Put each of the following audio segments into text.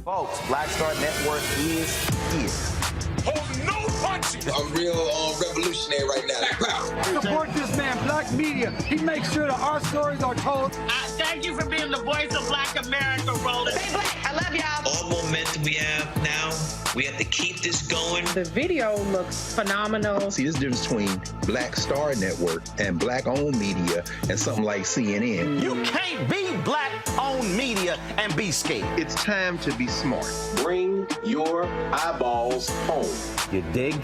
Folks, Black Star Network is here. Hold no punches. I'm real revolutionary right now. Black power. Support this man, Black Media. He makes sure that our stories are told. Thank you for being the voice of Black America, Roland. Stay black. I love y'all. All momentum we have now, we have to keep this going. The video looks phenomenal. See, this difference between Black Star Network and Black-owned media and something like CNN. You can't be Black-owned media and be scared. It's time to be smart. Bring bring your eyeballs home. You dig?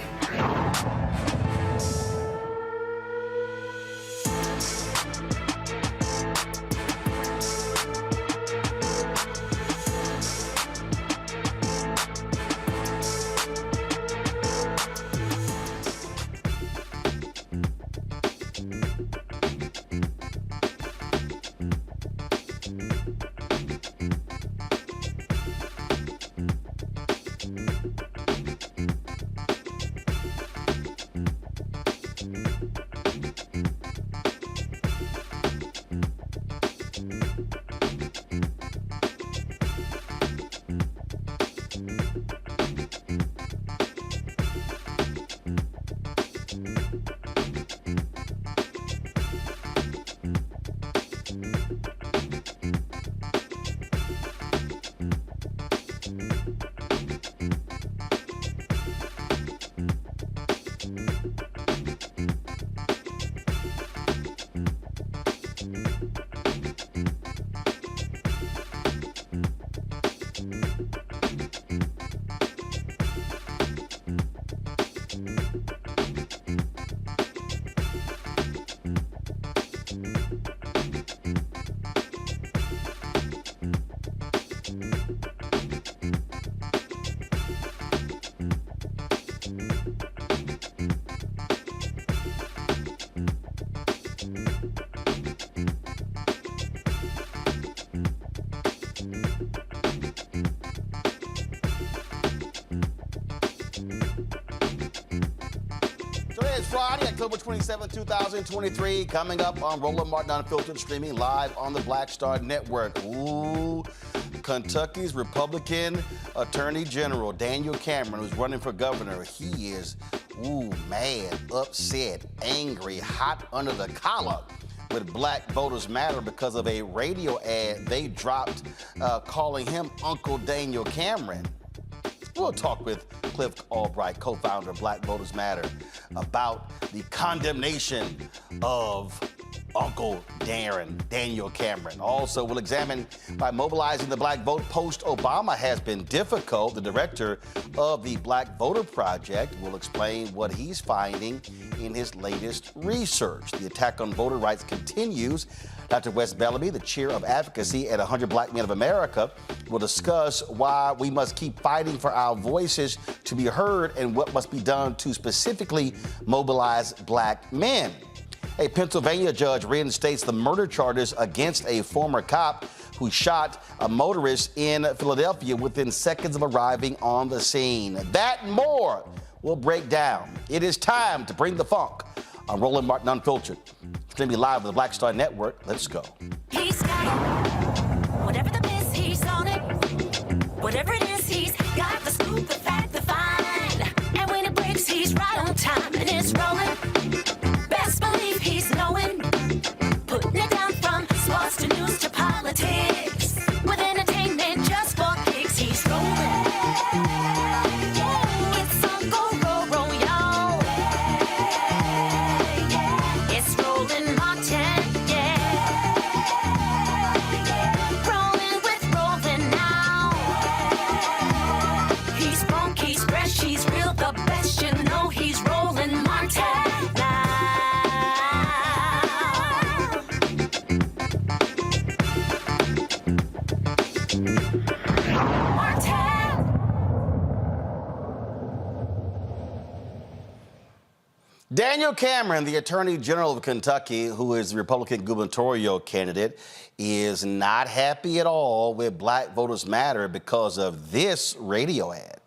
It's Friday, October 27, 2023. Coming up on Roland Martin Unfiltered, streaming live on the Black Star Network. Ooh, Kentucky's Republican Attorney General Daniel Cameron, who's running for governor, he is, mad, upset, angry, hot under the collar with Black Voters Matter because of a radio ad they dropped calling him Uncle Daniel Cameron. We'll talk with Cliff Albright, co-founder of Black Voters Matter, about the condemnation of Uncle Daniel Cameron. Also, we'll examine why mobilizing the black vote post-Obama has been difficult. The director of the Black Voter Project will explain what he's finding in his latest research. The attack on voter rights continues. Dr. Wes Bellamy, the Chair of Advocacy at 100 Black Men of America, will discuss why we must keep fighting for our voices to be heard and what must be done to specifically mobilize black men. A Pennsylvania judge reinstates the murder charges against a former cop who shot a motorist in Philadelphia within seconds of arriving on the scene. That and more will break down. It is time to bring the funk on Roland Martin Unfiltered. Streaming live with the Black Star Network. Let's go. He's got it. Whatever the miss, he's on it. Whatever it is, he's got the scoop, the fact, the find. And when it breaks, he's right on time and it's rolling. Best believe he's knowing. Putting it down from sports to news to politics. With entertainment just for kicks, he's rolling. It's Uncle Roro, y'all. It's Roland Martin, yeah. Rolling with Roland now. He's funk, he's fresh, he's real, the best, you know he's Roland Martin now. Daniel Cameron, the Attorney General of Kentucky, who is the Republican gubernatorial candidate, is not happy at all with Black Voters Matter because of this radio ad.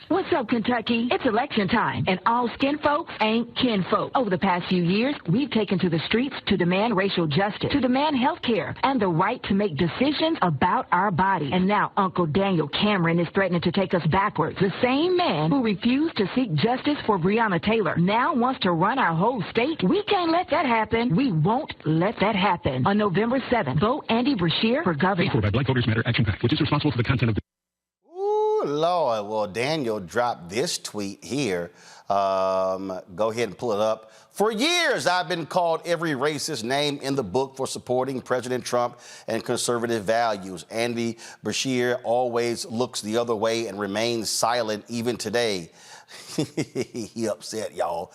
What's up, Kentucky? It's election time, and all skin folks ain't kin folk. Over the past few years, we've taken to the streets to demand racial justice, to demand health care, and the right to make decisions about our body. And now Uncle Daniel Cameron is threatening to take us backwards. The same man who refused to seek justice for Breonna Taylor now wants to run our whole state. We can't let that happen. We won't let that happen. On November 7th, vote Andy Beshear for governor. Paid for by Black Voters Matter Action PAC, which is responsible for the content of the... Lord. Well, Daniel dropped this tweet here. Go ahead and pull it up. For years, I've been called every racist name in the book for supporting President Trump and conservative values. Andy Beshear always looks the other way and remains silent even today. He upset, y'all.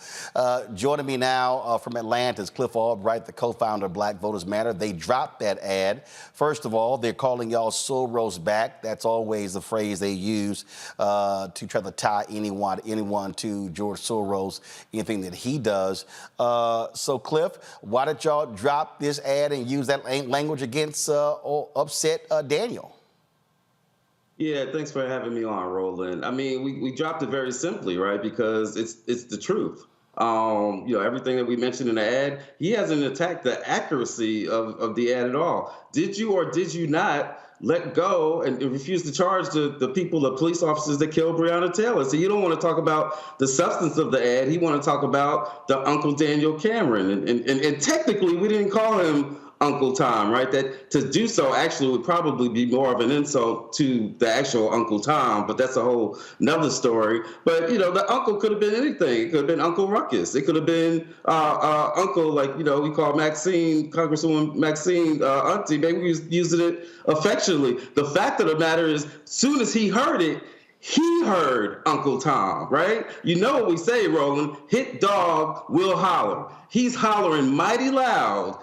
Joining me now from Atlanta is Cliff Albright, the co-founder of Black Voters Matter. They dropped that ad. First of all, they're calling y'all Soros back. That's always the phrase they use to try to tie anyone to George Soros, anything that he does. So, Cliff, why did y'all drop this ad and use that language against upset Daniel? Yeah, thanks for having me on, Roland. I mean, we dropped it very simply, right? Because it's the truth. You know, everything that we mentioned in the ad, he hasn't attacked the accuracy of the ad at all. Did you or did you not let go and refuse to charge the people, the police officers that killed Breonna Taylor? So you don't want to talk about the substance of the ad. He want to talk about the Uncle Daniel Cameron. And technically, we didn't call him Uncle Tom, right? That to do so actually would probably be more of an insult to the actual Uncle Tom, but that's a whole nother story. But, you know, the uncle could have been anything. It could have been Uncle Ruckus. It could have been Uncle, like, you know, we call Maxine, Congresswoman Maxine, auntie. Maybe we was using it affectionately. The fact of the matter is, as soon as he heard it, he heard Uncle Tom, right? You know what we say, Roland, hit dog will holler. He's hollering mighty loud.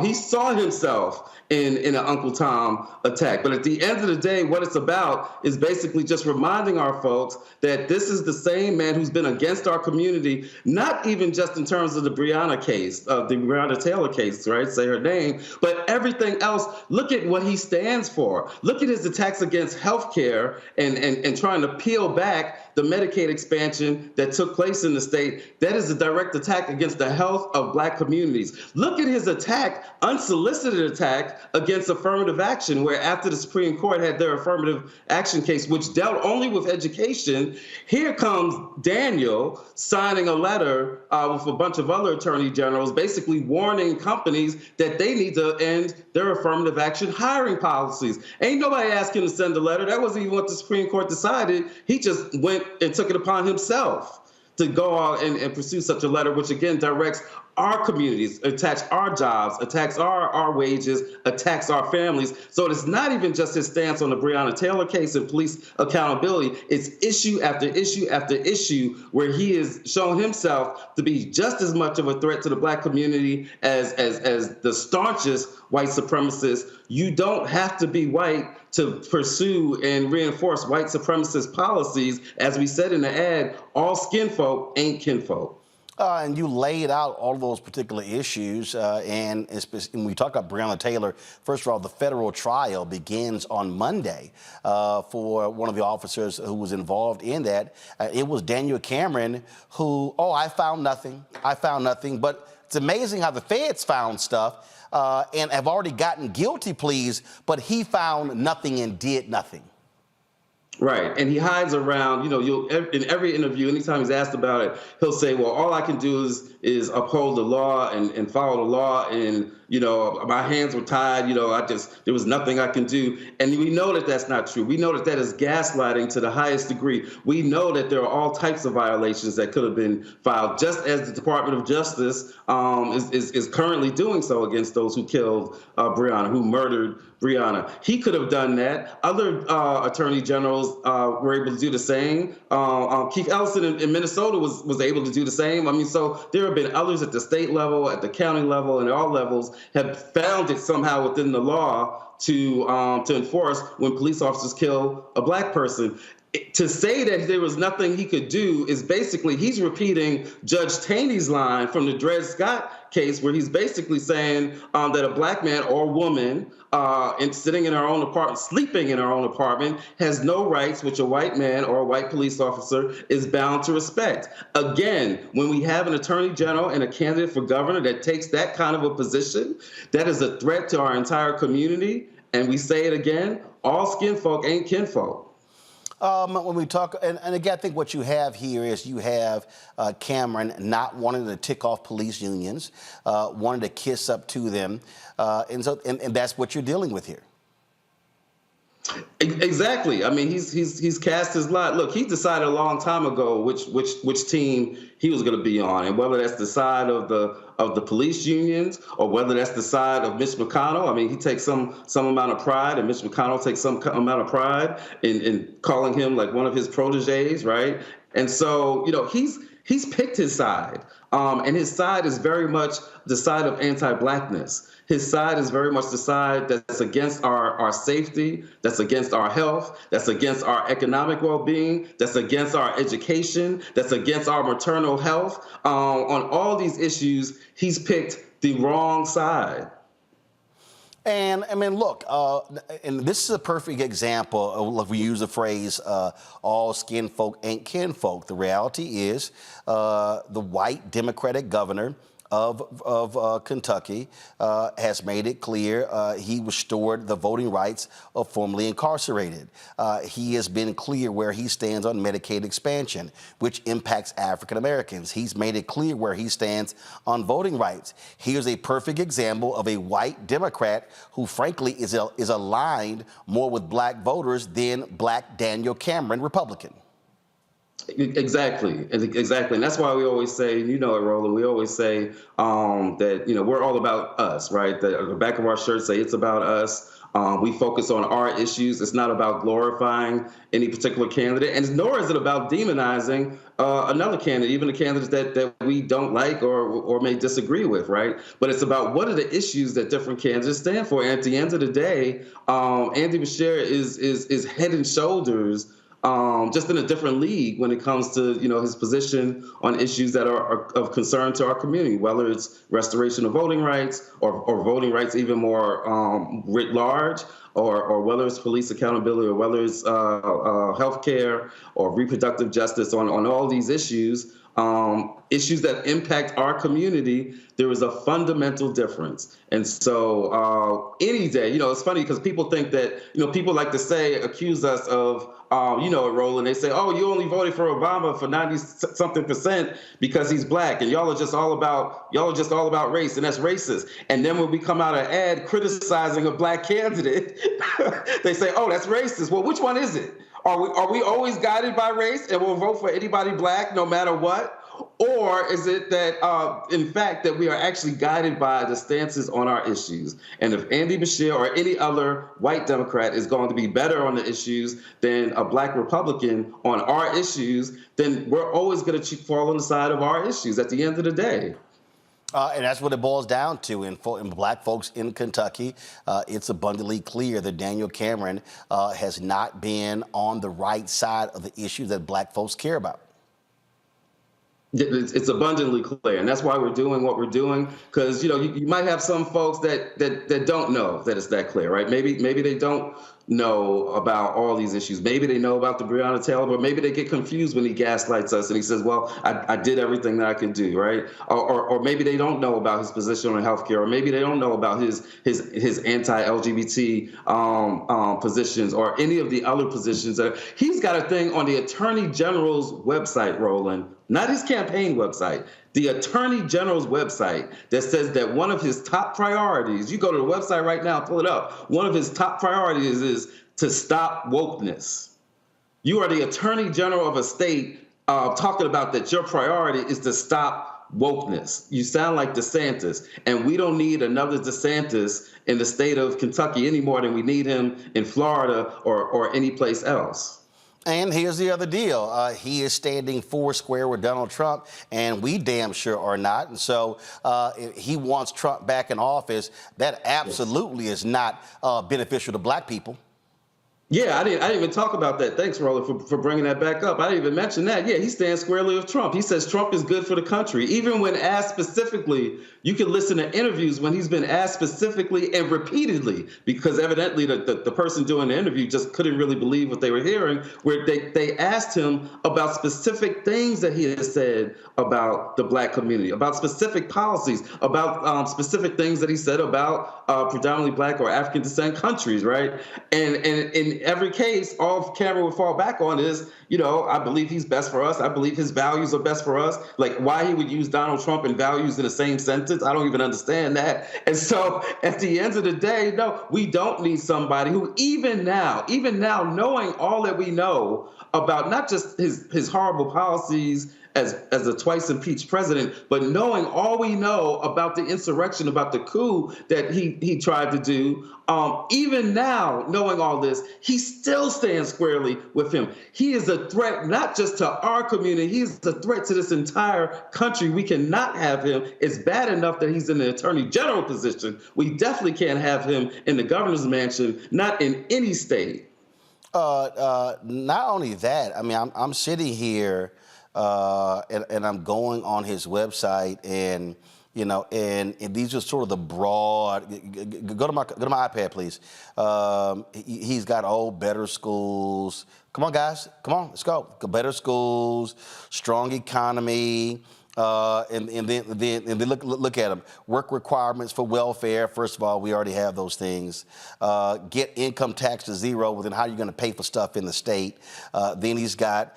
He saw himself in an Uncle Tom attack. But at the end of the day, what it's about is basically just reminding our folks that this is the same man who's been against our community, not even just in terms of the Breonna case, the Breonna Taylor case, right? Say her name, but everything else. Look at what he stands for. Look at his attacks against healthcare and trying to peel back the Medicaid expansion that took place in the state. That is a direct attack against the health of Black communities. Look at his attack, unsolicited attack against affirmative action, where after the Supreme Court had their affirmative action case, which dealt only with education, here comes Daniel signing a letter with a bunch of other attorney generals, basically warning companies that they need to end their affirmative action hiring policies. Ain't nobody asked him to send a letter. That wasn't even what the Supreme Court decided. He just went and took it upon himself to go out and pursue such a letter, which again directs our communities, attacks our jobs, attacks our wages, attacks our families. So it's not even just his stance on the Breonna Taylor case and police accountability. It's issue after issue after issue where he has shown himself to be just as much of a threat to the Black community as the staunchest white supremacist. You don't have to be white to pursue and reinforce white supremacist policies. As we said in the ad, all skin folk ain't kinfolk. And you laid out all of those particular issues. And when we talk about Breonna Taylor, first of all, the federal trial begins on Monday for one of the officers who was involved in that. It was Daniel Cameron who, I found nothing. But it's amazing how the feds found stuff and have already gotten guilty pleas, but he found nothing and did nothing. Right, and he hides around, you know, in every interview, anytime he's asked about it, he'll say, well, all I can do is uphold the law and follow the law, and, you know, my hands were tied, you know, there was nothing I can do. And we know that that's not true. We know that that is gaslighting to the highest degree. We know that there are all types of violations that could have been filed, just as the Department of Justice is currently doing so against those who killed Breonna, who murdered Breonna. He could have done that. Other attorney generals were able to do the same. Keith Ellison in Minnesota was able to do the same. I mean, so there have been others at the state level, at the county level, and at all levels have found it somehow within the law to enforce when police officers kill a Black person. To say that there was nothing he could do is basically, he's repeating Judge Taney's line from the Dred Scott case, where he's basically saying that a Black man or woman sitting in her own apartment, sleeping in her own apartment, has no rights which a white man or a white police officer is bound to respect. Again, when we have an attorney general and a candidate for governor that takes that kind of a position, that is a threat to our entire community. And we say it again, all skin folk ain't kinfolk. When we talk, and again, I think what you have here is you have Cameron not wanting to tick off police unions, wanting to kiss up to them, and that's what you're dealing with here. Exactly. I mean, he's cast his lot. Look, he decided a long time ago which team he was going to be on, and whether that's the side of the police unions or whether that's the side of Mitch McConnell. I mean, he takes some amount of pride, and Mitch McConnell takes some amount of pride in calling him like one of his proteges, right? And so, he's picked his side, and his side is very much the side of anti-blackness. His side is very much the side that's against our safety, that's against our health, that's against our economic well-being, that's against our education, that's against our maternal health. On all these issues, he's picked the wrong side. And I mean, look, and this is a perfect example of, we use the phrase, all skin folk ain't kinfolk. The reality is the white Democratic governor of Kentucky has made it clear he restored the voting rights of formerly incarcerated. He has been clear where he stands on Medicaid expansion, which impacts African Americans. He's made it clear where he stands on voting rights. Here's a perfect example of a white Democrat who, frankly, is aligned more with black voters than black Daniel Cameron, Republican. Exactly. And that's why we always say, you know it, Roland, we always say that, we're all about us, right? The back of our shirts say it's about us. We focus on our issues. It's not about glorifying any particular candidate, and nor is it about demonizing another candidate, even a candidate that we don't like or may disagree with, right? But it's about what are the issues that different candidates stand for. And at the end of the day, Andy Beshear is head and shoulders just in a different league when it comes to, his position on issues that are of concern to our community, whether it's restoration of voting rights or voting rights even more writ large, or whether it's police accountability, or whether it's health care or reproductive justice. On all these issues, issues that impact our community, there is a fundamental difference. And so any day, it's funny because people think that, people like to accuse us of, Roland, they say, oh, you only voted for Obama for 90-something% because he's black, and y'all are just all about race, and that's racist. And then when we come out an ad criticizing a black candidate, they say, oh, that's racist. Well, which one is it? Are we always guided by race and we'll vote for anybody black no matter what? Or is it that, in fact, that we are actually guided by the stances on our issues? And if Andy Beshear or any other white Democrat is going to be better on the issues than a black Republican on our issues, then we're always going to fall on the side of our issues at the end of the day. And that's what it boils down to. In black folks in Kentucky, it's abundantly clear that Daniel Cameron has not been on the right side of the issues that black folks care about. It's abundantly clear, and that's why we're doing what we're doing. Because you might have some folks that don't know that it's that clear, right? Maybe they don't know about all these issues. Maybe they know about the Breonna Taylor, but maybe they get confused when he gaslights us and he says, well, I did everything that I can do, right? Or maybe they don't know about his position on healthcare, or maybe they don't know about his anti-LGBT positions, or any of the other positions. He's got a thing on the Attorney General's website, Roland, not his campaign website, the Attorney General's website, that says that one of his top priorities, you go to the website right now, pull it up, one of his top priorities is to stop wokeness. You are the Attorney General of a state talking about that your priority is to stop wokeness. You sound like DeSantis, and we don't need another DeSantis in the state of Kentucky any more than we need him in Florida or any place else. And here's the other deal. He is standing foursquare with Donald Trump, and we damn sure are not. And so if he wants Trump back in office, that absolutely is not beneficial to black people. Yeah, I didn't even talk about that. Thanks, Roland, for bringing that back up. I didn't even mention that. Yeah, he stands squarely with Trump. He says Trump is good for the country. Even when asked specifically, you can listen to interviews when he's been asked specifically and repeatedly, because evidently the person doing the interview just couldn't really believe what they were hearing, where they asked him about specific things that he has said about the black community, about specific policies, about specific things that he said about predominantly black or African descent countries, right? And every case, all Cameron would fall back on is, I believe he's best for us. I believe his values are best for us. Like, why he would use Donald Trump and values in the same sentence, I don't even understand that. And so at the end of the day, no, we don't need somebody who even now, knowing all that we know about not just his horrible policies as a twice impeached president, but knowing all we know about the insurrection, about the coup that he tried to do, even now, knowing all this, he still stands squarely with him. He is a threat not just to our community, he's a threat to this entire country. We cannot have him. It's bad enough that he's in the attorney general position. We definitely can't have him in the governor's mansion, not in any state. Not only that, I mean, I'm sitting here and I'm going on his website, and and these are sort of the broad. Go to my iPad, please. He's got better schools. Come on, guys. Come on, let's go. Better schools, strong economy. And then look at them. Work requirements for welfare. First of all, we already have those things. Get income tax to zero. Well, then how are you going to pay for stuff in the state? Then he's got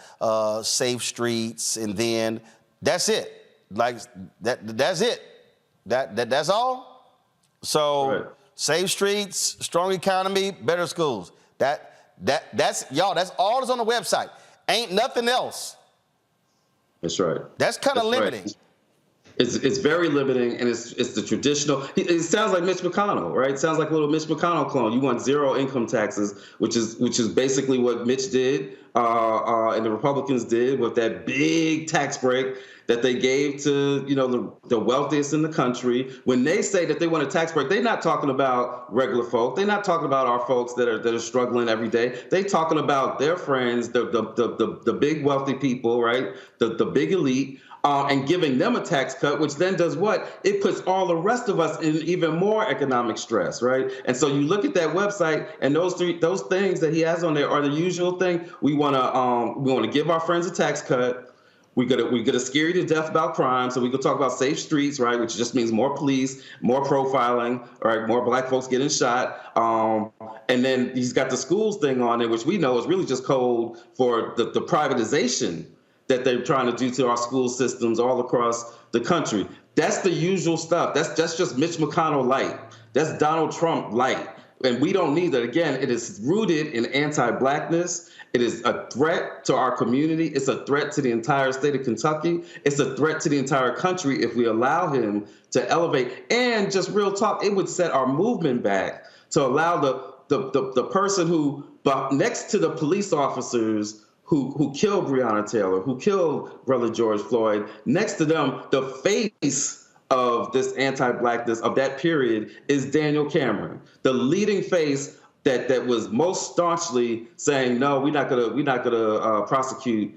safe streets, and then that's it. Like that's it. That's all. So right. Safe streets, strong economy, better schools. That's y'all. That's all that's on the website. Ain't nothing else. That's right. That's kind of limiting. Right. It's very limiting, and it's the traditional. It sounds like Mitch McConnell, right? It sounds like a little Mitch McConnell clone. You want zero income taxes, which is basically what Mitch did, and the Republicans did with that big tax break that they gave to the wealthiest in the country. When they say that they want a tax break, they're not talking about regular folk. They're not talking about our folks that are struggling every day. They're talking about their friends, the big wealthy people, right? The big elite. And giving them a tax cut, which then does what? It puts all the rest of us in even more economic stress, right? And so you look at that website, and those things that he has on there are the usual thing. We want to give our friends a tax cut. We're gonna scare you to death about crime, so we can talk about safe streets, right? Which just means more police, more profiling, right? More black folks getting shot. And then he's got the schools thing on there, which we know is really just code for the privatization that they're trying to do to our school systems all across the country. That's the usual stuff. That's just Mitch McConnell light. That's Donald Trump light. And we don't need that. Again, it is rooted in anti-blackness. It is a threat to our community. It's a threat to the entire state of Kentucky. It's a threat to the entire country if we allow him to elevate. And just real talk, it would set our movement back to allow the person who, next to the police officers who killed Breonna Taylor, who killed Brother George Floyd, next to them, the face of this anti-blackness of that period is Daniel Cameron, the leading face that was most staunchly saying, no, we're not gonna prosecute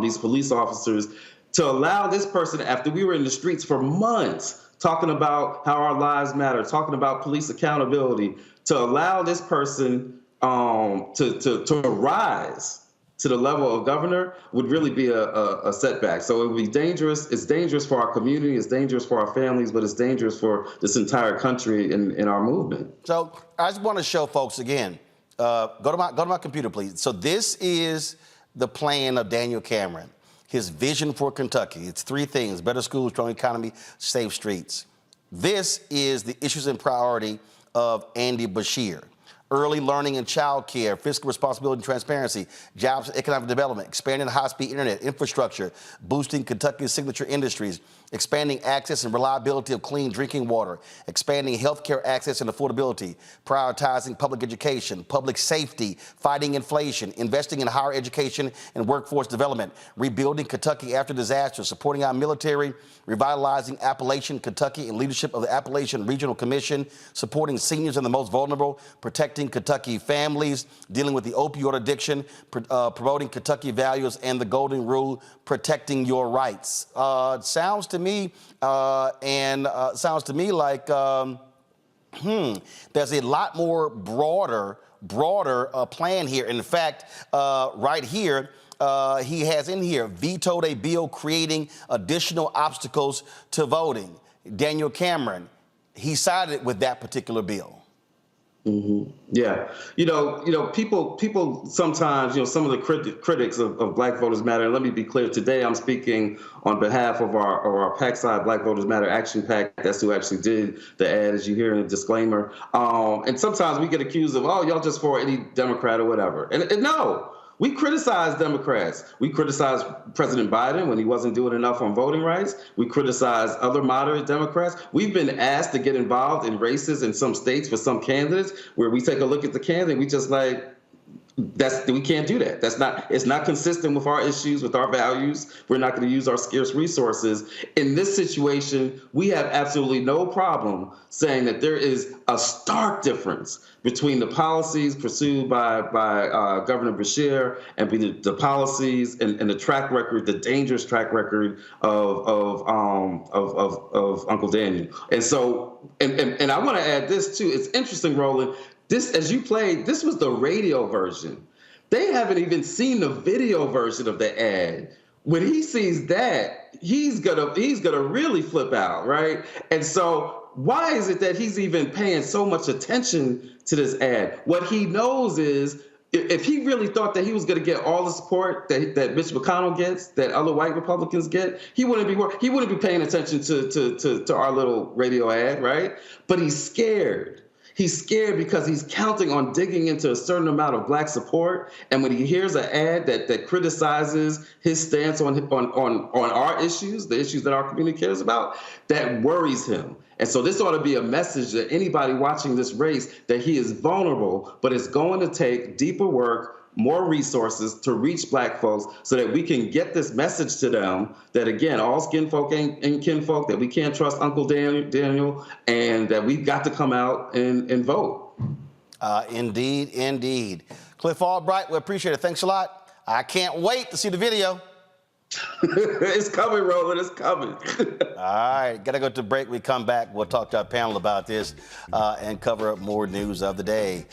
these police officers. To allow this person, after we were in the streets for months talking about how our lives matter, talking about police accountability, to allow this person to rise to the level of governor would really be a setback. So it would be dangerous. It's dangerous for our community. It's dangerous for our families, but it's dangerous for this entire country and our movement. So I just want to show folks again. Go to my computer, please. So this is the plan of Daniel Cameron. His vision for Kentucky. It's three things: better schools, strong economy, safe streets. This is the issues and priority of Andy Beshear. Early learning and child care, fiscal responsibility and transparency, jobs and economic development, expanding high-speed internet infrastructure, boosting Kentucky's signature industries, expanding access and reliability of clean drinking water, expanding healthcare access and affordability, prioritizing public education, public safety, fighting inflation, investing in higher education and workforce development, rebuilding Kentucky after disaster, supporting our military, revitalizing Appalachian Kentucky and leadership of the Appalachian Regional Commission, supporting seniors and the most vulnerable, protecting Kentucky families, dealing with the opioid addiction, promoting Kentucky values and the golden rule, protecting your rights. Sounds to me like there's a lot more broader plan here. In fact, right here, he has in here vetoed a bill creating additional obstacles to voting. Daniel Cameron, he sided with that particular bill. Yeah, people sometimes, some of the critics of Black Voters Matter. And let me be clear: today I'm speaking on behalf of our PAC side, Black Voters Matter Action PAC. That's who actually did the ad, as you hear in the disclaimer. And sometimes we get accused of, oh, y'all just for any Democrat or whatever. And no. We criticize Democrats. We criticize President Biden when he wasn't doing enough on voting rights. We criticize other moderate Democrats. We've been asked to get involved in races in some states for some candidates where we take a look at the candidate. We just we can't do that. It's not consistent with our issues, with our values. We're not going to use our scarce resources. In this situation, we have absolutely no problem saying that there is a stark difference between the policies pursued by Governor Beshear and the policies and the track record, the dangerous track record of Uncle Daniel. And so, and I want to add this too. It's interesting, Roland. This, as you played, this was the radio version. They haven't even seen the video version of the ad. When he sees that, he's gonna really flip out, right? And so why is it that he's even paying so much attention to this ad? What he knows is if he really thought that he was going to get all the support that Mitch McConnell gets, that other white Republicans get, he wouldn't be paying attention to our little radio ad, right? But he's scared. He's scared because he's counting on digging into a certain amount of Black support. And when he hears an ad that criticizes his stance on our issues, the issues that our community cares about, that worries him. And so this ought to be a message to anybody watching this race that he is vulnerable, but it's going to take deeper work, more resources to reach Black folks so that we can get this message to them that, again, all skin folk ain't kinfolk, that we can't trust Uncle Daniel, and that we've got to come out and vote. Indeed. Cliff Albright, we appreciate it. Thanks a lot. I can't wait to see the video. It's coming, Roland. It's coming. All right. Got to go to break. We come back. We'll talk to our panel about this and cover up more news of the day.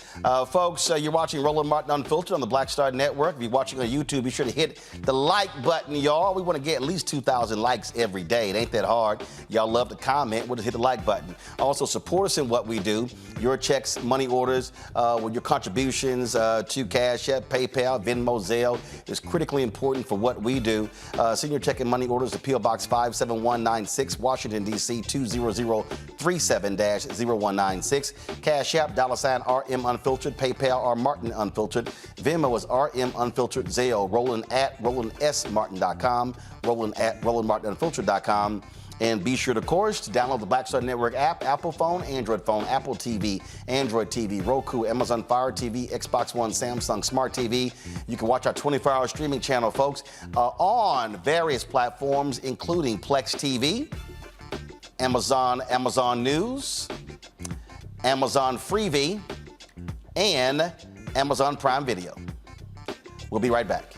Folks, you're watching Roland Martin Unfiltered on the Black Star Network. If you're watching on YouTube, be sure to hit the like button, y'all. We want to get at least 2,000 likes every day. It ain't that hard. Y'all love to comment. We'll just hit the like button. Also, support us in what we do. Your checks, money orders, with your contributions to Cash App, PayPal, Venmo, Zelle is critically important for what we do. Send your check and money orders to P.O. Box 57196, Washington, D.C. 20037-0196. Cash App, $RM Unfiltered. PayPal, R Martin Unfiltered. Venmo is RM Unfiltered. Zelle, Roland at RolandSMartin.com. Roland at RolandMartinUnfiltered.com. And be sure, of course, to download the Black Star Network app, Apple phone, Android phone, Apple TV, Android TV, Roku, Amazon Fire TV, Xbox One, Samsung Smart TV. You can watch our 24-hour streaming channel, folks, on various platforms, including Plex TV, Amazon News, Amazon Freevee, and Amazon Prime Video. We'll be right back.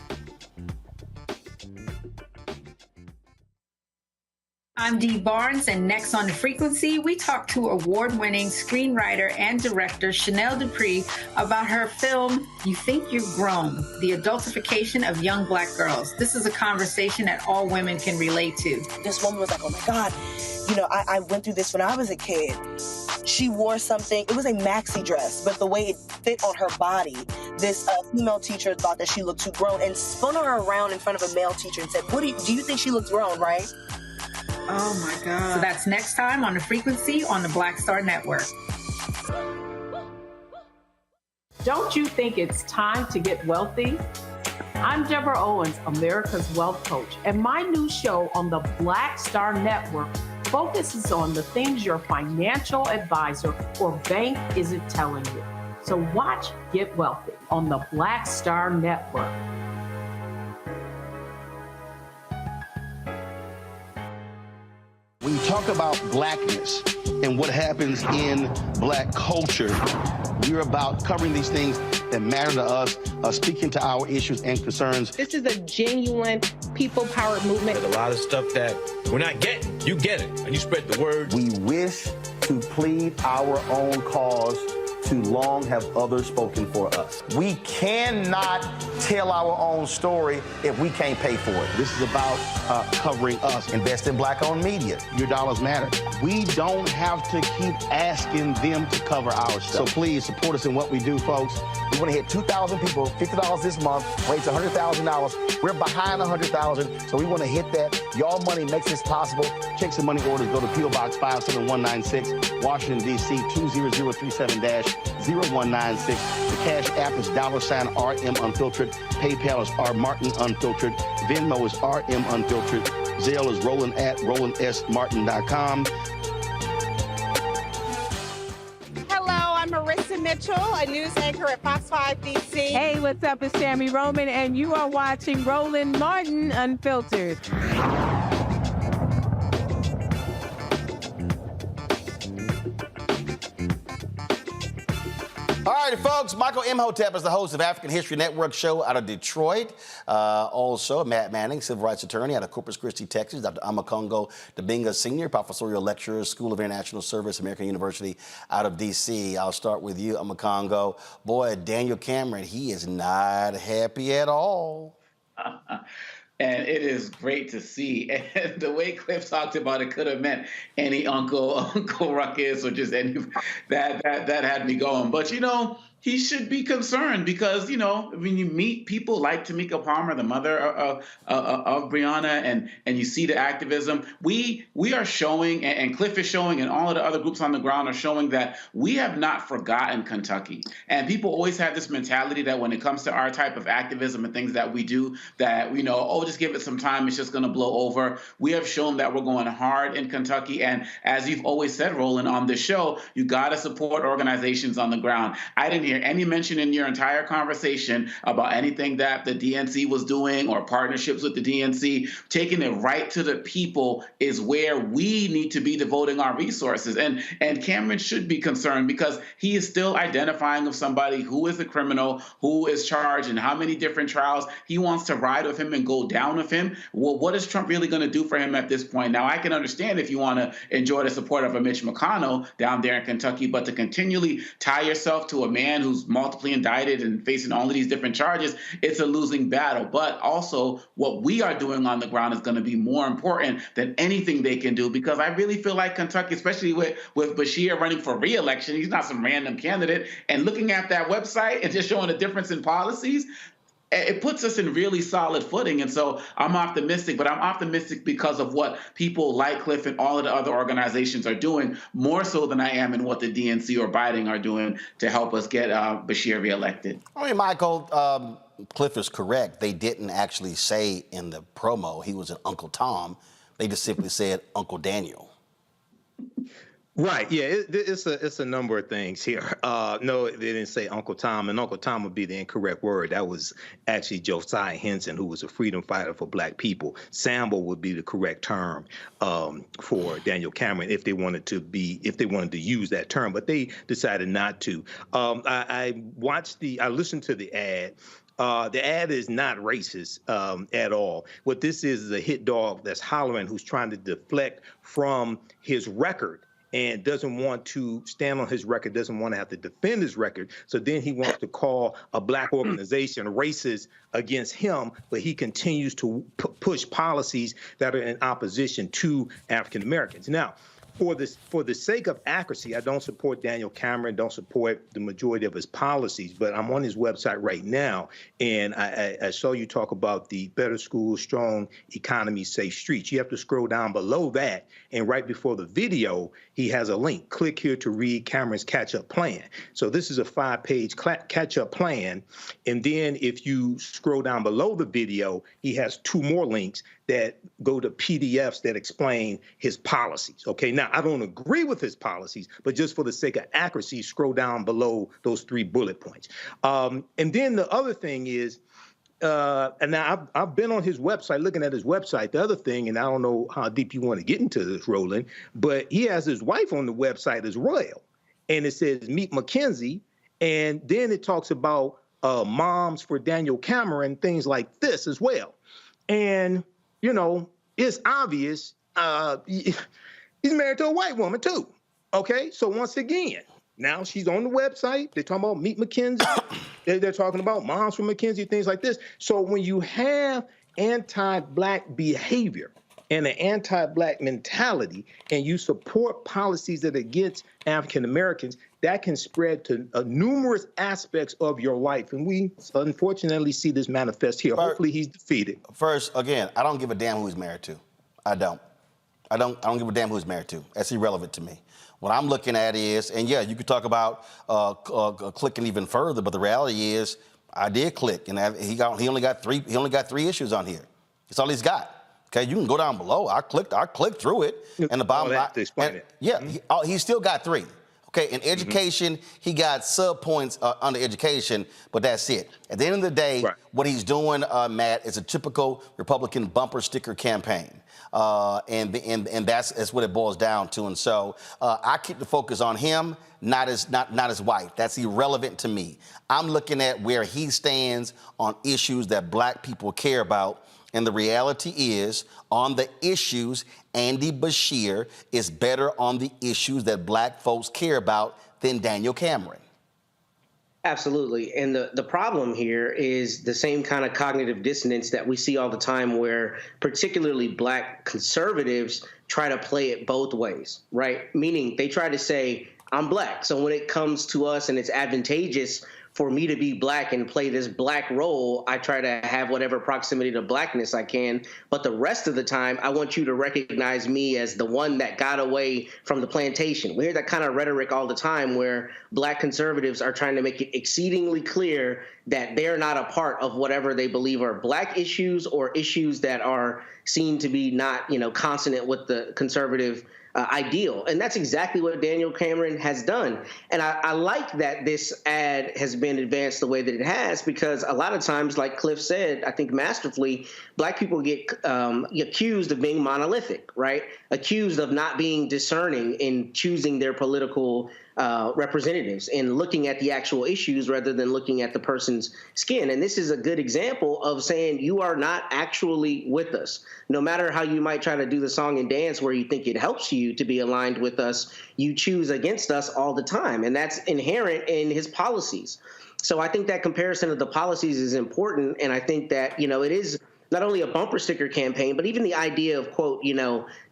I'm Dee Barnes, and next on The Frequency, we talk to award-winning screenwriter and director Chanel Dupree about her film, You Think You've Grown, the adultification of young Black girls. This is a conversation that all women can relate to. This woman was like, oh my God, I went through this when I was a kid. She wore something, it was a maxi dress, but the way it fit on her body, this female teacher thought that she looked too grown and spun her around in front of a male teacher and said, do you think she looks grown, right? Oh my God. So that's next time on The Frequency on the Black Star Network. Don't you think it's time to get wealthy? I'm Deborah Owens, America's Wealth Coach, and my new show on the Black Star Network focuses on the things your financial advisor or bank isn't telling you. So watch Get Wealthy on the Black Star Network. When you talk about Blackness and what happens in Black culture, we're about covering these things that matter to us, speaking to our issues and concerns. This is a genuine people-powered movement. There's a lot of stuff that we're not getting. You get it, and you spread the word. We wish to plead our own cause too long have others spoken for us. We cannot tell our own story if we can't pay for it. This is about covering us. Invest in black-owned media. Your dollars matter. We don't have to keep asking them to cover our stuff. So please support us in what we do, folks. We want to hit 2,000 people, $50 this month, raise $100,000. We're behind 100,000, so we want to hit that. Y'all money makes this possible. Check some money orders. Go to P.O. Box 57196, Washington, D.C. 20037-0196. The Cash App is $RM Unfiltered. PayPal is R Martin Unfiltered. Venmo is RM Unfiltered. Zelle is Roland at RolandSMartin.com. I'm Marissa Mitchell, a news anchor at Fox 5 DC. Hey, what's up? It's Tammy Roman, and you are watching Roland Martin Unfiltered. All right, folks, Michael Imhotep is the host of African History Network show out of Detroit. Also, Matt Manning, civil rights attorney out of Corpus Christi, Texas. Dr. Amakongo Dabinga, senior professorial lecturer, School of International Service, American University out of D.C. I'll start with you, Amakongo. Boy, Daniel Cameron, he is not happy at all. And it is great to see. And the way Cliff talked about it could have meant any Uncle Ruckus or just any that had me going. But he should be concerned because, when you meet people like Tamika Palmer, the mother of Breonna, and you see the activism, we are showing, and Cliff is showing, and all of the other groups on the ground are showing that we have not forgotten Kentucky. And people always have this mentality that when it comes to our type of activism and things that we do, that just give it some time, it's just going to blow over. We have shown that we're going hard in Kentucky. And as you've always said, Roland, on this show, you got to support organizations on the ground. I didn't hear any mention in your entire conversation about anything that the DNC was doing or partnerships with the DNC. Taking it right to the people is where we need to be devoting our resources. And Cameron should be concerned because he is still identifying of somebody who is a criminal, who is charged, and how many different trials. He wants to ride with him and go down with him. Well, what is Trump really going to do for him at this point? Now, I can understand if you want to enjoy the support of a Mitch McConnell down there in Kentucky, but to continually tie yourself to a man who's multiply indicted and facing all of these different charges, it's a losing battle. But also what we are doing on the ground is going to be more important than anything they can do, because I really feel like Kentucky, especially with Beshear running for re-election, he's not some random candidate, and looking at that website and just showing a difference in policies, it puts us in really solid footing. And so I'm optimistic, but I'm optimistic because of what people like Cliff and all of the other organizations are doing, more so than I am in what the DNC or Biden are doing to help us get Beshear reelected. I mean, Michael, Cliff is correct. They didn't actually say in the promo he was an Uncle Tom. They just simply said Uncle Daniel. Right. Yeah, it's a number of things here. No, they didn't say Uncle Tom, and Uncle Tom would be the incorrect word. That was actually Josiah Henson, who was a freedom fighter for black people. Sambo would be the correct term for Daniel Cameron if they wanted to use that term, but they decided not to. I listened to the ad. The ad is not racist at all. What this is a hit dog that's hollering, who's trying to deflect from his record and doesn't want to stand on his record, doesn't want to have to defend his record. So then he wants to call a black organization racist against him, but he continues to push policies that are in opposition to African Americans. Now, for the sake of accuracy, I don't support Daniel Cameron, don't support the majority of his policies, but I'm on his website right now, and I saw you talk about the better schools, strong economy, safe streets. You have to scroll down below that, and right before the video, he has a link. Click here to read Cameron's catch-up plan. So this is a 5-page catch-up plan, and then if you scroll down below the video, he has 2 more links that go to PDFs that explain his policies. Okay, now I don't agree with his policies, but just for the sake of accuracy, scroll down below those 3 bullet points. And then the other thing is, and now I've been on his website, looking at his website. The other thing, and I don't know how deep you want to get into this, Roland, but he has his wife on the website as well. And it says, meet Mackenzie. And then it talks about moms for Daniel Cameron, things like this as well. And, it's obvious he's married to a white woman too. Okay, so once again, Now she's on the website. They're talking about Meet McKinsey. They're talking about Moms from McKinsey, things like this. So when you have anti-Black behavior and an anti-Black mentality, and you support policies that are against African Americans, that can spread to numerous aspects of your life. And we unfortunately see this manifest here. Hopefully he's defeated. First, again, I don't give a damn who he's married to. I don't give a damn who he's married to. That's irrelevant to me. What I'm looking at is, and yeah, you could talk about clicking even further, but the reality is, I did click, and he only got three issues on here. That's all he's got. Okay, you can go down below. I clicked through it, and the bottom line. To explain it. Yeah, he still got 3. Okay, in education, he got sub-points under education, but that's it. At the end of the day, what he's doing, Matt, is a typical Republican bumper sticker campaign. And that's what it boils down to. And so I keep the focus on him, not his wife. That's irrelevant to me. I'm looking at where he stands on issues that Black people care about. And the reality is, on the issues, Andy Beshear is better on the issues that Black folks care about than Daniel Cameron. Absolutely. And the problem here is the same kind of cognitive dissonance that we see all the time, where particularly Black conservatives try to play it both ways, right? Meaning they try to say, I'm Black, so when it comes to us and it's advantageous for me to be Black and play this Black role, I try to have whatever proximity to Blackness I can. But the rest of the time, I want you to recognize me as the one that got away from the plantation. We hear that kind of rhetoric all the time, where Black conservatives are trying to make it exceedingly clear that they're not a part of whatever they believe are Black issues or issues that are seen to be not, consonant with the conservative ideal. And that's exactly what Daniel Cameron has done. And I like that this ad has been advanced the way that it has, because a lot of times, like Cliff said, I think masterfully, Black people get accused of being monolithic, right? Accused of not being discerning in choosing their political representatives and looking at the actual issues rather than looking at the person's skin. And this is a good example of saying you are not actually with us. No matter how you might try to do the song and dance where you think it helps you to be aligned with us, you choose against us all the time. And that's inherent in his policies. So I think that comparison of the policies is important. And I think that, it is not only a bumper sticker campaign, but even the idea of, quote,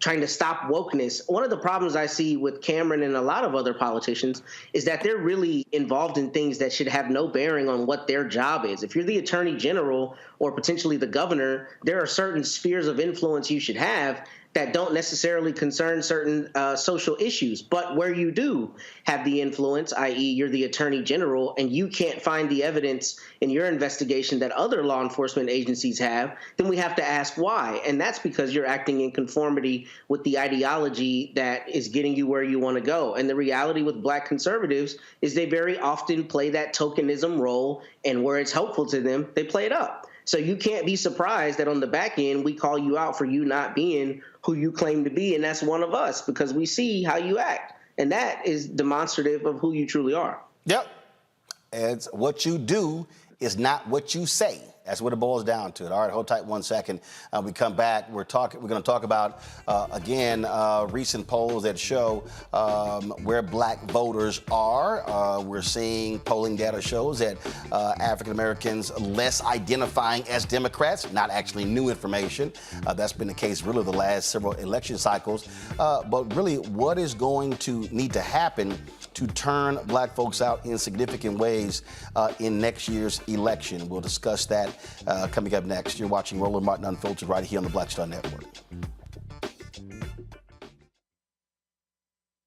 trying to stop wokeness. One of the problems I see with Cameron and a lot of other politicians is that they're really involved in things that should have no bearing on what their job is. If you're the attorney general or potentially the governor, there are certain spheres of influence you should have that don't necessarily concern certain social issues. But where you do have the influence, i.e. you're the attorney general, and you can't find the evidence in your investigation that other law enforcement agencies have, then we have to ask why. And that's because you're acting in conformity with the ideology that is getting you where you want to go. And the reality with Black conservatives is they very often play that tokenism role, and where it's helpful to them, they play it up. So you can't be surprised that on the back end, we call you out for you not being who you claim to be. And that's one of us, because we see how you act. And that is demonstrative of who you truly are. Yep. It's what you do is not what you say. That's what it boils down to. All right, hold tight 1 second. We come back. We're going to talk about, again, recent polls that show where Black voters are. We're seeing polling data shows that African Americans less identifying as Democrats, not actually new information. That's been the case really the last several election cycles. But really, what is going to need to happen to turn Black folks out in significant ways in next year's election? We'll discuss that coming up next. You're watching Roland Martin Unfiltered right here on the Black Star Network.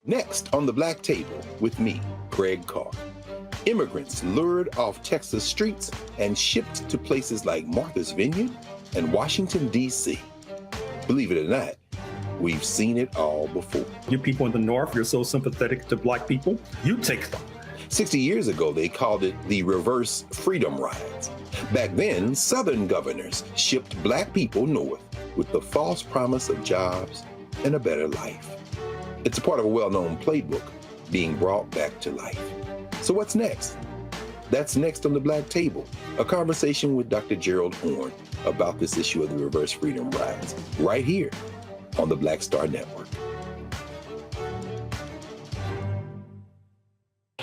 Next on the Black Table with me, Craig Carr. Immigrants lured off Texas streets and shipped to places like Martha's Vineyard and Washington, D.C. Believe it or not, we've seen it all before. You people in the North, you're so sympathetic to Black people, you take them. 60 years ago, they called it the reverse freedom rides. Back then, Southern governors shipped Black people north with the false promise of jobs and a better life. It's a part of a well-known playbook being brought back to life. So what's next? That's next on the Black Table, a conversation with Dr. Gerald Horne about this issue of the reverse freedom rides, right here on the Black Star Network.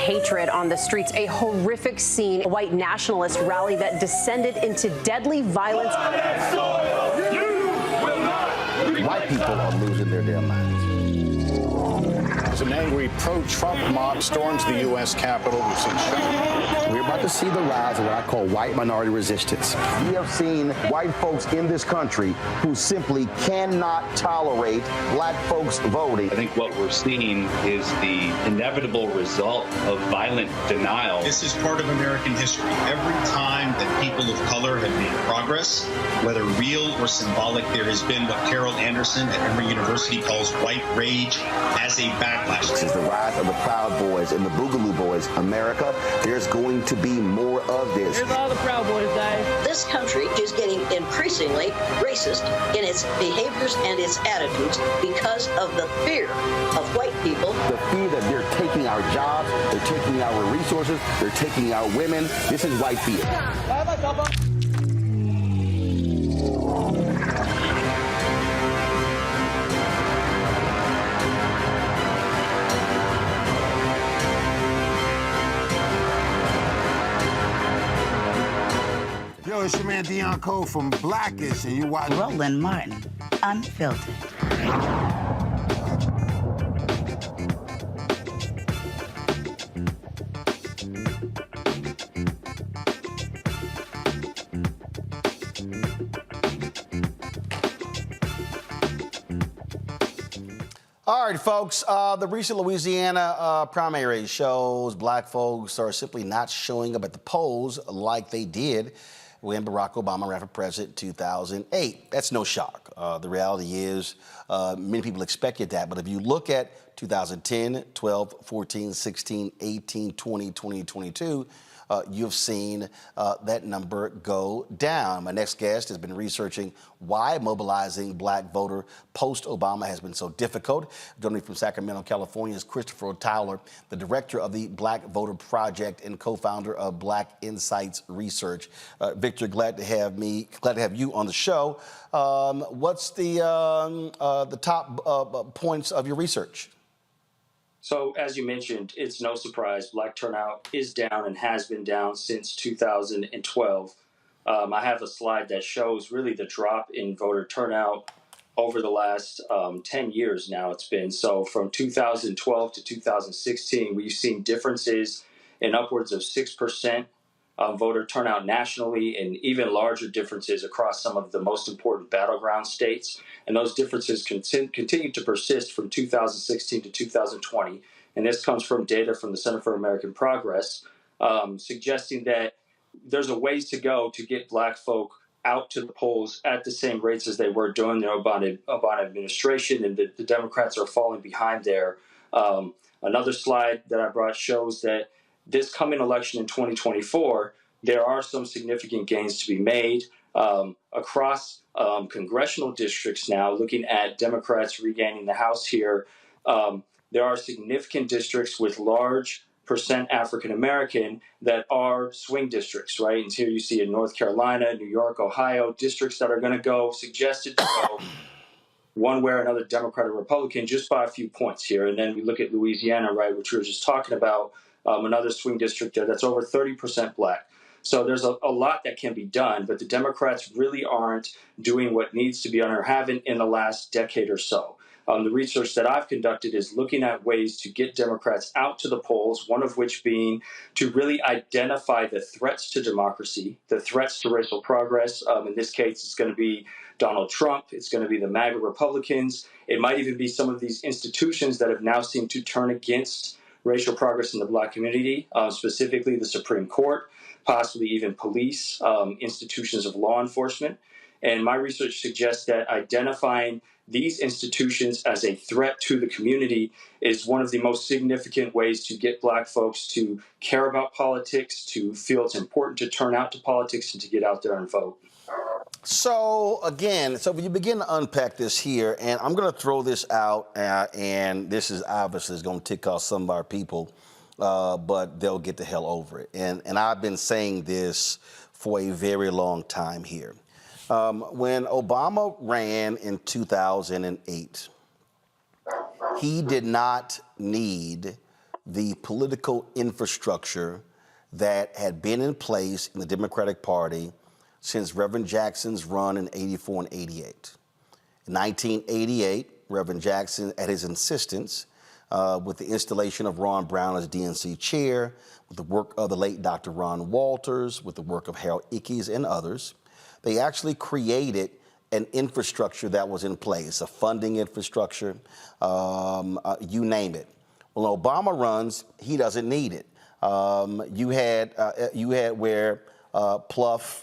hatred on the streets. A horrific scene, a white nationalist rally that descended into deadly violence. White people are losing their damn minds. As an angry pro-Trump mob storms the U.S. Capitol, we've seen shooting. We're about to see the rise of what I call white minority resistance. We have seen white folks in this country who simply cannot tolerate black folks voting. I think what we're seeing is the inevitable result of violent denial. This is part of American history. Every time that people of color have made progress, whether real or symbolic, there has been what Carol Anderson at Emory University calls white rage as a backlash. This is the rise of the Proud Boys and the Boogaloo Boys. America, there's going to be more of this. Here's all the Proud Boys, guys. This country is getting increasingly racist in its behaviors and its attitudes because of the fear of white people. The fear that they're taking our jobs, they're taking our resources, they're taking our women. This is white fear. Yo, it's your man Dion Cole from Blackish, and you watch Roland Martin, Unfiltered. All right, folks, the recent Louisiana primary shows black folks are simply not showing up at the polls like they did when Barack Obama ran for president in 2008. That's no shock. The reality is many people expected that. But if you look at 2010, 12, 14, 16, 18, 20, 2022, you've seen that number go down. My next guest has been researching why mobilizing black voter post-Obama has been so difficult. Joining me from Sacramento, California is Christopher Tyler, the director of the Black Voter Project and co-founder of Black Insights Research. Victor, glad to have you on the show. What's the top points of your research? So, as you mentioned, it's no surprise black turnout is down and has been down since 2012. I have a slide that shows really the drop in voter turnout over the last 10 years now it's been. So from 2012 to 2016, we've seen differences in upwards of 6% voter turnout nationally, and even larger differences across some of the most important battleground states. And those differences continue to persist from 2016 to 2020. And this comes from data from the Center for American Progress, suggesting that there's a ways to go to get black folk out to the polls at the same rates as they were during the Obama administration, and the Democrats are falling behind there. Another slide that I brought shows that this coming election in 2024, there are some significant gains to be made across congressional districts now. Looking at Democrats regaining the House here, there are significant districts with large percent African American that are swing districts, right? And here you see in North Carolina, New York, Ohio, districts that are going to go, suggested to go one way or another, Democrat or Republican, just by a few points here. And then we look at Louisiana, right, which we were just talking about, another swing district there that's over 30% black. So there's a lot that can be done, but the Democrats really aren't doing what needs to be done or haven't in the last decade or so. The research that I've conducted is looking at ways to get Democrats out to the polls, one of which being to really identify the threats to democracy, the threats to racial progress. In this case, it's going to be Donald Trump. It's going to be the MAGA Republicans. It might even be some of these institutions that have now seemed to turn against racial progress in the black community, specifically the Supreme Court, possibly even police, institutions of law enforcement. And my research suggests that identifying these institutions as a threat to the community is one of the most significant ways to get black folks to care about politics, to feel it's important to turn out to politics, and to get out there and vote. So again, if you begin to unpack this here, and I'm going to throw this out, and this is obviously going to tick off some of our people, but they'll get the hell over it. And I've been saying this for a very long time here. When Obama ran in 2008, he did not need the political infrastructure that had been in place in the Democratic Party since Reverend Jackson's run in 84 and 88. In 1988, Reverend Jackson, at his insistence, with the installation of Ron Brown as DNC chair, with the work of the late Dr. Ron Walters, with the work of Harold Ickes and others, they actually created an infrastructure that was in place, a funding infrastructure, you name it. When Obama runs, he doesn't need it. You had where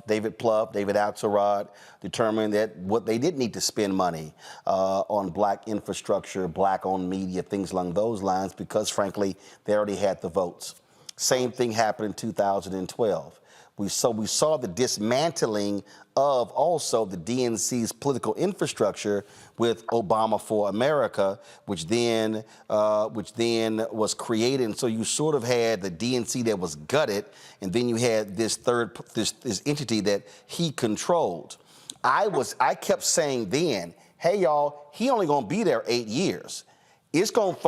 David Axelrod determined that what they did need to spend money on black infrastructure, black-owned media, things along those lines, because frankly, they already had the votes. Same thing happened in 2012. We saw the dismantling of also the DNC's political infrastructure with Obama for America, which then was created. And so you sort of had the DNC that was gutted, and then you had this this entity that he controlled. I kept saying then, hey y'all, he only gonna be there 8 years. It's gonna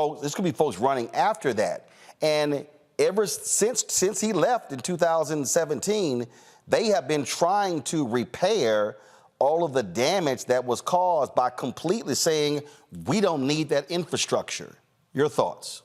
be folks running after that. And ever since he left in 2017, they have been trying to repair all of the damage that was caused by completely saying, we don't need that infrastructure. Your thoughts?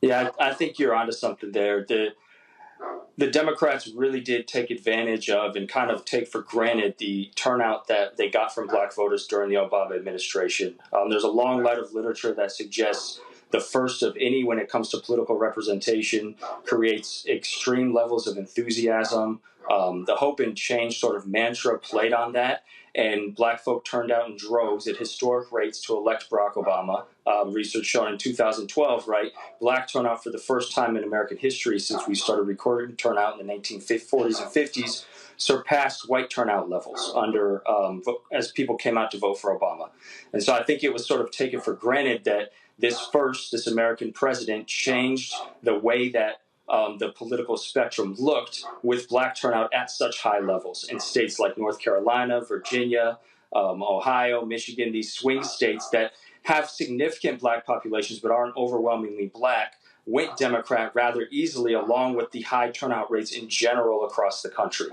Yeah, I think you're onto something there. The Democrats really did take advantage of and kind of take for granted the turnout that they got from black voters during the Obama administration. There's a long line of literature that suggests the first of any when it comes to political representation creates extreme levels of enthusiasm. The hope and change sort of mantra played on that, and black folk turned out in droves at historic rates to elect Barack Obama. Research showing in 2012, right, black turnout for the first time in American history since we started recording turnout in the 1940s and 50s surpassed white turnout levels as people came out to vote for Obama. And so I think it was sort of taken for granted that this American president changed the way that the political spectrum looked with black turnout at such high levels in states like North Carolina, Virginia, Ohio, Michigan, these swing states that have significant black populations but aren't overwhelmingly black, went Democrat rather easily along with the high turnout rates in general across the country.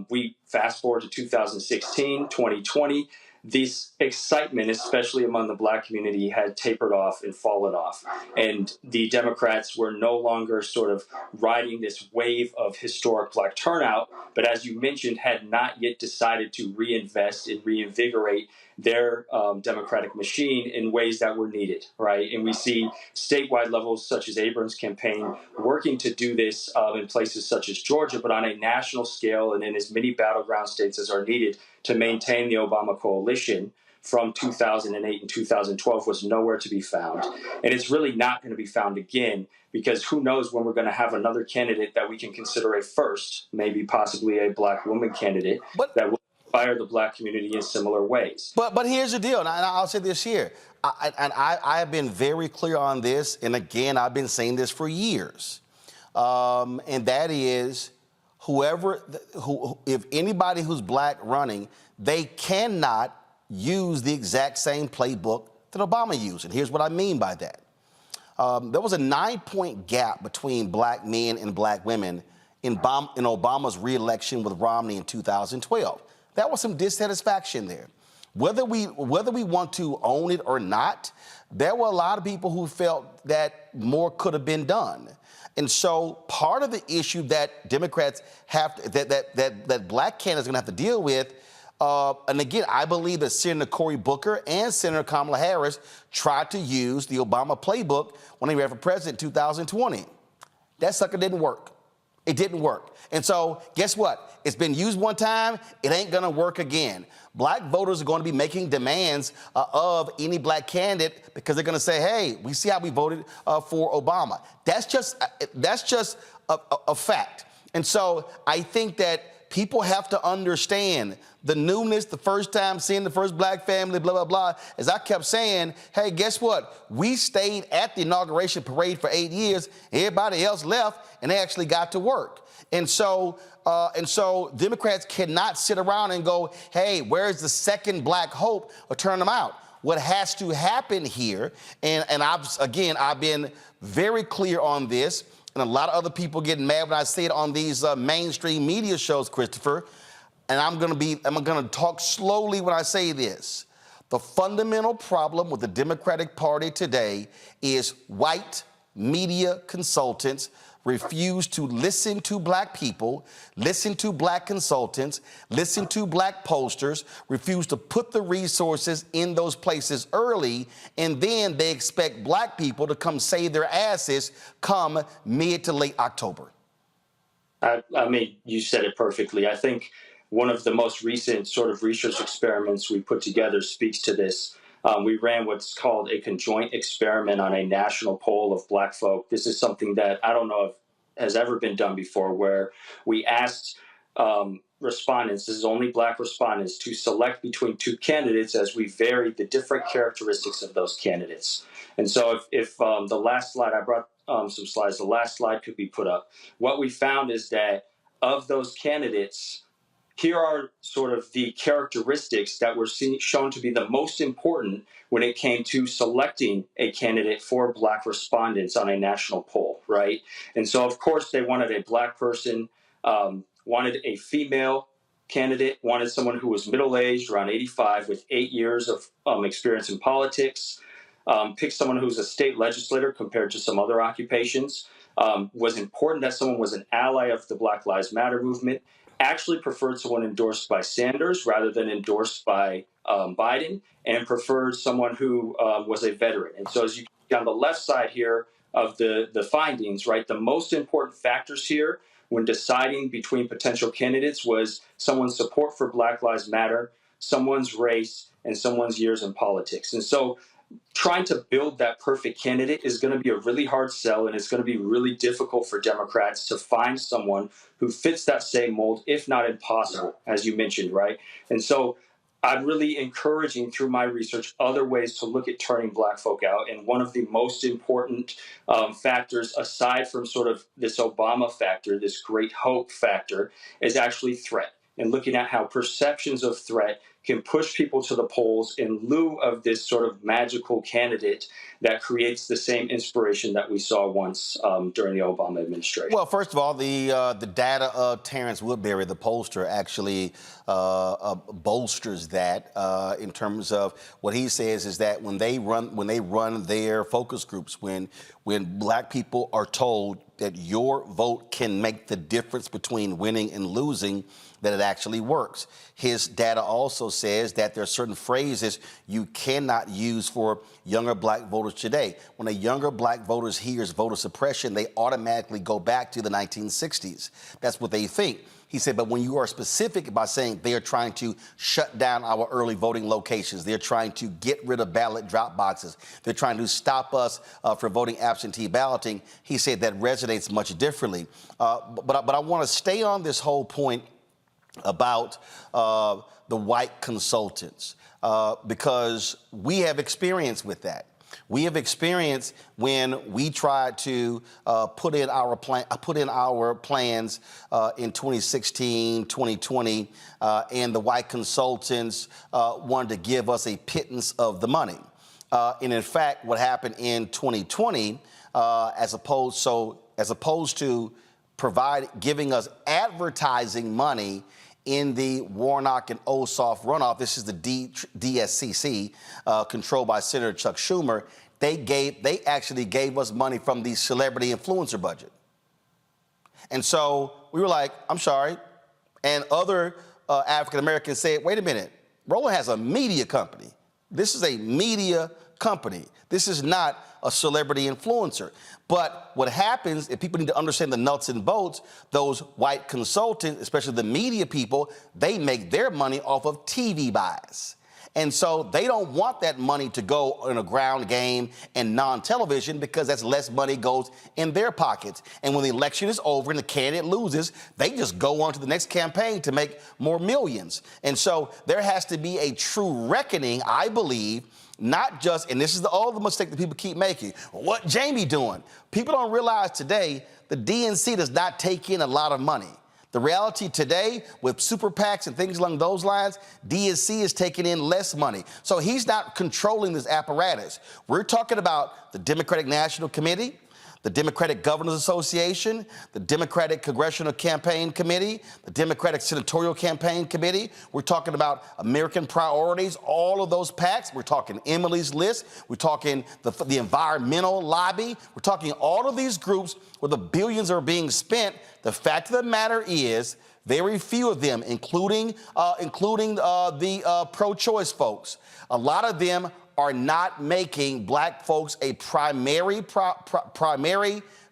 We fast forward to 2016, 2020, this excitement, especially among the black community, had tapered off and fallen off. And the Democrats were no longer sort of riding this wave of historic black turnout, but as you mentioned, had not yet decided to reinvest and reinvigorate their Democratic machine in ways that were needed, right? And we see statewide levels such as Abrams' campaign working to do this in places such as Georgia, but on a national scale and in as many battleground states as are needed to maintain the Obama coalition from 2008 and 2012 was nowhere to be found. And it's really not going to be found again, because who knows when we're going to have another candidate that we can consider a first, maybe possibly a black woman candidate that will inspire the black community in similar ways. But here's the deal, and I'll say this here. I have been very clear on this, and again, I've been saying this for years. And that is, if anybody who's black running, they cannot use the exact same playbook that Obama used. And here's what I mean by that. There was a 9-point gap between black men and black women in Obama's re-election with Romney in 2012. There was some dissatisfaction there. Whether we want to own it or not, there were a lot of people who felt that more could have been done. And so part of the issue that Democrats have that black candidates are going to have to deal with, and again, I believe that Senator Cory Booker and Senator Kamala Harris tried to use the Obama playbook when they ran for president in 2020. That sucker didn't work. It didn't work. And so guess what? It's been used one time. It ain't going to work again. Black voters are going to be making demands of any black candidate because they're going to say, hey, we see how we voted for Obama. That's just a fact. And so I think that people have to understand the newness, the first time seeing the first black family, blah, blah, blah. As I kept saying, hey, guess what? We stayed at the inauguration parade for 8 years. Everybody else left, and they actually got to work. And so Democrats cannot sit around and go, hey, where's the second black hope, or turn them out. what has to happen here, and I've been very clear on this, and a lot of other people get mad when I say it on these mainstream media shows, Christopher, and I'm gonna talk slowly when I say this. The fundamental problem with the Democratic Party today is white media consultants refuse to listen to black people, listen to black consultants, listen to black pollsters, refuse to put the resources in those places early, and then they expect black people to come save their asses come mid to late October. I mean, you said it perfectly. I think one of the most recent sort of research experiments we put together speaks to this. We ran what's called a conjoint experiment on a national poll of black folk. This is something that I don't know if has ever been done before, where we asked respondents, this is only black respondents, to select between two candidates as we varied the different characteristics of those candidates. And so if the last slide, I brought some slides, the last slide could be put up. What we found is that of those candidates, here are sort of the characteristics that were shown to be the most important when it came to selecting a candidate for black respondents on a national poll, right? And so, of course, they wanted a black person, wanted a female candidate, wanted someone who was middle-aged, around 85, with 8 years of experience in politics, picked someone who's a state legislator compared to some other occupations, was important that someone was an ally of the Black Lives Matter movement, actually preferred someone endorsed by Sanders rather than endorsed by Biden, and preferred someone who was a veteran. And so as you see on the left side here of the findings, right, the most important factors here when deciding between potential candidates was someone's support for Black Lives Matter, someone's race, and someone's years in politics. And so trying to build that perfect candidate is going to be a really hard sell, and it's going to be really difficult for Democrats to find someone who fits that same mold, if not impossible, as you mentioned, right? And so I'm really encouraging through my research other ways to look at turning black folk out. And one of the most important factors, aside from sort of this Obama factor, this great hope factor, is actually threat, and looking at how perceptions of threat can push people to the polls in lieu of this sort of magical candidate that creates the same inspiration that we saw once during the Obama administration. Well, first of all, the data of Terrence Woodbury, the pollster, actually bolsters that in terms of what he says is that when they run their focus groups, when black people are told that your vote can make the difference between winning and losing, that it actually works. His data also says that there are certain phrases you cannot use for younger black voters today. When a younger black voter hears voter suppression, they automatically go back to the 1960s. That's what they think. He said, but when you are specific by saying they are trying to shut down our early voting locations, they're trying to get rid of ballot drop boxes, they're trying to stop us from voting absentee balloting, he said that resonates much differently. But I want to stay on this whole point about the white consultants because we have experience with that. We have experience when we tried to put in our plans in 2016, 2020, and the white consultants wanted to give us a pittance of the money. And in fact, what happened in 2020, as opposed to giving us advertising money in the Warnock and Ossoff runoff, this is the DSCC, controlled by Senator Chuck Schumer, they actually gave us money from the celebrity influencer budget. And so we were like, I'm sorry. And other African Americans said, wait a minute, Roland has a media company. This is a media company. This is not a celebrity influencer. But what happens, if people need to understand the nuts and bolts, those white consultants, especially the media people, they make their money off of TV buys. And so they don't want that money to go in a ground game and non-television because that's less money goes in their pockets. And when the election is over and the candidate loses, they just go on to the next campaign to make more millions. And so there has to be a true reckoning, I believe, not just, and this is all the mistake that people keep making. What Jamie doing? People don't realize today the DNC does not take in a lot of money. The reality today with super PACs and things along those lines, DSC is taking in less money. So he's not controlling this apparatus. We're talking about the Democratic National Committee, the Democratic Governors Association, the Democratic Congressional Campaign Committee, the Democratic Senatorial Campaign Committee. We're talking about American Priorities, all of those PACs. We're talking Emily's List. We're talking the environmental lobby. We're talking all of these groups where the billions are being spent. The fact of the matter is, very few of them, including the pro-choice folks, a lot of them are not making black folks a primary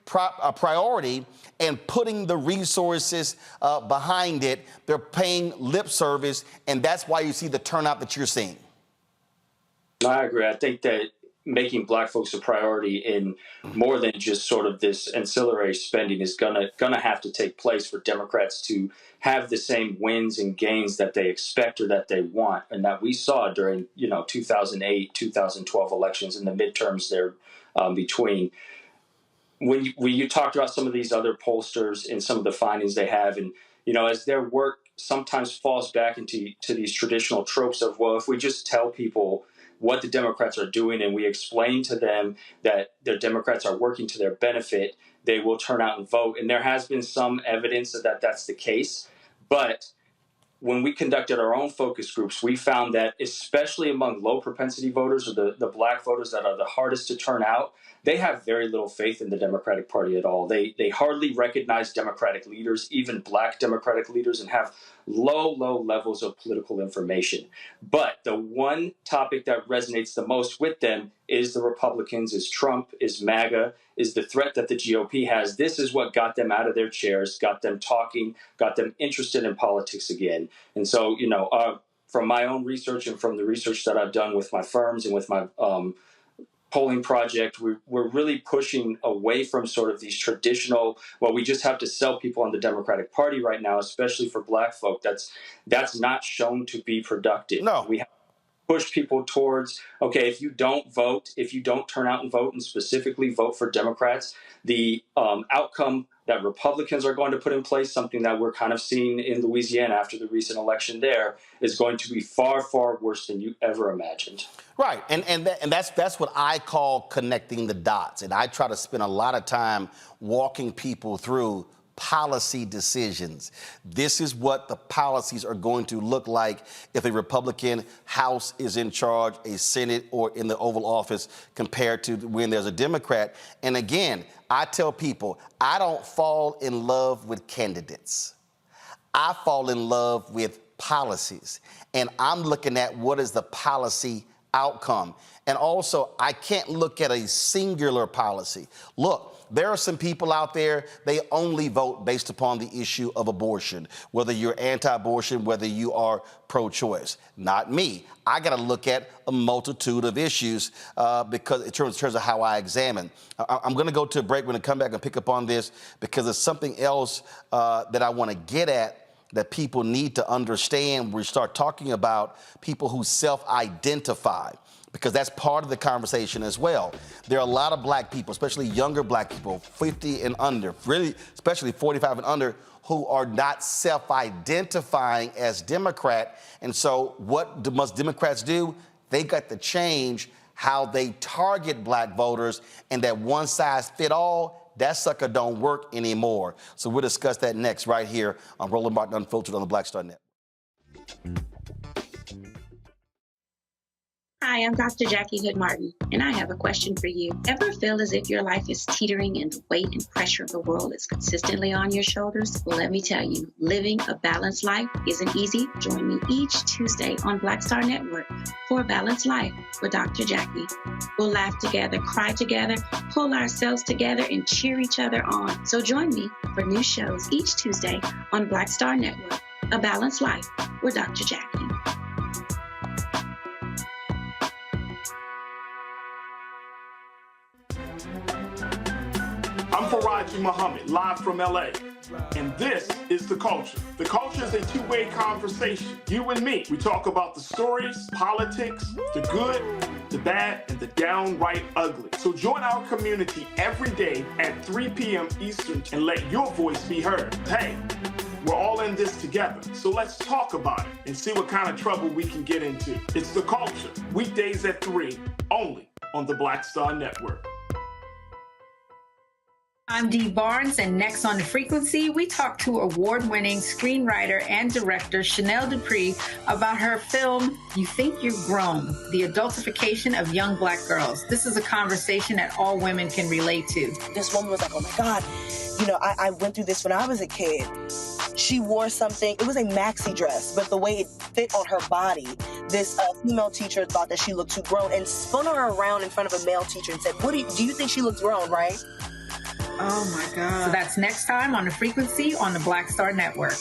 priority and putting the resources behind it. They're paying lip service, and that's why you see the turnout that you're seeing. I agree. I think that making black folks a priority in more than just sort of this ancillary spending is gonna have to take place for Democrats to have the same wins and gains that they expect or that they want, and that we saw during 2008, 2012 elections and the midterms there between. When you talked about some of these other pollsters and some of the findings they have, and as their work sometimes falls back into these traditional tropes of, well, if we just tell people what the Democrats are doing and we explain to them that their Democrats are working to their benefit, they will turn out and vote. And there has been some evidence that that's the case. But when we conducted our own focus groups, we found that especially among low propensity voters or the black voters that are the hardest to turn out, they have very little faith in the Democratic Party at all. They hardly recognize Democratic leaders, even black Democratic leaders, and have low levels of political information. But the one topic that resonates the most with them is the Republicans, is Trump, is MAGA, is the threat that the GOP has. This is what got them out of their chairs, got them talking, got them interested in politics again. And so, from my own research and from the research that I've done with my firms and with my polling project, we're really pushing away from sort of these traditional, well, we just have to sell people on the Democratic Party right now, especially for black folk. That's not shown to be productive. No. We have to push people towards, okay, if you don't vote, if you don't turn out and vote and specifically vote for Democrats, the outcome that Republicans are going to put in place, something that we're kind of seeing in Louisiana after the recent election there, is going to be far worse than you ever imagined. Right, and that's what I call connecting the dots. And I try to spend a lot of time walking people through policy decisions. This is what the policies are going to look like if a Republican House is in charge, a Senate, or in the Oval Office compared to when there's a Democrat. And again, I tell people, I don't fall in love with candidates. I fall in love with policies. And I'm looking at what is the policy outcome. And also, I can't look at a singular policy. Look, there are some people out there, they only vote based upon the issue of abortion, whether you're anti-abortion, whether you are pro-choice. Not me. I got to look at a multitude of issues because in terms of how I examine. I'm going to go to a break. We're going to come back and pick up on this because there's something else that I want to get at that people need to understand when we start talking about people who self-identify, because that's part of the conversation as well. There are a lot of black people, especially younger black people, 50 and under, really, especially 45 and under, who are not self-identifying as Democrat. And so what must Democrats do? They got to change how they target black voters, and that one size fit all, that sucker don't work anymore. So we'll discuss that next right here on Roland Martin Unfiltered on the Black Star Network. Hi, I'm Dr. Jackie Hood Martin, and I have a question for you. Ever feel as if your life is teetering and the weight and pressure of the world is consistently on your shoulders? Well, let me tell you, living a balanced life isn't easy. Join me each Tuesday on Black Star Network for a Balanced Life with Dr. Jackie. We'll laugh together, cry together, pull ourselves together, and cheer each other on. So join me for new shows each Tuesday on Black Star Network, A Balanced Life with Dr. Jackie. I'm Faraji Muhammad, live from LA. And this is The Culture. The Culture is a two-way conversation. You and me. We talk about the stories, politics, the good, the bad, and the downright ugly. So join our community every day at 3 p.m. Eastern and let your voice be heard. Hey, We're all in this together. So let's talk about it and see what kind of trouble we can get into. It's The Culture, weekdays at 3, only on the Black Star Network. I'm Dee Barnes, and next on The Frequency, we talk to award-winning screenwriter and director Chanel Dupree about her film, You Think You've Grown, the adultification of young Black girls. This is a conversation that all women can relate to. This woman was like, oh my God, you know, I went through this when I was a kid. She wore something, it was a maxi dress, but the way it fit on her body, this female teacher thought that she looked too grown and spun her around in front of a male teacher and said, do you think she looks grown, right? Oh my God. So that's next time on The Frequency on the Black Star Network.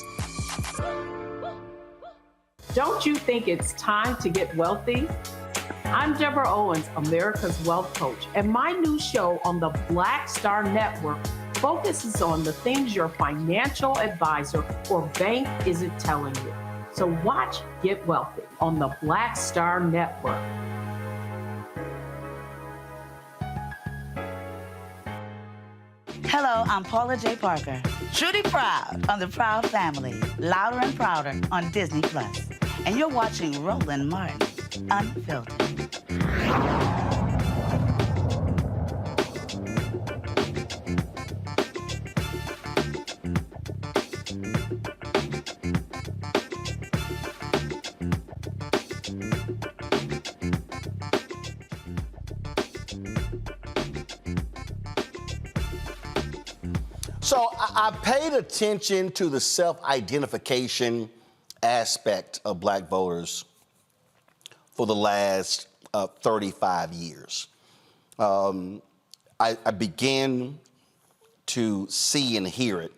Don't you think it's time to get wealthy? I'm Deborah Owens, America's Wealth Coach, and my new show on the Black Star Network focuses on the things your financial advisor or bank isn't telling you. So watch Get Wealthy on the Black Star Network. Hello, I'm Paula J. Parker. Truly proud on the Proud Family, Louder and Prouder on Disney+. And you're watching Roland Martin, Unfiltered. So I paid attention to the self-identification aspect of Black voters for the last 35 years. I began to see and hear it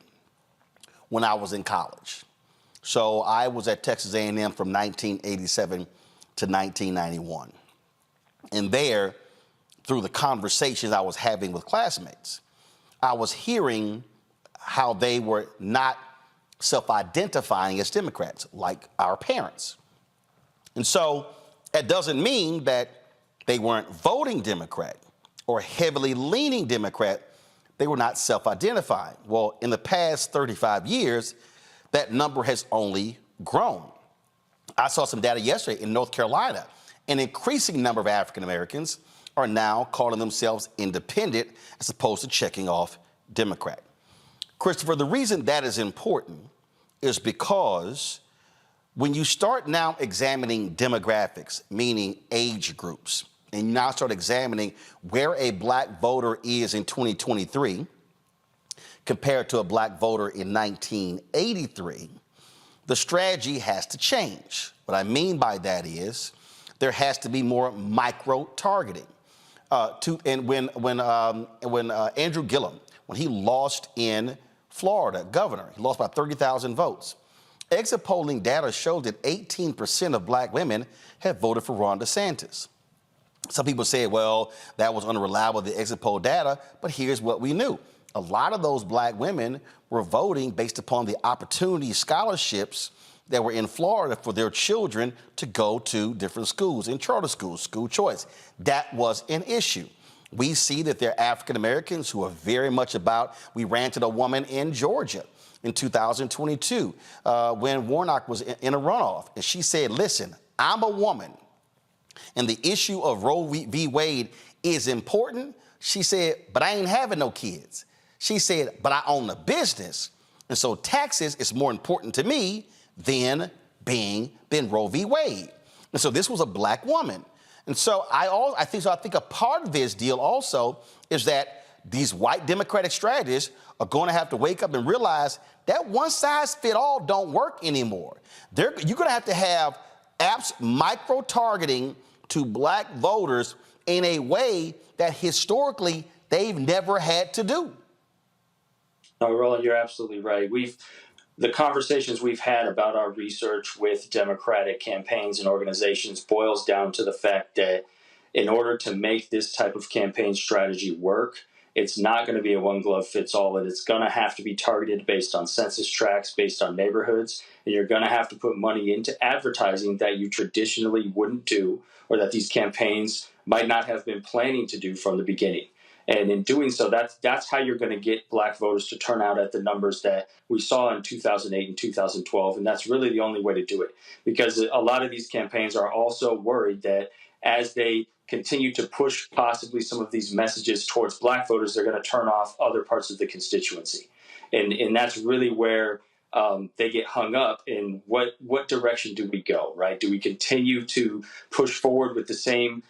when I was in college. So I was at Texas A&M from 1987 to 1991. And there, through the conversations I was having with classmates, I was hearing how they were not self-identifying as Democrats, like our parents. And so that doesn't mean that they weren't voting Democrat or heavily leaning Democrat. They were not self-identifying. Well, in the past 35 years, that number has only grown. I saw some data yesterday in North Carolina. An increasing number of African Americans are now calling themselves independent as opposed to checking off Democrat. Christopher, the reason that is important is because when you start now examining demographics, meaning age groups, and you now start examining where a Black voter is in 2023 compared to a Black voter in 1983, the strategy has to change. What I mean by that is there has to be more micro-targeting. When Andrew Gillum, when he lost in Florida, governor, he lost by 30,000 votes. Exit polling data showed that 18% of Black women had voted for Ron DeSantis. Some people say, well, that was unreliable, the exit poll data, but here's what we knew. A lot of those Black women were voting based upon the opportunity scholarships that were in Florida for their children to go to different schools, in charter schools, school choice. That was an issue. We see that there are African Americans who are very much about, we ran to a woman in Georgia in 2022 when Warnock was in a runoff. And she said, listen, I'm a woman and the issue of Roe v. Wade is important. She said, but I ain't having no kids. She said, but I own a business. And so taxes is more important to me than Roe v. Wade. And so this was a Black woman. And so I think a part of this deal also is that these white Democratic strategists are going to have to wake up and realize that one size fit all don't work anymore. You're going to have apps micro-targeting to Black voters in a way that historically they've never had to do. No, Roland, you're absolutely right. The conversations we've had about our research with Democratic campaigns and organizations boils down to the fact that in order to make this type of campaign strategy work, it's not going to be a one-glove-fits-all, and it's going to have to be targeted based on census tracts, based on neighborhoods, and you're going to have to put money into advertising that you traditionally wouldn't do or that these campaigns might not have been planning to do from the beginning. And in doing so, that's how you're going to get black voters to turn out at the numbers that we saw in 2008 and 2012. And that's really the only way to do it, because a lot of these campaigns are also worried that as they continue to push possibly some of these messages towards black voters, they're going to turn off other parts of the constituency. And that's really where they get hung up in what direction do we go, right? Do we continue to push forward with the same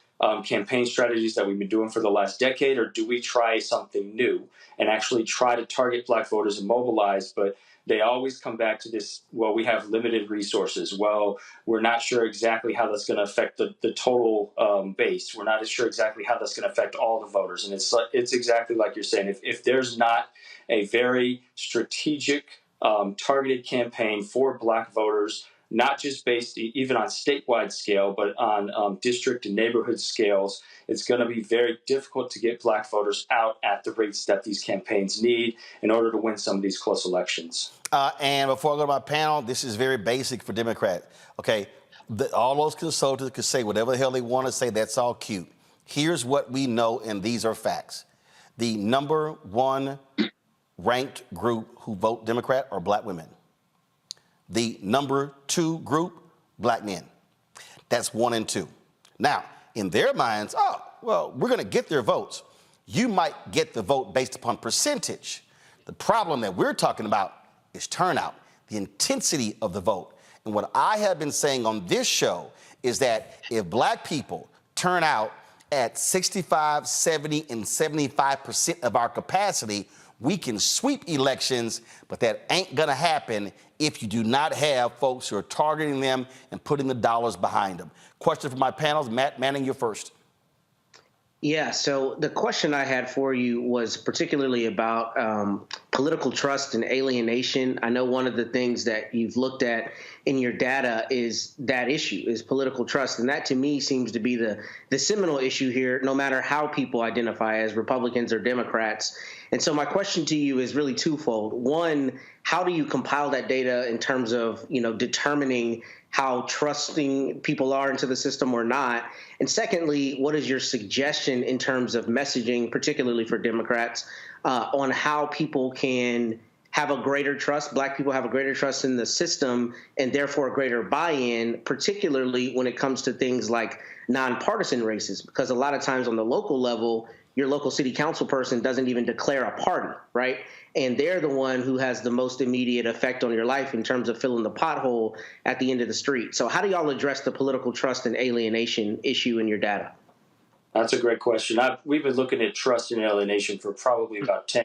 campaign strategies that we've been doing for the last decade, or do we try something new and actually try to target black voters and mobilize? But they always come back to this, well, we have limited resources. Well, we're not sure exactly how that's going to affect the total base. We're not sure exactly how that's going to affect all the voters. And it's exactly like you're saying. If there's not a very strategic, targeted campaign for black voters, not just based even on statewide scale, but on district and neighborhood scales, it's going to be very difficult to get black voters out at the rates that these campaigns need in order to win some of these close elections. And before I go to my panel, this is very basic for Democrats. Okay, all those consultants could say whatever the hell they want to say. That's all cute. Here's what we know, and these are facts. The number one ranked group who vote Democrat are black women. The number two group, black men. That's 1 and 2. Now, in their minds, oh, well, we're going to get their votes. You might get the vote based upon percentage. The problem that we're talking about is turnout, the intensity of the vote. And what I have been saying on this show is that if black people turn out at 65, 70, and 75% of our capacity, we can sweep elections, but that ain't gonna happen if you do not have folks who are targeting them and putting the dollars behind them. Question for my panels. Matt Manning, you're first. Yeah, so the question I had for you was particularly about political trust and alienation. I know one of the things that you've looked at in your data is that issue, is political trust. And that to me seems to be the seminal issue here, no matter how people identify as Republicans or Democrats. And so my question to you is really twofold. One, how do you compile that data in terms of, determining how trusting people are into the system or not? And secondly, what is your suggestion in terms of messaging, particularly for Democrats, on how people can have a greater trust, black people have a greater trust in the system and therefore a greater buy-in, particularly when it comes to things like nonpartisan races? Because a lot of times on the local level, your local city council person doesn't even declare a party, right? And they're the one who has the most immediate effect on your life in terms of filling the pothole at the end of the street. So how do y'all address the political trust and alienation issue in your data? That's a great question. We've been looking at trust and alienation for probably about 10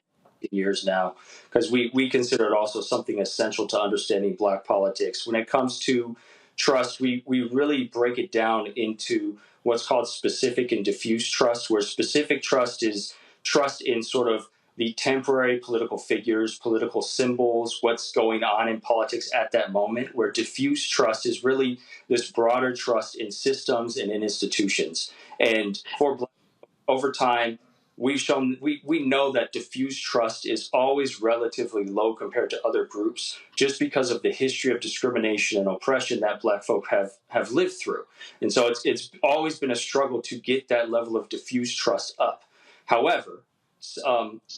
years now, because we consider it also something essential to understanding black politics. When it comes to trust, we really break it down into what's called specific and diffuse trust, where specific trust is trust in sort of the temporary political figures, political symbols, what's going on in politics at that moment, where diffuse trust is really this broader trust in systems and in institutions. And for black, over time, we've shown we know that diffuse trust is always relatively low compared to other groups, just because of the history of discrimination and oppression that black folk have lived through. And so it's always been a struggle to get that level of diffuse trust up. However,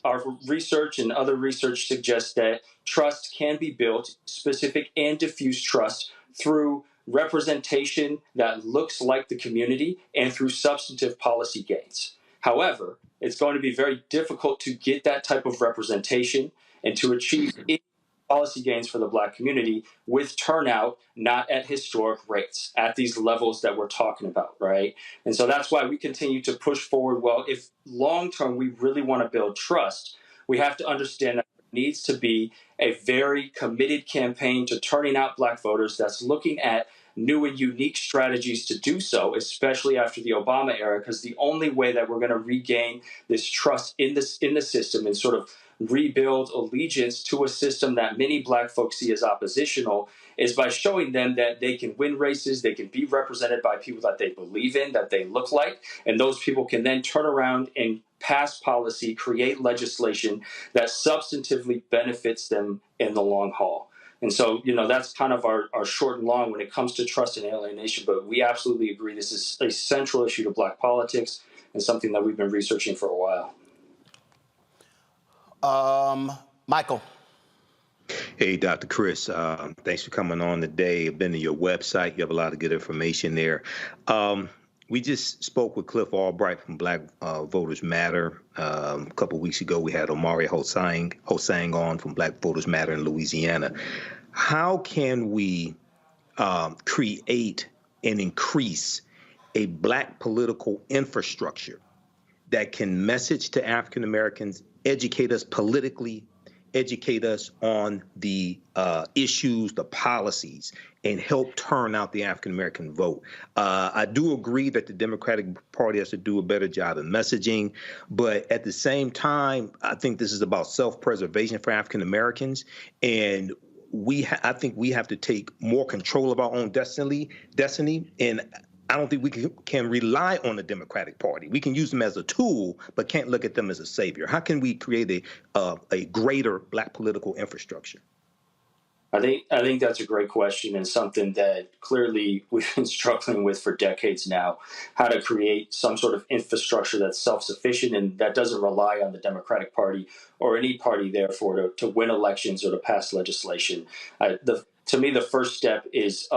our research and other research suggests that trust can be built, specific and diffuse trust, through representation that looks like the community and through substantive policy gains. However, it's going to be very difficult to get that type of representation and to achieve policy gains for the black community with turnout not at historic rates, at these levels that we're talking about, right? And so that's why we continue to push forward. Well, if long-term we really want to build trust, we have to understand that there needs to be a very committed campaign to turning out black voters that's looking at new and unique strategies to do so, especially after the Obama era, because the only way that we're going to regain this trust in the system and sort of rebuild allegiance to a system that many black folks see as oppositional is by showing them that they can win races, they can be represented by people that they believe in, that they look like, and those people can then turn around and pass policy, create legislation that substantively benefits them in the long haul. And so, that's kind of our short and long when it comes to trust and alienation. But we absolutely agree this is a central issue to black politics and something that we've been researching for a while. Michael. Hey, Dr. Chris, thanks for coming on today. I've been to your website. You have a lot of good information there. We just spoke with Cliff Albright from Black Voters Matter. A couple of weeks ago, we had Omari Hosang on from Black Voters Matter in Louisiana. How can we create and increase a Black political infrastructure that can message to African Americans, educate us politically, educate us on the issues, the policies, and help turn out the African American vote? I do agree that the Democratic Party has to do a better job of messaging, but at the same time, I think this is about self-preservation for African Americans, and I think we have to take more control of our own destiny, and I don't think we can rely on the Democratic Party. We can use them as a tool, but can't look at them as a savior. How can we create a greater Black political infrastructure? I think that's a great question, and something that clearly we've been struggling with for decades now, how to create some sort of infrastructure that's self-sufficient and that doesn't rely on the Democratic Party or any party, therefore, to win elections or to pass legislation. To me, the first step is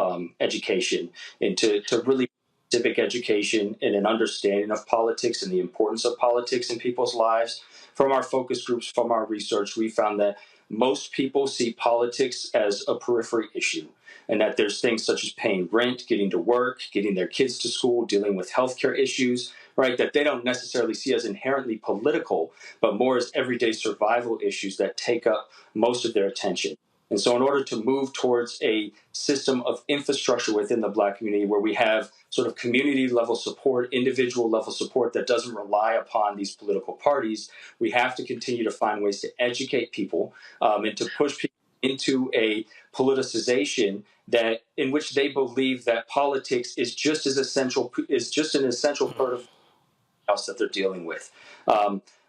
education, and to really civic education and an understanding of politics and the importance of politics in people's lives. From our focus groups, from our research, we found that most people see politics as a periphery issue, and that there's things such as paying rent, getting to work, getting their kids to school, dealing with healthcare issues, right, that they don't necessarily see as inherently political, but more as everyday survival issues that take up most of their attention. And so in order to move towards a system of infrastructure within the Black community where we have sort of community level support, individual level support that doesn't rely upon these political parties, we have to continue to find ways to educate people and to push people into a politicization that in which they believe that politics is just an essential part of the house that they're dealing with.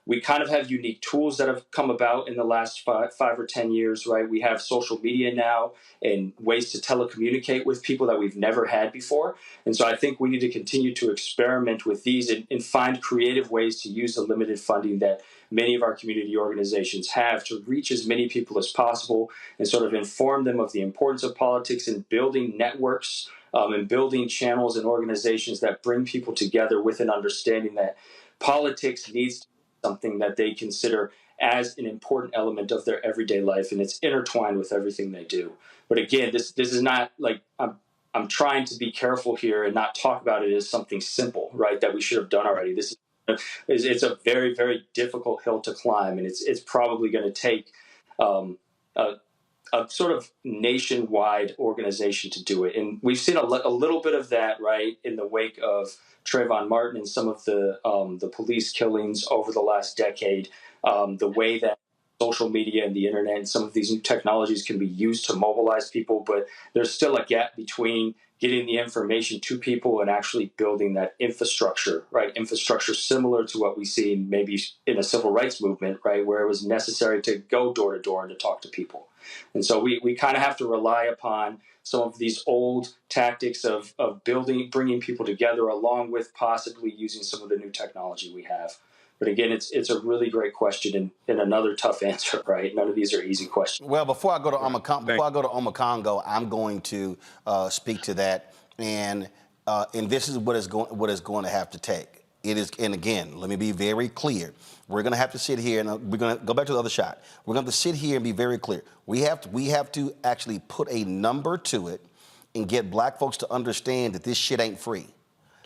We kind of have unique tools that have come about in the last 5 or 10 years, right? We have social media now and ways to telecommunicate with people that we've never had before. And so I think we need to continue to experiment with these and find creative ways to use the limited funding that many of our community organizations have to reach as many people as possible and sort of inform them of the importance of politics and building networks and building channels and organizations that bring people together with an understanding that politics needs to something that they consider as an important element of their everyday life, and it's intertwined with everything they do. But again, this is not like I'm trying to be careful here and not talk about it as something simple, right? That we should have done already. It's a very, very difficult hill to climb, and it's probably going to take a sort of nationwide organization to do it. And we've seen a little bit of that, right, in the wake of Trayvon Martin and some of the police killings over the last decade, the way that social media and the internet and some of these new technologies can be used to mobilize people, but there's still a gap between getting the information to people and actually building that infrastructure, right? Infrastructure similar to what we see maybe in a civil rights movement, right, where it was necessary to go door to door and to talk to people. And so we kind of have to rely upon some of these old tactics of bringing people together, along with possibly using some of the new technology we have. But again, it's a really great question and another tough answer, right? None of these are easy questions. Well, before I go to Omakongo, I'm going to speak to that, and this is what is going to have to take. It is, and again, let me be very clear. We're going to have to sit here, and we're going to go back to the other shot. We're going to sit here and be very clear. We have to actually put a number to it and get Black folks to understand that this shit ain't free.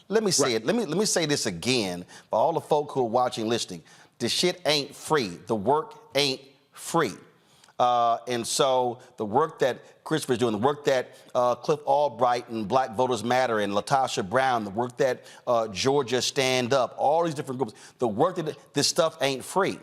Let me say it. Let me say this again for all the folk who are watching, listening. The shit ain't free. The work ain't free. And so the work that Christopher's doing, the work that Cliff Albright and Black Voters Matter and Latasha Brown, the work that Georgia Stand Up, all these different groups, the work that this stuff ain't free.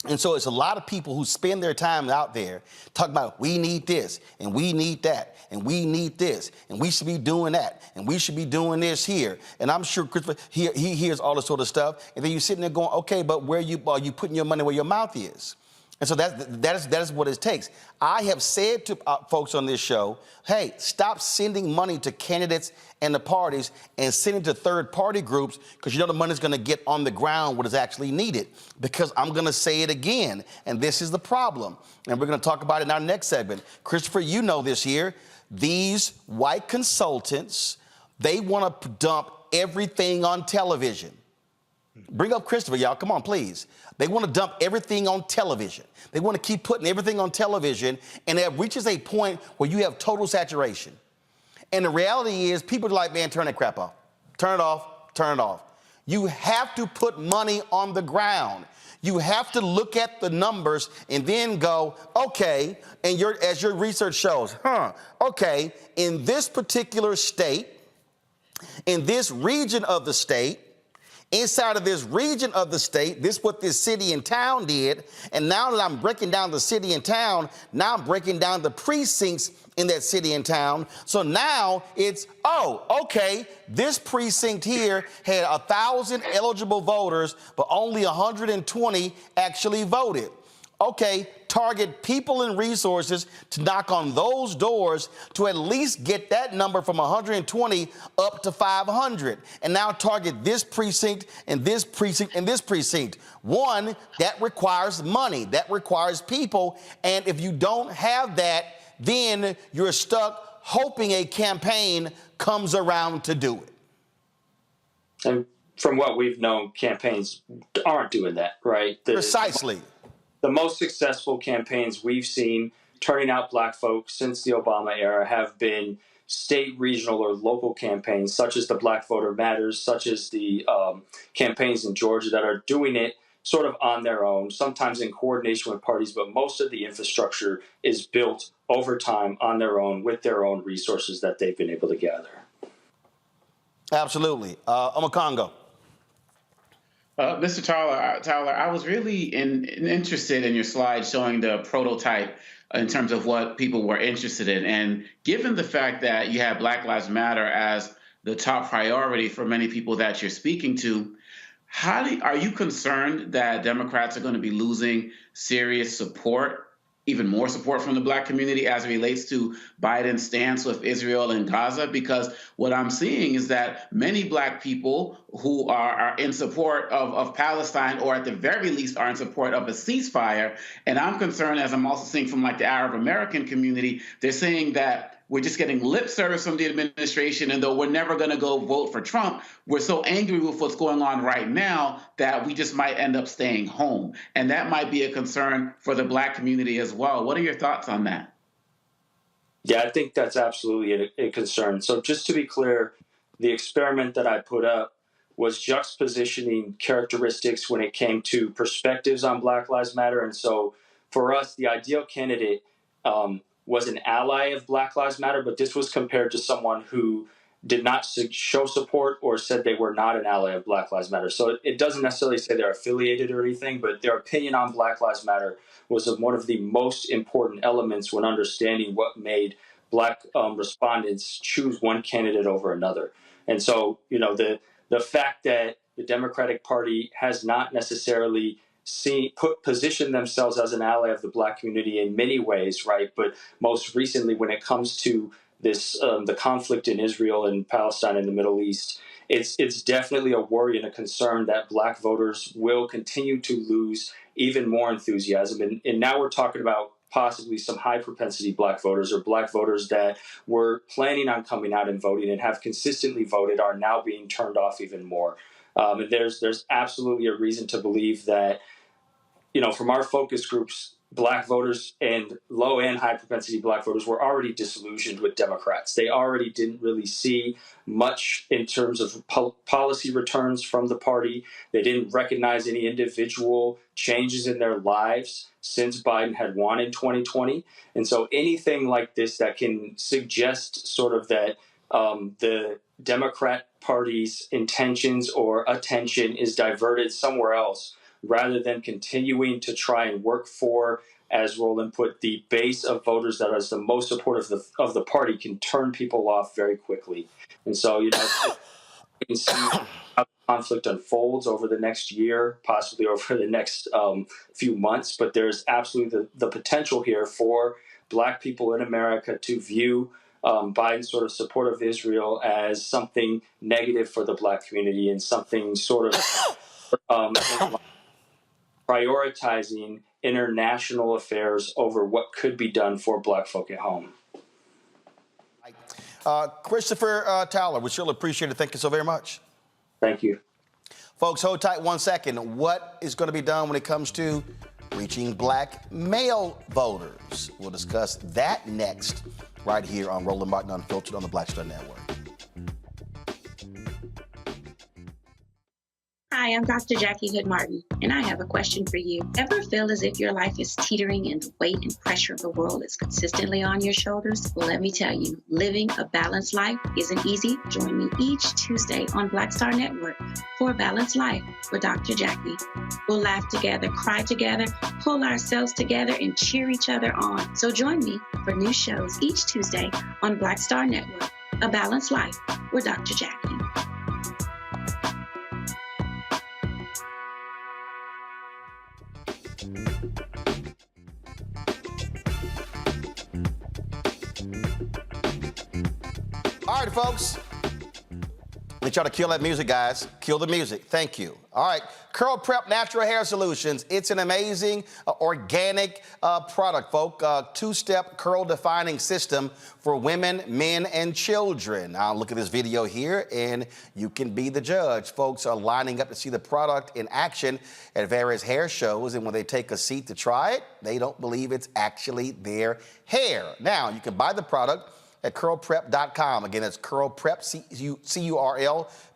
And so it's a lot of people who spend their time out there talking about we need this and we need that and we need this and we should be doing that and we should be doing this here. And I'm sure Christopher, he hears all this sort of stuff. And then you're sitting there going, okay, but are you putting your money where your mouth is? And so that is what it takes. I have said to folks on this show, hey, stop sending money to candidates and the parties and sending to third-party groups, because you know the money's going to get on the ground what is actually needed. Because I'm going to say it again, and this is the problem. And we're going to talk about it in our next segment. Christopher, you know this here. These white consultants, they want to dump everything on television. Bring up Christopher, y'all. Come on, please. They want to dump everything on television. They want to keep putting everything on television, and it reaches a point where you have total saturation. And the reality is people are like, man, turn that crap off. Turn it off. Turn it off. You have to put money on the ground. You have to look at the numbers and then go, okay, and as your research shows, okay, in this particular state, in this region of the state, inside of this region of the state, this is what this city and town did. And now that I'm breaking down the city and town, now I'm breaking down the precincts in that city and town. So now it's, okay, this precinct here had 1,000 eligible voters, but only 120 actually voted. Okay, target people and resources to knock on those doors to at least get that number from 120 up to 500. And now target this precinct and this precinct and this precinct. One, that requires money. That requires people. And if you don't have that, then you're stuck hoping a campaign comes around to do it. And from what we've known, campaigns aren't doing that, right? Precisely. The most successful campaigns we've seen turning out black folks since the Obama era have been state, regional, or local campaigns, such as the Black Voter Matters, such as the campaigns in Georgia that are doing it sort of on their own, sometimes in coordination with parties, but most of the infrastructure is built over time on their own with their own resources that they've been able to gather. Absolutely. Omokongo. Mr. Tyler, I was really interested in your slide showing the prototype in terms of what people were interested in. And given the fact that you have Black Lives Matter as the top priority for many people that you're speaking to, are you concerned that Democrats are going to be losing serious support, even more support from the Black community as it relates to Biden's stance with Israel and Gaza? Because what I'm seeing is that many Black people who are in support of Palestine, or at the very least are in support of a ceasefire, and I'm concerned, as I'm also seeing from like the Arab American community, they're saying that we're just getting lip service from the administration, and though we're never going to go vote for Trump, we're so angry with what's going on right now that we just might end up staying home. And that might be a concern for the Black community as well. What are your thoughts on that? Yeah, I think that's absolutely a concern. So just to be clear, the experiment that I put up was juxtapositioning characteristics when it came to perspectives on Black Lives Matter. And so for us, the ideal candidate was an ally of Black Lives Matter, but this was compared to someone who did not show support or said they were not an ally of Black Lives Matter. So it doesn't necessarily say they're affiliated or anything, but their opinion on Black Lives Matter was one of the most important elements when understanding what made Black respondents choose one candidate over another. And so, you know, the fact that the Democratic Party has not necessarily positioned themselves as an ally of the Black community in many ways, right? But most recently, when it comes to this, the conflict in Israel and Palestine and the Middle East, it's definitely a worry and a concern that Black voters will continue to lose even more enthusiasm. And now we're talking about possibly some high propensity Black voters, or Black voters that were planning on coming out and voting and have consistently voted are now being turned off even more. And there's absolutely a reason to believe that, you know, from our focus groups, Black voters and low and high propensity Black voters were already disillusioned with Democrats. They already didn't really see much in terms of policy returns from the party. They didn't recognize any individual changes in their lives since Biden had won in 2020. And so anything like this that can suggest sort of that the Democrat Party's intentions or attention is diverted somewhere else, rather than continuing to try and work for, as Roland put, the base of voters that is the most supportive of the party, can turn people off very quickly. And so, you know, you can see how conflict unfolds over the next year, possibly over the next few months. But there's absolutely the potential here for Black people in America to view Biden's sort of support of Israel as something negative for the Black community and something sort of prioritizing international affairs over what could be done for Black folk at home. Christopher Towler, we surely appreciate it. Thank you so very much. Thank you. Folks, hold tight 1 second. What is going to be done when it comes to reaching Black male voters? We'll discuss that next, right here on Roland Martin Unfiltered on the Black Star Network. Hi, I'm Dr. Jackie Hood Martin, and I have a question for you. Ever feel as if your life is teetering and the weight and pressure of the world is consistently on your shoulders? Well, let me tell you, living a balanced life isn't easy. Join me each Tuesday on Black Star Network for A Balanced Life with Dr. Jackie. We'll laugh together, cry together, pull ourselves together, and cheer each other on. So join me for new shows each Tuesday on Black Star Network, A Balanced Life with Dr. Jackie. All right, folks. We try to kill that music, guys. Kill the music. Thank you. All right. Curl Prep Natural Hair Solutions. It's an amazing organic product, folks. Two-step curl defining system for women, men, and children. Now, look at this video here, and you can be the judge. Folks are lining up to see the product in action at various hair shows, and when they take a seat to try it, they don't believe it's actually their hair. Now, you can buy the product at curlprep.com. Again, it's curlprep,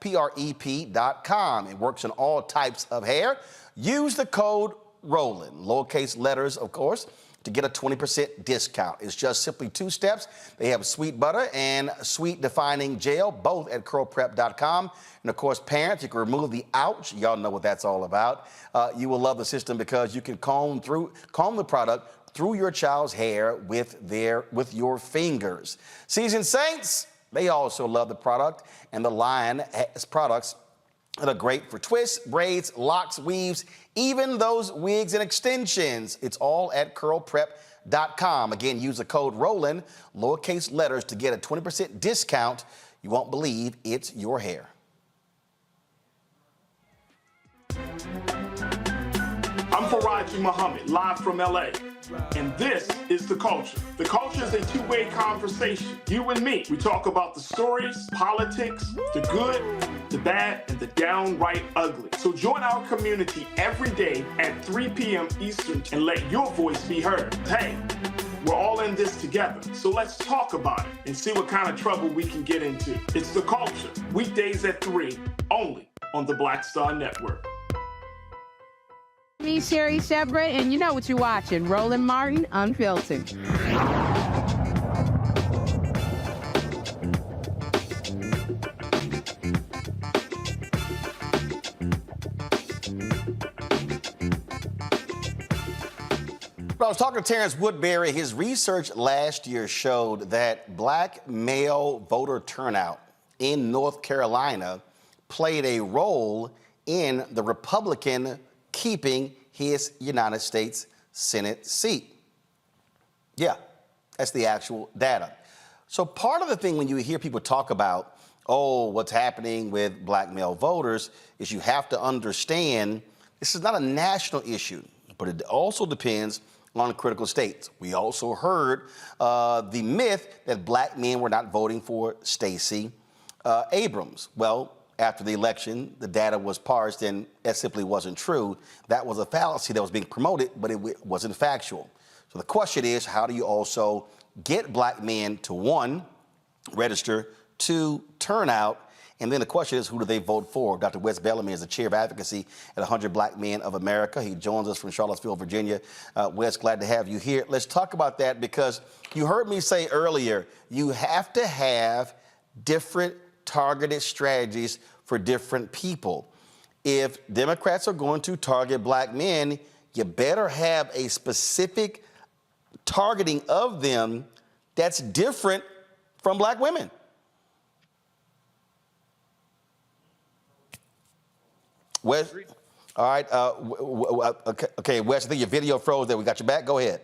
curlprep.com. It works on all types of hair. Use the code ROLAND, lowercase letters, of course, to get a 20% discount. It's just simply 2 steps. They have sweet butter and sweet defining gel, both at curlprep.com. And of course, parents, you can remove the ouch. Y'all know what that's all about. You will love the system because you can comb the product through your child's hair with your fingers. Seasoned Saints, they also love the product, and the line has products that are great for twists, braids, locks, weaves, even those wigs and extensions. It's all at curlprep.com. Again, use the code ROLAND, lowercase letters, to get a 20% discount. You won't believe it's your hair. I'm Faraji Muhammad, live from LA. And this is The Culture. The Culture is a two-way conversation. You and me. We talk about the stories, politics, the good, the bad, and the downright ugly. So join our community every day at 3 p.m. Eastern and let your voice be heard. Hey, we're all in this together. So let's talk about it and see what kind of trouble we can get into. It's The Culture, weekdays at 3, only on the Black Star Network. Me, Sherry Shepard, and you know what you're watching, Roland Martin Unfiltered. When I was talking to Terrence Woodbury, his research last year showed that Black male voter turnout in North Carolina played a role in the Republican keeping his United States Senate seat. Yeah, that's the actual data. So part of the thing when you hear people talk about, oh, what's happening with Black male voters, is you have to understand this is not a national issue, but it also depends on critical states. We also heard the myth that Black men were not voting for Stacey Abrams. Well, after the election, the data was parsed, and that simply wasn't true. That was a fallacy that was being promoted, but it wasn't factual. So the question is, how do you also get Black men to, 1, register, 2, turn out, and then the question is, who do they vote for? Dr. Wes Bellamy is the Chair of Advocacy at 100 Black Men of America. He joins us from Charlottesville, Virginia. Wes, glad to have you here. Let's talk about that, because you heard me say earlier, you have to have different targeted strategies for different people. If Democrats are going to target Black men, you better have a specific targeting of them that's different from Black women. Wes. All right. Okay, Wes, I think your video froze there. We got your back. Go ahead.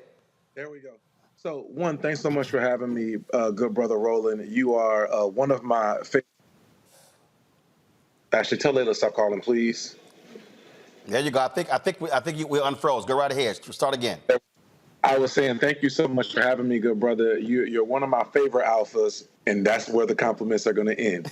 There we go. So, one, thanks so much for having me, good brother Roland. You are one of my favorite. Actually, tell Layla to stop calling, please. There you go. I think we unfroze. Go right ahead. Start again. I was saying thank you so much for having me, good brother. You're one of my favorite alphas, and that's where the compliments are going to end.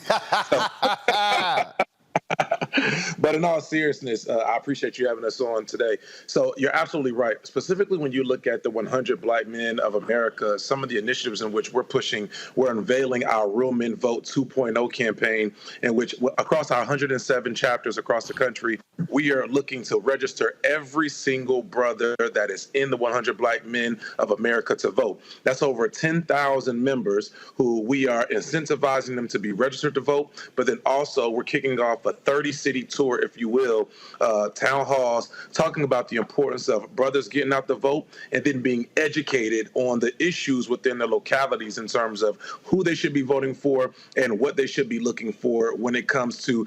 But in all seriousness, I appreciate you having us on today. So you're absolutely right. Specifically, when you look at the 100 Black Men of America, some of the initiatives in which we're pushing, we're unveiling our Real Men Vote 2.0 campaign, in which across our 107 chapters across the country, we are looking to register every single brother that is in the 100 Black Men of America to vote. That's over 10,000 members who we are incentivizing them to be registered to vote, but then also we're kicking off a 30-city tour, if you will, town halls, talking about the importance of brothers getting out the vote and then being educated on the issues within their localities in terms of who they should be voting for and what they should be looking for when it comes to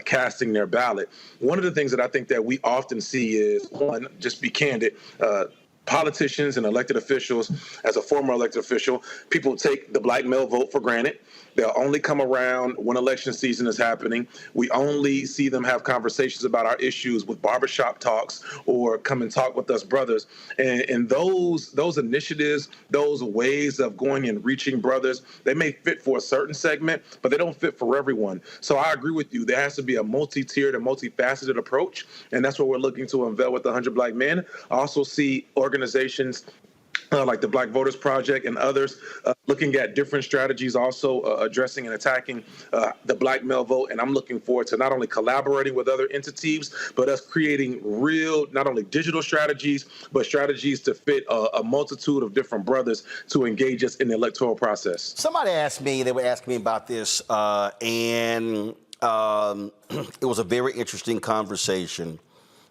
casting their ballot. One of the things that I think that we often see is, one, just be candid, politicians and elected officials, as a former elected official, people take the Black male vote for granted. They'll only come around when election season is happening. We only see them have conversations about our issues with barbershop talks or come and talk with us brothers. And those initiatives, those ways of going and reaching brothers, they may fit for a certain segment, but they don't fit for everyone. So I agree with you. There has to be a multi-tiered and multifaceted approach, and that's what we're looking to unveil with the 100 Black Men. I also see organizations like the Black Voters Project and others looking at different strategies, also addressing and attacking the Black male vote. And I'm looking forward to not only collaborating with other entities, but us creating real, not only digital strategies, but strategies to fit a multitude of different brothers to engage us in the electoral process. Somebody asked me, they were asking me about this, and it was a very interesting conversation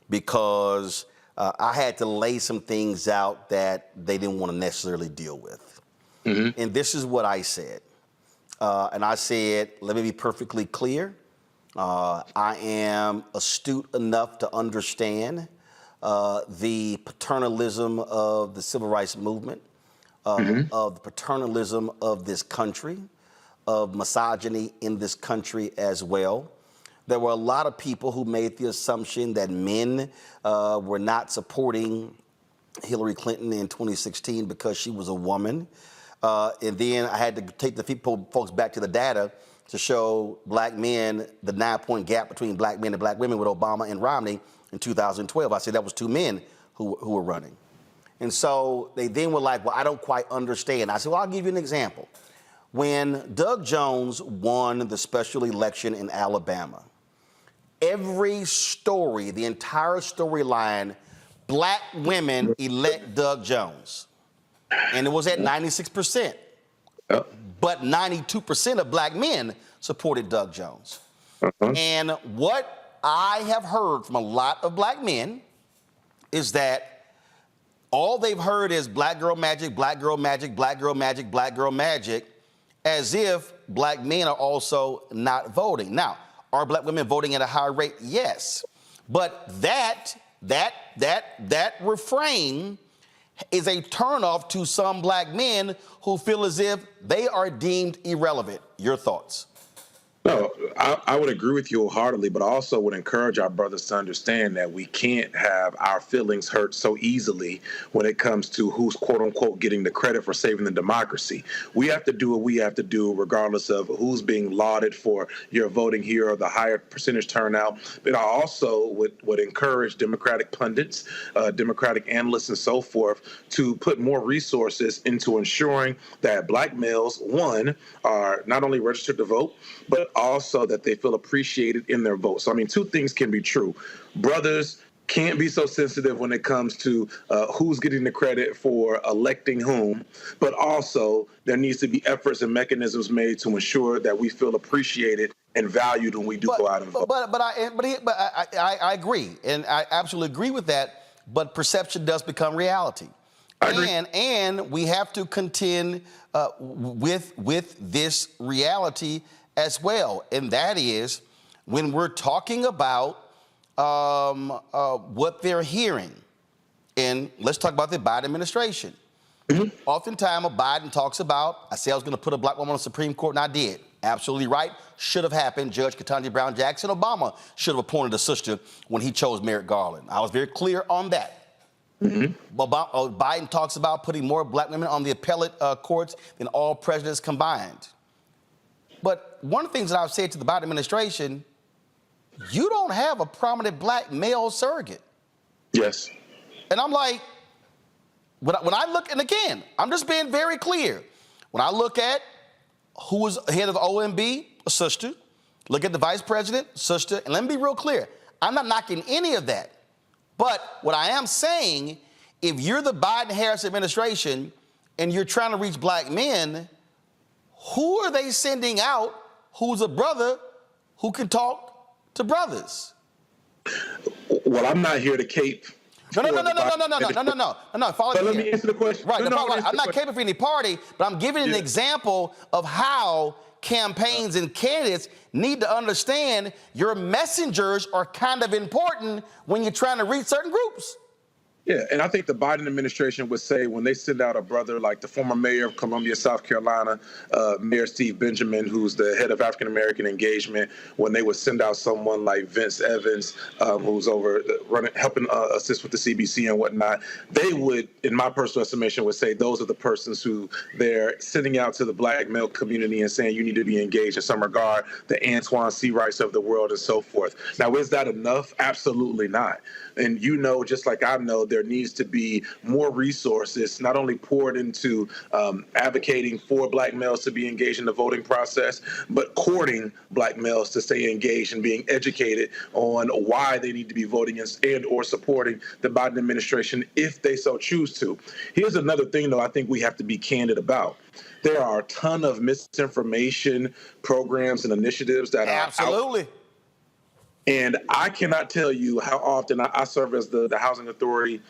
because I had to lay some things out that they didn't want to necessarily deal with. Mm-hmm. And this is what I said. And I said, let me be perfectly clear. I am astute enough to understand the paternalism of the civil rights movement, of the paternalism of this country, of misogyny in this country as well. There were a lot of people who made the assumption that men were not supporting Hillary Clinton in 2016 because she was a woman. And then I had to take the folks back to the data to show Black men, the 9-point gap between Black men and Black women with Obama and Romney in 2012. I said that was 2 men who were running. And so they then were like, well, I don't quite understand. I said, well, I'll give you an example. When Doug Jones won the special election in Alabama, every story, the entire storyline, Black women elect Doug Jones. And it was at 96%. But 92% of Black men supported Doug Jones. And what I have heard from a lot of Black men is that all they've heard is Black girl magic, Black girl magic, Black girl magic, Black girl magic, as if Black men are also not voting. Now, are Black women voting at a high rate? Yes. But that refrain is a turnoff to some Black men who feel as if they are deemed irrelevant. Your thoughts? No, I would agree with you wholeheartedly, but I also would encourage our brothers to understand that we can't have our feelings hurt so easily when it comes to who's quote unquote getting the credit for saving the democracy. We have to do what we have to do regardless of who's being lauded for your voting here or the higher percentage turnout. But I also would encourage Democratic pundits, Democratic analysts and so forth to put more resources into ensuring that Black males, one, are not only registered to vote, but also that they feel appreciated in their vote. So, I mean, 2 things can be true. Brothers can't be so sensitive when it comes to who's getting the credit for electing whom, but also there needs to be efforts and mechanisms made to ensure that we feel appreciated and valued when we do go out and vote. But I agree, and I absolutely agree with that, but perception does become reality. And we have to contend with this reality as well, and that is when we're talking about what they're hearing. And let's talk about the Biden administration. Oftentimes, Biden talks about, I said I was going to put a black woman on the Supreme Court, and I did. Absolutely right. Should have happened. Judge Ketanji Brown Jackson. Obama should have appointed a sister when he chose Merrick Garland. I was very clear on that. Biden talks about putting more black women on the appellate courts than all presidents combined. But one of the things that I've said to the Biden administration, you don't have a prominent black male surrogate. Yes. And I'm like, when I look, and again, I'm just being very clear. When I look at who was head of the OMB, a sister, look at the vice president, sister, and let me be real clear. I'm not knocking any of that. But what I am saying, if you're the Biden-Harris administration and you're trying to reach black men, who are they sending out who's a brother who can talk to brothers? Well, I'm not here to cape. No. Follow me. Let me answer the question. Right. I'm not caping for any party, but I'm giving an example of how campaigns and candidates need to understand your messengers are kind of important when you're trying to reach certain groups. Yeah, and I think the Biden administration would say when they send out a brother like the former mayor of Columbia, South Carolina, Mayor Steve Benjamin, who's the head of African American engagement, when they would send out someone like Vince Evans, who's over helping assist with the CBC and whatnot, they would, in my personal estimation, would say those are the persons who they're sending out to the black male community and saying you need to be engaged in some regard, the Antoine C. Wrights of the world and so forth. Now, is that enough? Absolutely not. And you know, just like I know, there needs to be more resources, not only poured into advocating for black males to be engaged in the voting process, but courting black males to stay engaged and being educated on why they need to be voting and or supporting the Biden administration if they so choose to. Here's another thing, though, I think we have to be candid about. There are a ton of misinformation programs and initiatives that are absolutely. And I cannot tell you how often I serve as the Housing Authority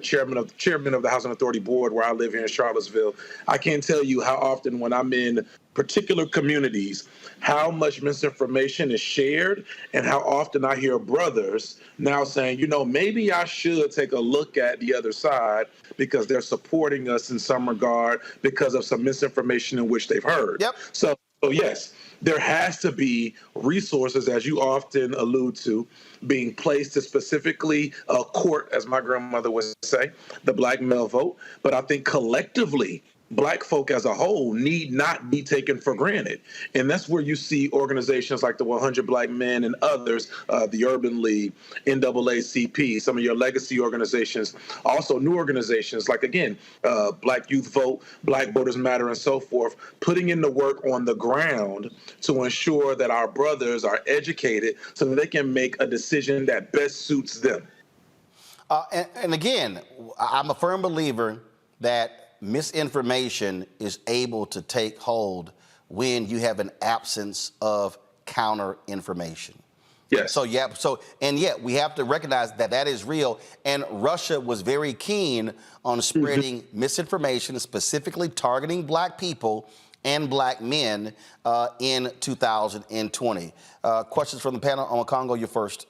chairman of the Housing Authority Board where I live here in Charlottesville. I can't tell you how often when I'm in particular communities, how much misinformation is shared and how often I hear brothers now saying, you know, maybe I should take a look at the other side because they're supporting us in some regard because of some misinformation in which they've heard. Yep. So yes, there has to be resources, as you often allude to, being placed to specifically court, as my grandmother would say, the black male vote. But I think collectively, black folk as a whole need not be taken for granted. And that's where you see organizations like the 100 Black Men and others, the Urban League, NAACP, some of your legacy organizations, also new organizations like, again, Black Youth Vote, Black Voters Matter, and so forth, putting in the work on the ground to ensure that our brothers are educated so that they can make a decision that best suits them. And again, I'm a firm believer that misinformation is able to take hold when you have an absence of counter information. Yes. So yet we have to recognize that that is real. And Russia was very keen on spreading misinformation, specifically targeting black people and black men in 2020. Questions from the panel on Congo, you first.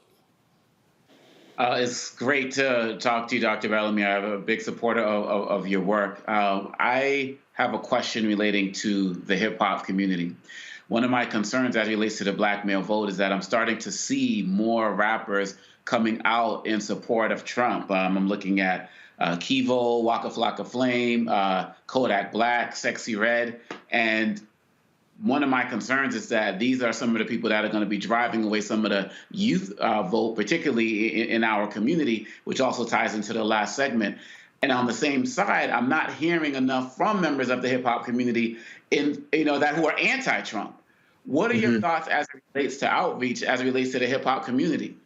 It's great to talk to you, Dr. Bellamy. I'm a big supporter of your work. I have a question relating to the hip-hop community. One of my concerns as it relates to the black male vote is that I'm starting to see more rappers coming out in support of Trump. I'm looking at Kivo, Waka Flocka Flame, Kodak Black, Sexy Red, and one of my concerns is that these are some of the people that are going to be driving away some of the youth vote, particularly in our community, which also ties into the last segment. And on the same side, I'm not hearing enough from members of the hip hop community that who are anti-Trump. What are your thoughts as it relates to outreach, as it relates to the hip hop community?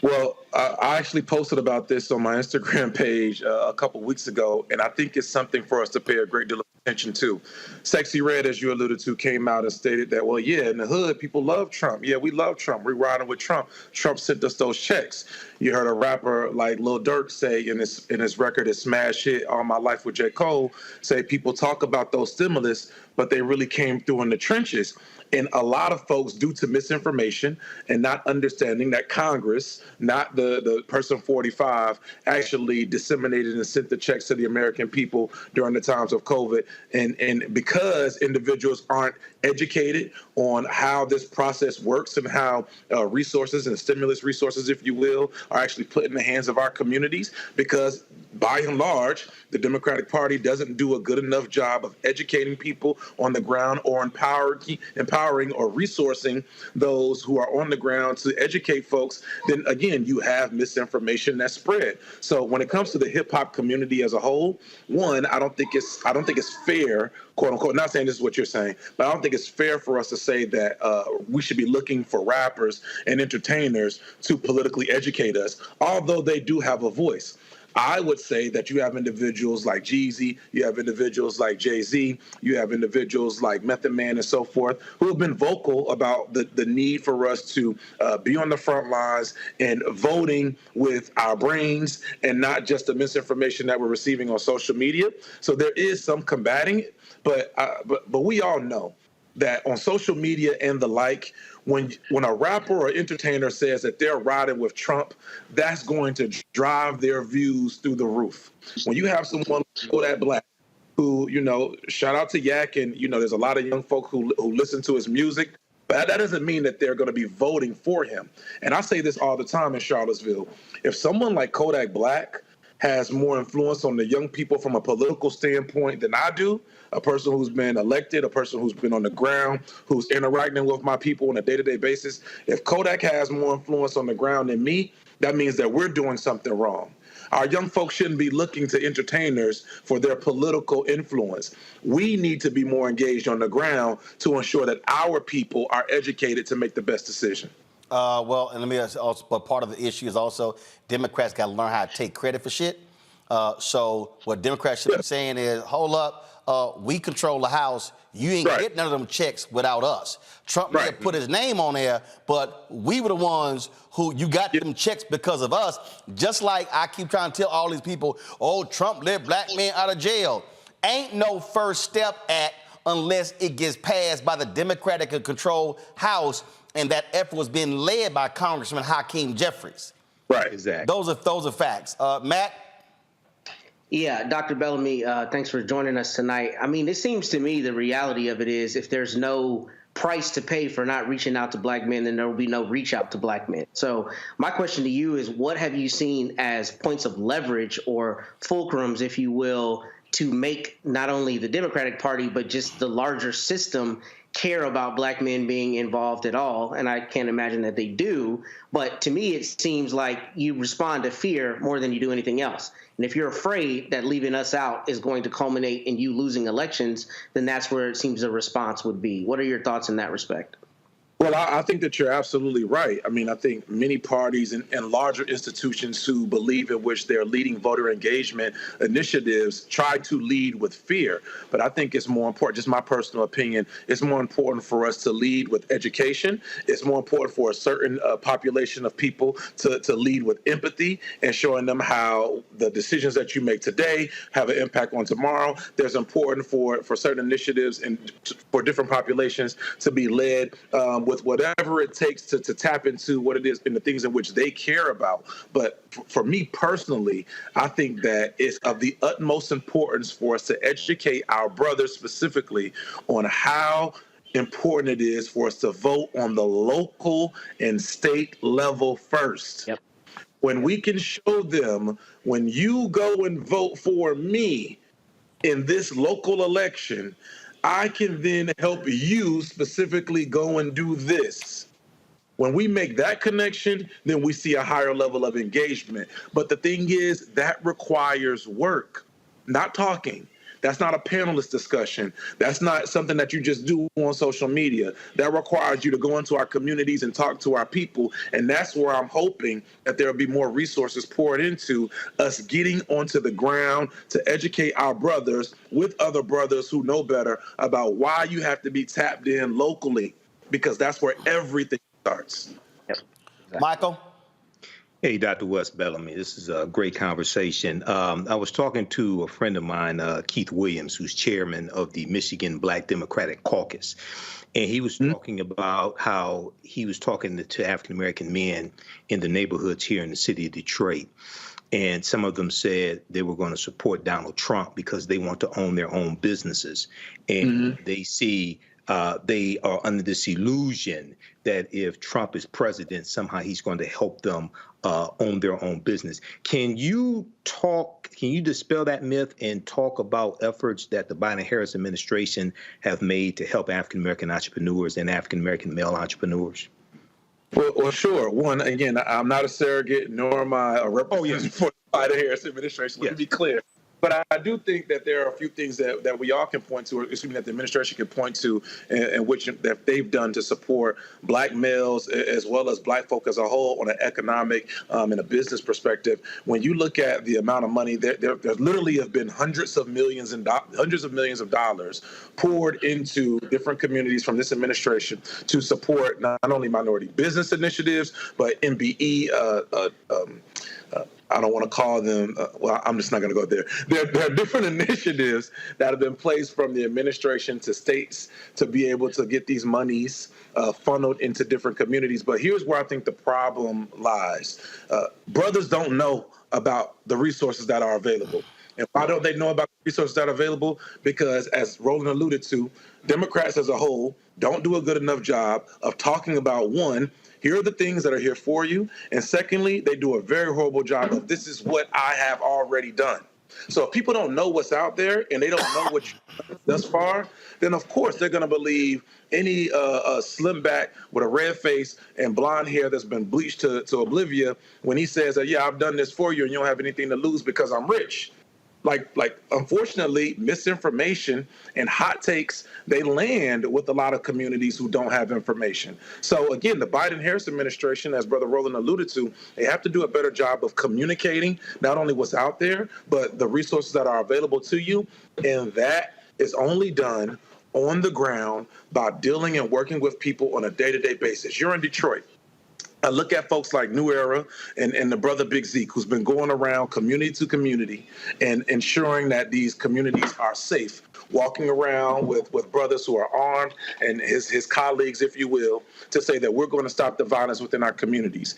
Well, I actually posted about this on my Instagram page a couple weeks ago, and I think it's something for us to pay a great deal of attention to. Sexy Red, as you alluded to, came out and stated that, well, yeah, in the hood, people love Trump. Yeah, we love Trump. We're riding with Trump. Trump sent us those checks. You heard a rapper like Lil Durk say in his record, his smash hit All My Life with J. Cole, say people talk about those stimulus, but they really came through in the trenches. And a lot of folks, due to misinformation and not understanding that Congress, not the person 45, actually disseminated and sent the checks to the American people during the times of COVID. And because individuals aren't educated on how this process works and how resources and stimulus resources, if you will, are actually put in the hands of our communities, because by and large, the Democratic Party doesn't do a good enough job of educating people on the ground or empowering or resourcing those who are on the ground to educate folks, then again, you have misinformation that's spread. So when it comes to the hip hop community as a whole, one, I don't think it's fair, quote unquote, not saying this is what you're saying, but I don't think it's fair for us to say that we should be looking for rappers and entertainers to politically educate us, although they do have a voice. I would say that you have individuals like Jeezy, you have individuals like Jay-Z, you have individuals like Method Man and so forth, who have been vocal about the need for us to be on the front lines and voting with our brains and not just the misinformation that we're receiving on social media. So there is some combating it, but we all know that on social media and the like, when a rapper or entertainer says that they're riding with Trump, that's going to drive their views through the roof. When you have someone like Kodak Black, who, shout out to Yak, and, there's a lot of young folk who listen to his music, but that doesn't mean that they're going to be voting for him. And I say this all the time in Charlottesville. If someone like Kodak Black has more influence on the young people from a political standpoint than I do, a person who's been elected, a person who's been on the ground, who's interacting with my people on a day-to-day basis, if Kodak has more influence on the ground than me, that means that we're doing something wrong. Our young folks shouldn't be looking to entertainers for their political influence. We need to be more engaged on the ground to ensure that our people are educated to make the best decision. Well, and let me also, but part of the issue is also Democrats got to learn how to take credit for shit. So what Democrats should be saying is, hold up, we control the House. You ain't getting none of them checks without us. Trump may have put his name on there, but we were the ones who you got them checks because of us. Just like I keep trying to tell all these people, oh, Trump let black men out of jail. Ain't no first step unless it gets passed by the Democratic controlled House, and that effort was being led by Congressman Hakeem Jeffries. Right, exactly. Those are facts. Matt? Yeah, Dr. Bellamy, thanks for joining us tonight. I mean, it seems to me the reality of it is if there's no price to pay for not reaching out to black men, then there will be no reach out to black men. So my question to you is, what have you seen as points of leverage or fulcrums, if you will, to make not only the Democratic Party, but just the larger system care about black men being involved at all? And I can't imagine that they do. But to me, it seems like you respond to fear more than you do anything else. And if you're afraid that leaving us out is going to culminate in you losing elections, then that's where it seems the response would be. What are your thoughts in that respect? Well, I think that you're absolutely right. I mean, I think many parties and larger institutions who believe in which their leading voter engagement initiatives try to lead with fear. But I think it's more important, just my personal opinion, it's more important for us to lead with education. It's more important for a certain population of people to lead with empathy and showing them how the decisions that you make today have an impact on tomorrow. There's important for certain initiatives and for different populations to be led with whatever it takes to tap into what it is and the things in which they care about. But for me personally, I think that it's of the utmost importance for us to educate our brothers specifically on how important it is for us to vote on the local and state level first. Yep. When we can show them, when you go and vote for me in this local election, I can then help you specifically go and do this. When we make that connection, then we see a higher level of engagement. But the thing is, that requires work, not talking. That's not a panelist discussion. That's not something that you just do on social media. That requires you to go into our communities and talk to our people. And that's where I'm hoping that there will be more resources poured into us getting onto the ground to educate our brothers with other brothers who know better about why you have to be tapped in locally, because that's where everything starts. Yep. Exactly. Michael? Hey, Dr. Wes Bellamy, this is a great conversation. I was talking to a friend of mine, Keith Williams, who's chairman of the Michigan Black Democratic Caucus. And he was talking about how he was talking to African-American men in the neighborhoods here in the city of Detroit. And some of them said they were going to support Donald Trump because they want to own their own businesses. And they see they are under this illusion that if Trump is president, somehow he's going to help them own their own business. Can you dispel that myth and talk about efforts that the Biden-Harris administration have made to help African-American entrepreneurs and African-American male entrepreneurs? Well, sure. One, again, I'm not a surrogate, nor am I a representative for the Biden-Harris administration. Let me be clear. But I do think that there are a few things that we all can point to, or excuse me, that the administration can point to, and which that they've done to support Black males as well as Black folk as a whole on an economic and a business perspective. When you look at the amount of money, there literally have been hundreds of millions of dollars poured into different communities from this administration to support not only minority business initiatives, but MBE. I don't want to call them, well, I'm just not going to go there. There are different initiatives that have been placed from the administration to states to be able to get these monies funneled into different communities. But here's where I think the problem lies. Brothers don't know about the resources that are available. And why don't they know about the resources that are available? Because, as Roland alluded to, Democrats as a whole don't do a good enough job of talking about, one, here are the things that are here for you. And secondly, they do a very horrible job of this is what I have already done. So if people don't know what's out there and they don't know what you've done thus far, then of course they're going to believe any slim back with a red face and blonde hair that's been bleached to oblivion when he says that, yeah, I've done this for you and you don't have anything to lose because I'm rich. Like, unfortunately, misinformation and hot takes, they land with a lot of communities who don't have information. So, again, the Biden-Harris administration, as Brother Roland alluded to, they have to do a better job of communicating not only what's out there, but the resources that are available to you. And that is only done on the ground by dealing and working with people on a day-to-day basis. You're in Detroit. I look at folks like New Era and the brother Big Zeke, who's been going around community to community and ensuring that these communities are safe, walking around with brothers who are armed and his colleagues, if you will, to say that we're going to stop the violence within our communities.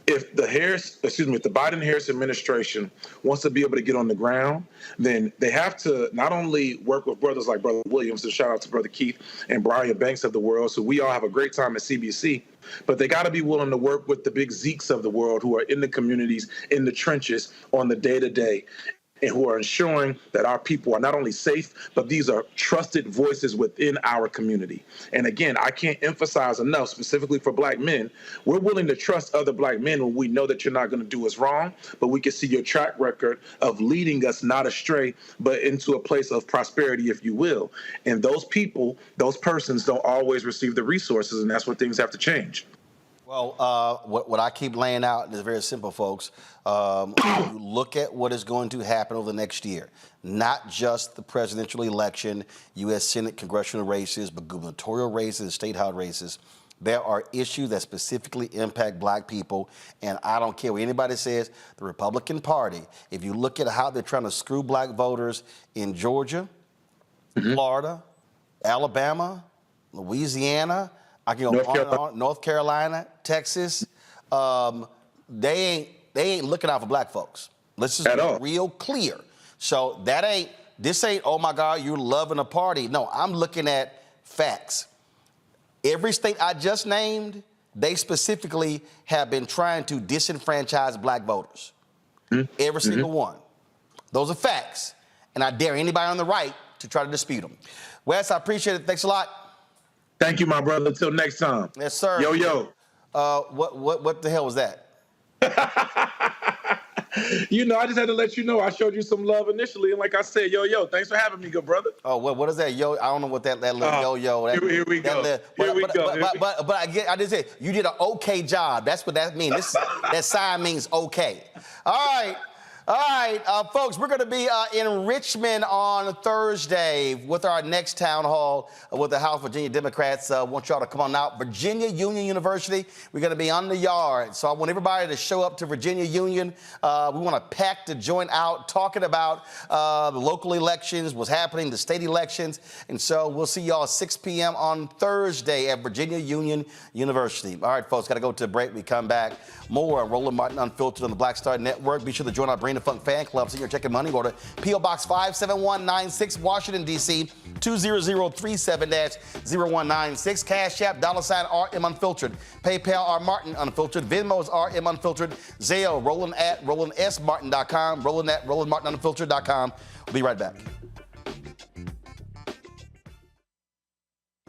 If the Biden-Harris administration wants to be able to get on the ground, then they have to not only work with brothers like Brother Williams, and shout out to Brother Keith and Brian Banks of the world, so we all have a great time at CBC, but they got to be willing to work with the Big Zekes of the world who are in the communities, in the trenches on the day-to-day, and who are ensuring that our people are not only safe, but these are trusted voices within our community. And again, I can't emphasize enough, specifically for Black men, we're willing to trust other Black men when we know that you're not going to do us wrong, but we can see your track record of leading us not astray, but into a place of prosperity, if you will. And those people, those persons don't always receive the resources, and that's where things have to change. Well, what I keep laying out is very simple, folks. You look at what is going to happen over the next year, not just the presidential election, U.S. Senate congressional races, but gubernatorial races and state house races. There are issues that specifically impact Black people, and I don't care what anybody says, the Republican Party, if you look at how they're trying to screw Black voters in Georgia, Florida, Alabama, Louisiana, I can go on and on, North Carolina, Texas, they ain't looking out for Black folks. Let's just be real clear. So this ain't, oh my God, you're loving a party. No, I'm looking at facts. Every state I just named, they specifically have been trying to disenfranchise Black voters. Every single one. Those are facts. And I dare anybody on the right to try to dispute them. Wes, I appreciate it. Thanks a lot. Thank you, my brother. Until next time. Yes, sir. Yo. What the hell was that? I just had to let you know I showed you some love initially, and like I said, yo, thanks for having me, good brother. Oh, what is that, yo? I don't know what that little yo. Here we go. But I did say you did an okay job. That's what that means. That sign means okay. All right. All right, folks, we're going to be in Richmond on Thursday with our next town hall with the House Virginia Democrats. Want y'all to come on out. Virginia Union University, we're going to be on the yard. So I want everybody to show up to Virginia Union. We want to pack the joint out, talking about the local elections, what's happening, the state elections. And so we'll see y'all at 6 p.m. on Thursday at Virginia Union University. All right, folks, got to go to a break. We come back. More Roland Martin Unfiltered on the Black Star Network. Be sure to join our Brain the Funk fan club. Send your check and money order. P.O. Box 57196, Washington, D.C. 20037-0196. Cash App, $RM Unfiltered. PayPal, R Martin Unfiltered. Venmo's RM Unfiltered. Zelle, Roland at RolandSMartin.com. Roland at RolandMartinUnfiltered.com. We'll be right back.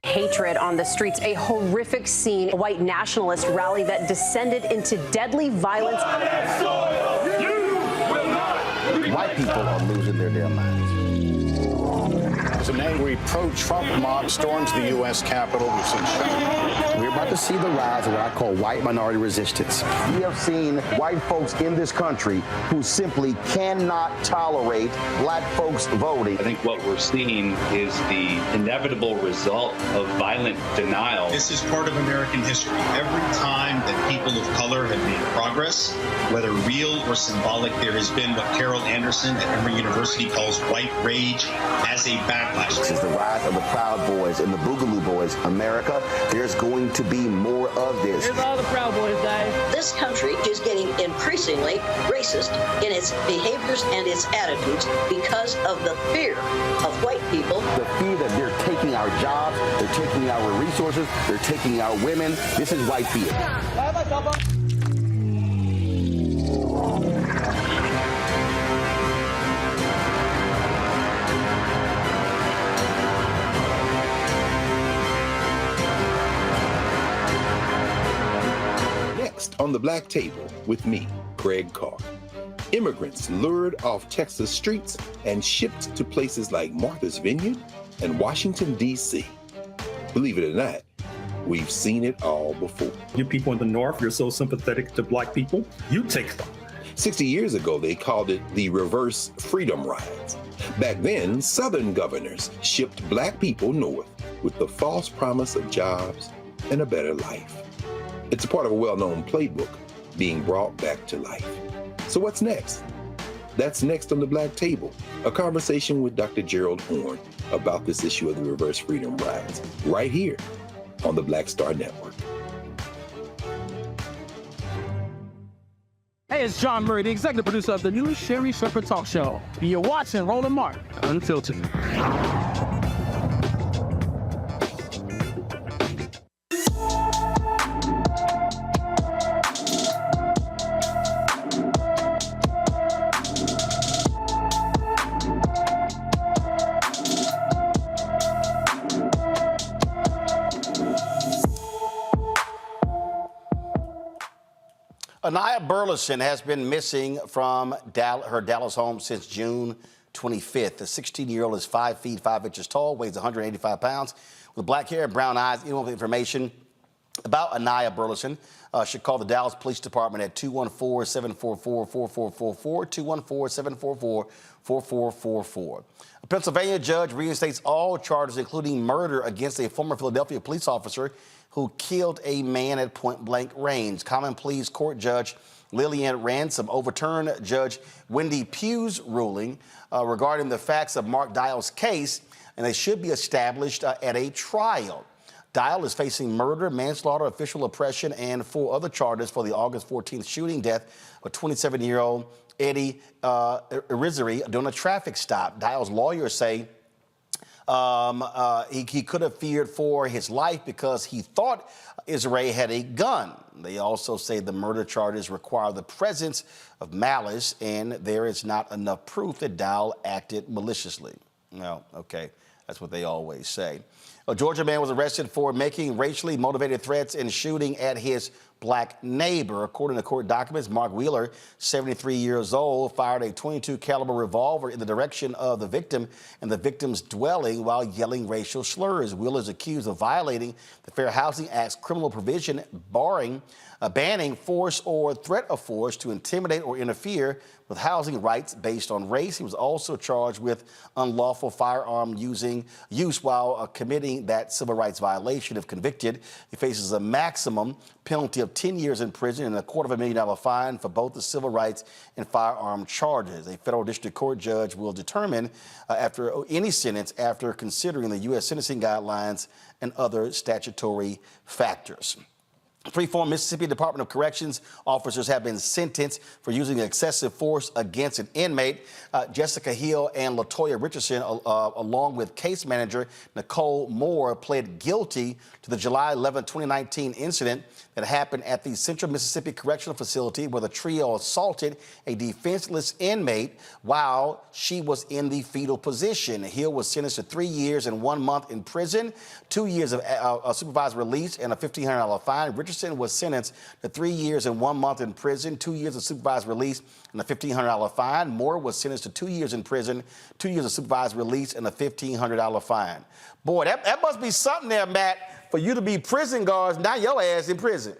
Hatred on the streets, a horrific scene, a white nationalist rally that descended into deadly violence. White people are losing their damn minds. An angry pro-Trump mob storms the U.S. Capitol. We've seen We're about to see the rise of what I call white minority resistance. We have seen white folks in this country who simply cannot tolerate black folks voting. I think what we're seeing is the inevitable result of violent denial. This is part of American history. Every time that people of color have made progress, whether real or symbolic, there has been what Carol Anderson at Emory University calls white rage as a backlash. This is the rise of the Proud Boys and the Boogaloo Boys. America, there's going to be more of this. Here's all the Proud Boys, guys. This country is getting increasingly racist in its behaviors and its attitudes because of the fear of white people. The fear that they're taking our jobs, they're taking our resources, they're taking our women. This is white fear. On the Black Table with me, Craig Carr. Immigrants lured off Texas streets and shipped to places like Martha's Vineyard and Washington, D.C. Believe it or not, we've seen it all before. You people in the North, you're so sympathetic to black people, you take them. 60 years ago, they called it the reverse freedom rides. Back then, Southern governors shipped black people north with the false promise of jobs and a better life. It's a part of a well-known playbook being brought back to life. So what's next? That's next on the Black Table, a conversation with Dr. Gerald Horne about this issue of the reverse freedom rides, right here on the Black Star Network. Hey, it's John Murray, the executive producer of the new Sherry Shepherd Talk Show. You're watching Roland Martin Unfiltered. Anaya Burleson has been missing from her Dallas home since June 25th. The 16-year-old is 5 feet 5 inches tall, weighs 185 pounds, with black hair and brown eyes. Anyone with information about Anaya Burleson should call the Dallas Police Department at 214-744-4444, 214-744-4444. A Pennsylvania judge reinstates all charges, including murder, against a former Philadelphia police officer who killed a man at point-blank range. Common Pleas Court Judge Lillian Ransom overturned Judge Wendy Pugh's ruling regarding the facts of Mark Dial's case, and they should be established at a trial. Dial is facing murder, manslaughter, official oppression, and 4 other charges for the August 14th shooting death of 27-year-old Eddie Irizarry during a traffic stop. Dial's lawyers say he could have feared for his life because he thought Irizarry had a gun. They also say the murder charges require the presence of malice, and there is not enough proof that Dial acted maliciously. Well, okay, that's what they always say. A Georgia man was arrested for making racially motivated threats and shooting at his black neighbor. According to court documents, Mark Wheeler, 73 years old, fired a .22 caliber revolver in the direction of the victim and the victim's dwelling while yelling racial slurs. Wheeler is accused of violating the Fair Housing Act's criminal provision banning force or threat of force to intimidate or interfere with housing rights based on race. He was also charged with unlawful firearm use while committing that civil rights violation. If convicted, he faces a maximum penalty of 10 years in prison and a $250,000 fine for both the civil rights and firearm charges. A federal district court judge will determine after any sentence after considering the U.S. sentencing guidelines and other statutory factors. Three former Mississippi Department of Corrections officers have been sentenced for using excessive force against an inmate. Jessica Hill and LaToya Richardson, along with case manager Nicole Moore, pled guilty to the July 11, 2019 incident that happened at the Central Mississippi Correctional Facility, where the trio assaulted a defenseless inmate while she was in the fetal position. Hill was sentenced to 3 years and 1 month in prison, 2 years of supervised release, and a $1,500 fine. Richardson was sentenced to 3 years and 1 month in prison, 2 years of supervised release, and a $1,500 fine. Moore was sentenced to 2 years in prison, 2 years of supervised release, and a $1,500 fine. Boy, that must be something there, Matt, for you to be prison guards, now your ass in prison.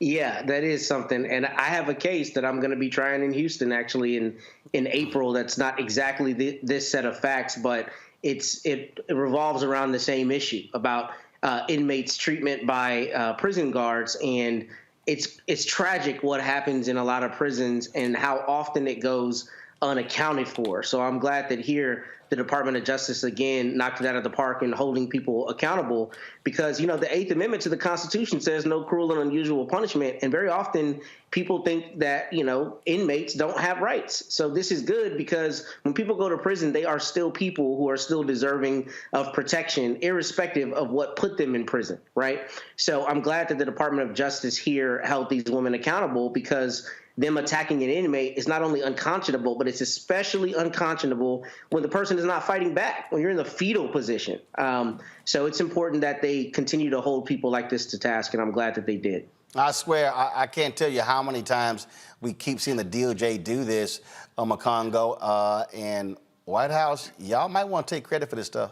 Yeah, that is something. And I have a case that I'm going to be trying in Houston, actually, in April. That's not exactly this set of facts, but it revolves around the same issue about inmates' treatment by prison guards. And it's tragic what happens in a lot of prisons and how often it goes unaccounted for. So I'm glad that here the Department of Justice, again, knocked it out of the park and holding people accountable, because, you know, the 8th Amendment to the Constitution says no cruel and unusual punishment. And very often people think that, you know, inmates don't have rights. So this is good, because when people go to prison, they are still people who are still deserving of protection, irrespective of what put them in prison, right? So I'm glad that the Department of Justice here held these women accountable, because them attacking an inmate is not only unconscionable, but it's especially unconscionable when the person is not fighting back, when you're in the fetal position. So it's important that they continue to hold people like this to task, and I'm glad that they did. I swear, I can't tell you how many times we keep seeing the DOJ do this, Makongo, and White House. Y'all might want to take credit for this stuff.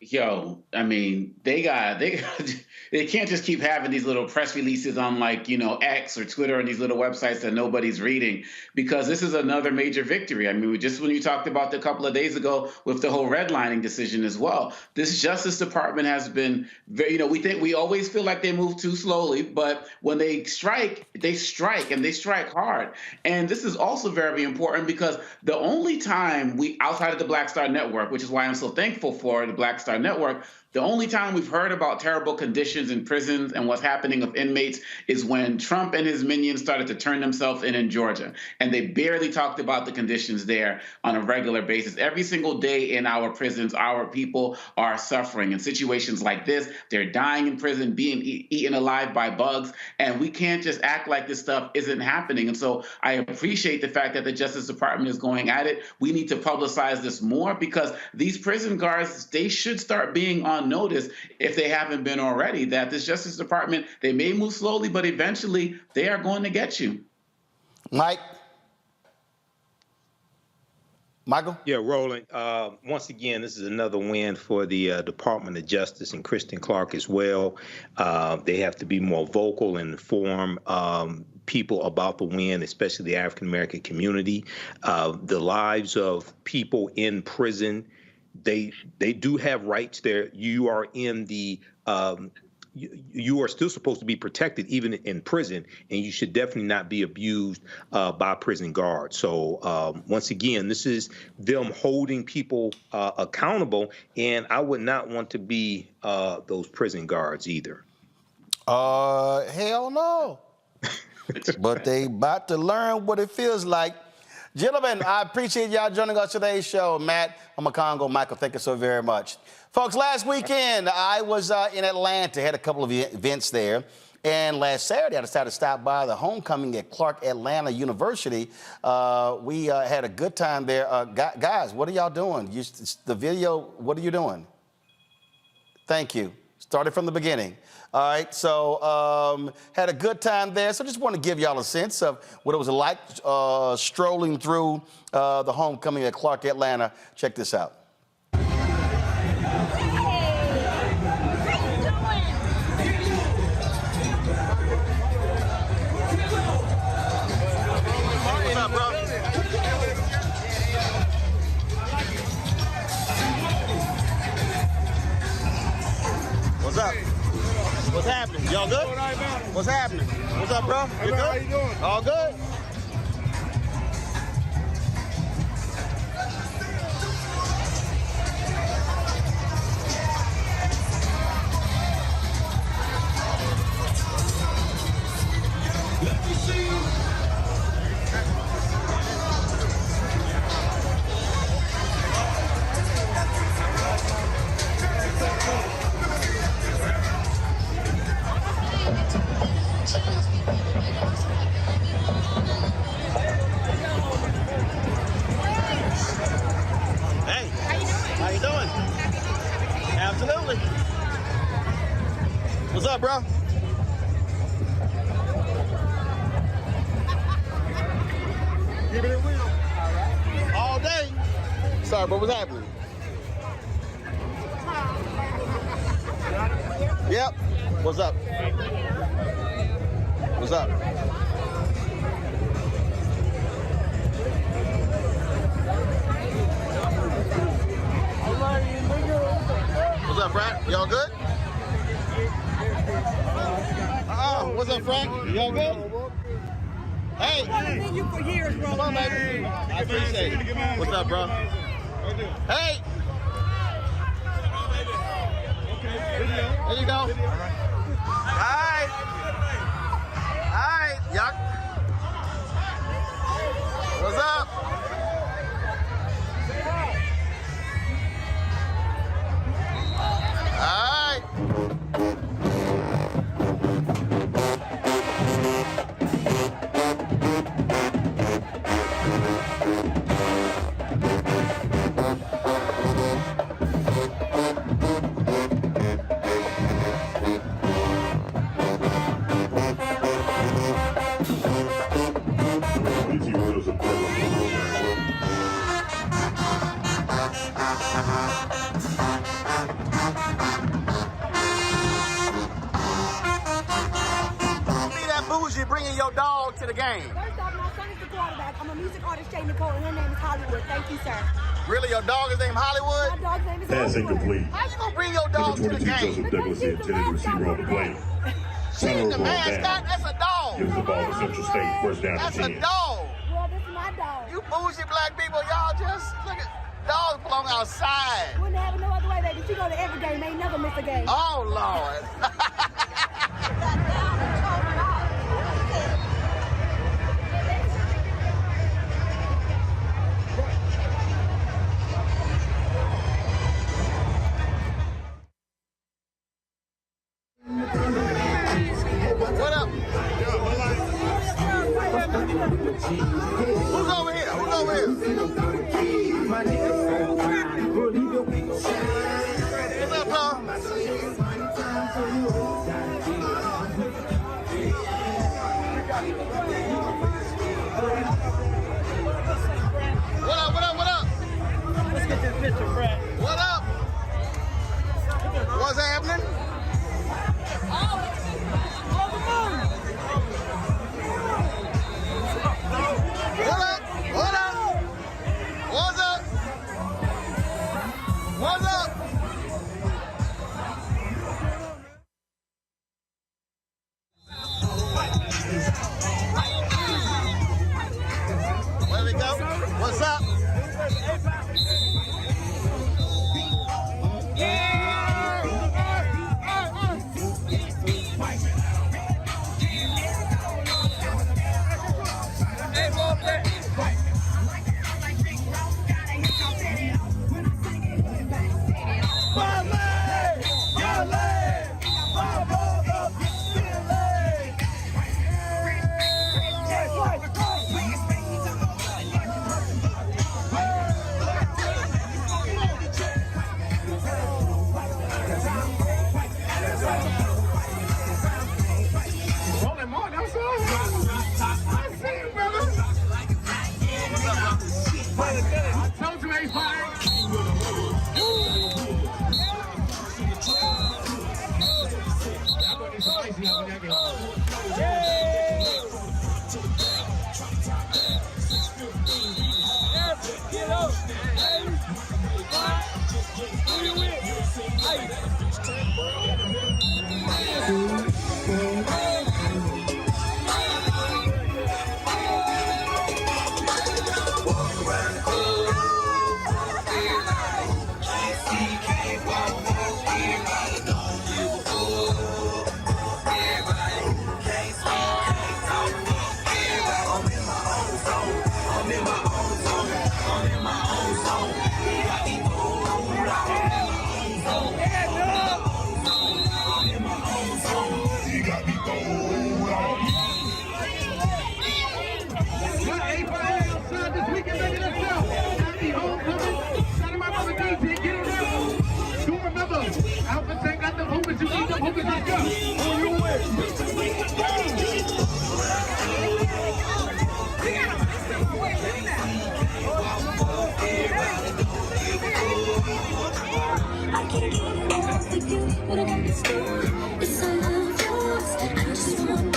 Yo, I mean, they can't just keep having these little press releases on, like, you know, X or Twitter and these little websites that nobody's reading, because this is another major victory. I mean, just when you talked about a couple of days ago with the whole redlining decision as well, this Justice Department has been very, you know, we always feel like they move too slowly, but when they strike and they strike hard. And this is also very important, because the only time outside of the Black Star Network, which is why I'm so thankful for the Black Star Network, the only time we've heard about terrible conditions in prisons and what's happening with inmates is when Trump and his minions started to turn themselves in Georgia. And they barely talked about the conditions there on a regular basis. Every single day in our prisons, our people are suffering. In situations like this, they're dying in prison, being eaten alive by bugs. And we can't just act like this stuff isn't happening. And so I appreciate the fact that the Justice Department is going at it. We need to publicize this more, because these prison guards, they should start being on notice, if they haven't been already, that this Justice Department, they may move slowly, but eventually they are going to get you. Michael? Yeah, Roland. Once again, this is another win for the Department of Justice and Kristen Clark as well. They have to be more vocal and inform people about the win, especially the African-American community. The lives of people in prison, they do have rights there. You are in the you are still supposed to be protected even in prison, and you should definitely not be abused by prison guards. So once again, this is them holding people accountable, and I would not want to be those prison guards either. Hell no. But they about to learn what it feels like. Gentlemen, I appreciate y'all joining us today's show. Matt, Makongo, Michael, thank you so very much. Folks, last weekend, I was in Atlanta, had a couple of events there. And last Saturday, I decided to stop by the homecoming at Clark Atlanta University. We had a good time there. Guys, what are y'all doing? The video, what are you doing? Thank you. Started from the beginning. All right, so had a good time there. So just want to give y'all a sense of what it was like strolling through the homecoming at Clark Atlanta. Check this out. Y'all good? What's happening? What's up, bro? You good? How you doing? All good? Hey, how you doing? Absolutely. What's up, bro? Give it a wheel. All day. Sorry, bro, what's happening? Yep. What's up? What's up? What's up, Brad? Y'all good? What's up, Frank? Y'all good? Hey! I've been you for years, bro. Come on, baby. I appreciate it. What's up, bro? Hey! There you go. Alright. Alright, yuck. What's up? Alright. Bringing your dog to the game. First off, my son is the quarterback. I'm a music artist, Shay Nicole, and her name is Hollywood. Thank you, sir. Really, your dog is named Hollywood? My dog's name is Pass Hollywood. incomplete. How you gonna bring your dog to the game? Joseph Douglas, the intended receiver on the play. She's the mascot. That's a dog. Gives the ball to Central State. First down That's to 10. a dog. Well, this is my dog. You bougie black people, y'all just look at dogs belong outside. Wouldn't have it no other way, baby. She go to every game, ain't never miss a game. Oh Lord. What up? Who's over here? Who's over here? What's up, bro? What up, what up, what up? Let's get this picture, Brad. What up? What's happening? What up? What up? What's up? What's up? Where we go? What's up?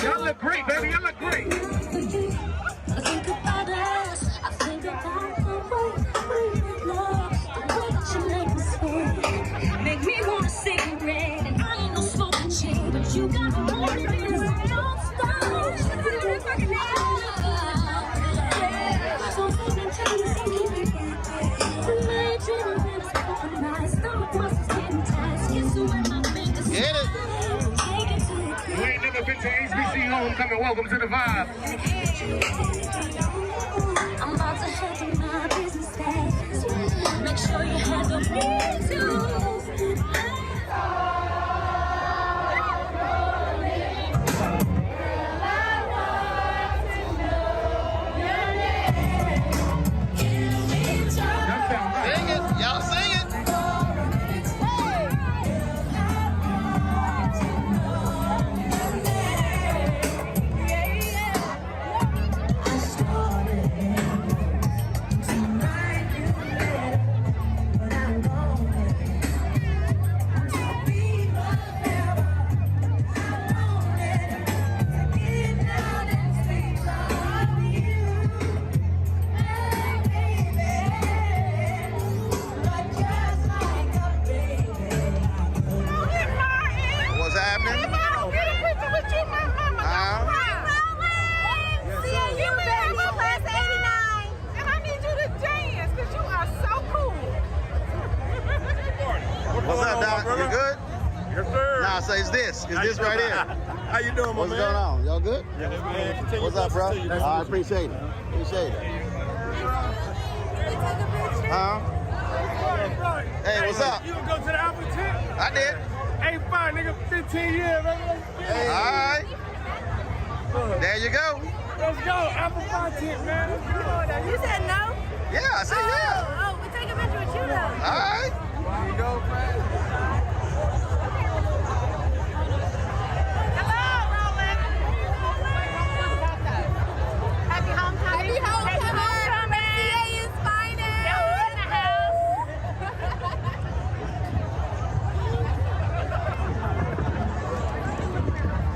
Y'all look great, baby. Y'all look great. Think about us. I think about the way we love, the way that you make me sweat. Make me want a cigarette, and I ain't no smoking chick, but you got me wanting this. Don't stop. So let tell you something. Imagine when it's compromised, stomach muscles getting tight, skin so wet my fingers. Get it. You ain't never been to HBC Homecoming. Welcome to the vibe. I'm about to head to my business days. Make sure you handle me too. Sing it. Y'all sing it. What's happening? What's up, Doc? You good? Yes, sir. Nah, so it's this right here. How you doing, my What's man? going on? Y'all good? Yeah, man. What's up, bro? I appreciate it. Appreciate it. Huh? Hey, what's up? You gonna go to the Apple tent? I did. Hey, fine, nigga. 15 years, man. Hey. All right. There you go. Let's go. Apple pie tent, man. You said no? Yeah, I said yeah. Oh, we take a picture with you though. All right. There you go, man. Happy homecoming. Happy homecoming. CA is finest. You're in the house.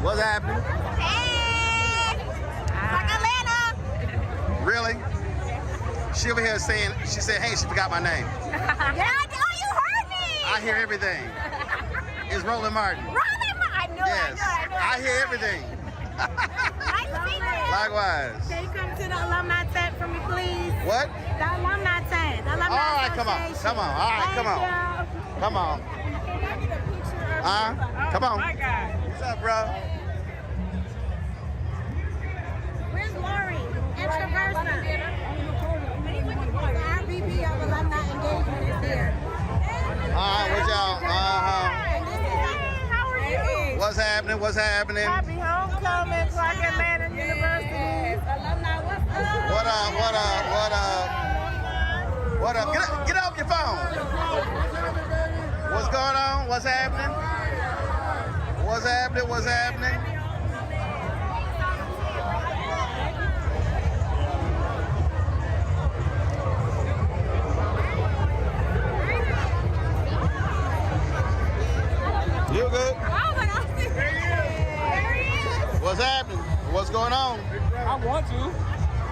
What's happening? Hey. Like Atlanta. Really? She over here saying, she said, hey, she forgot my name. Yeah, you heard me. I hear everything. It's Roland Martin. Roland Martin. I knew Yes. I hear everything. Nice to meet you. Likewise. Can you come to the alumni tent for me, please? What? The alumni tent. The alumni All right, come on. association. Come on. All right, come on. Thank you. Come on. Can I get a picture of Come on. my God. What's up, bro? Where's Lori? Introversa. Our VP of Alumni Engagement is here. What y'all? How are you? What's happening? What's happening? Happy homecoming, Clark Atlanta University. Alumni, what's up? What up? What up? What up? What up? Get off your phone. What's going on? What's happening? What's happening? What's happening? You good? What's happening? What's going on? I want to.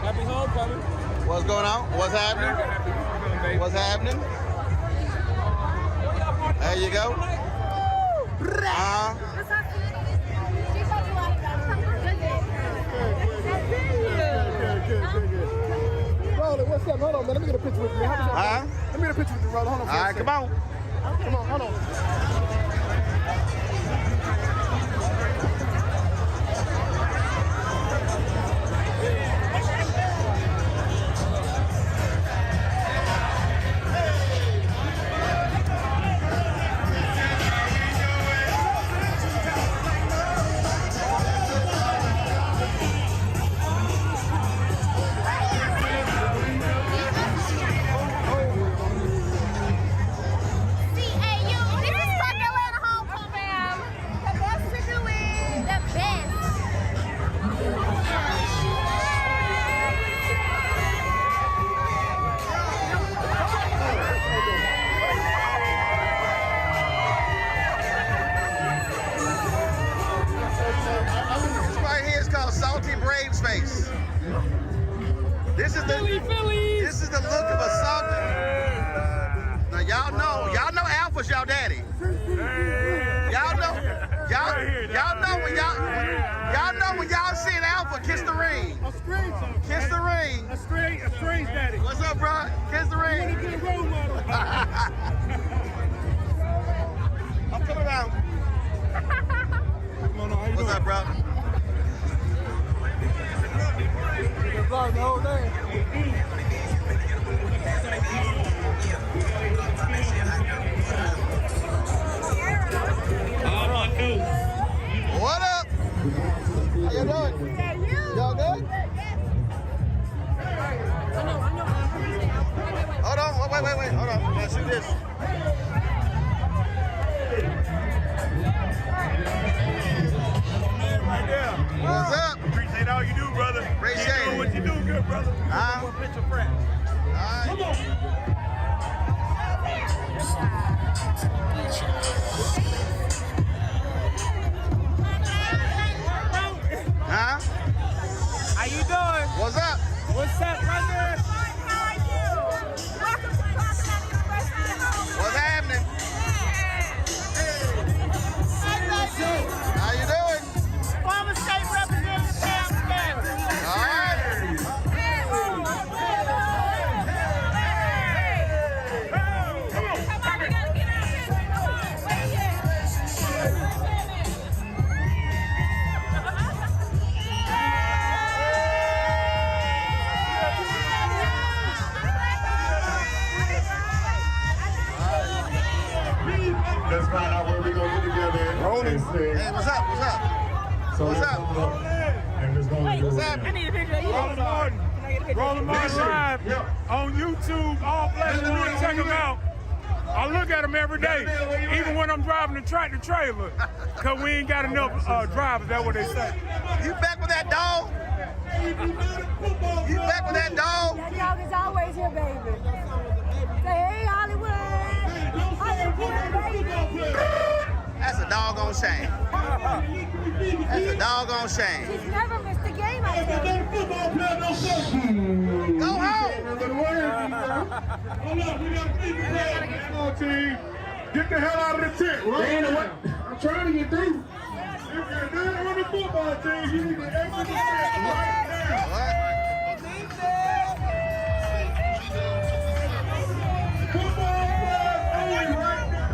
Happy homecoming. What's going on? What's happening? What's happening? There you go. Roland, what's up? Hold on, man. Let me get a picture with you. Let me get a picture with you, Roland. Hold on. All right, come on. Come on, hold on. CAU, this is This is the look of a Southern. Now y'all know Alpha's y'all daddy. Y'all know when y'all see an Alpha, kiss the ring. Kiss the ring. A strange daddy. What's up, bro? Kiss the ring. You wanna be a role model. I'm coming around. What's up, bro? The whole day. What up? How you doing? Y'all good? Hold on, wait. Hold on. Let's do this. Right there. What's up? Appreciate all you do, brother. Appreciate Keep doing what you do, good brother. One picture friend. Come on. Huh? How you doing? What's up? What's up, brother? What's happening? How you doing? Former state representative Pam Scammers. All right. Let's find out where we're going to get together. Rolling. Hey, what's up? What's up? So What's up? And it's going to do What's it. happening? I need a picture of you. Rolling Martin Live on YouTube, all platforms. Check them out. I look at them every day, even when I'm driving the tractor trailer, because we ain't got enough drivers. That's what they say. You back with that dog? You back with that dog? That dog is always here, baby. Say, hey, Hollywood. Hollywood, baby. That's a doggone shame. That's a doggone shame. She's never missed a game, I think. Go home. Come on, team. Get the hell out of the tent, right? I'm trying to get through. If you're not on the football team, you need to exit the tent right now. Football players only right now.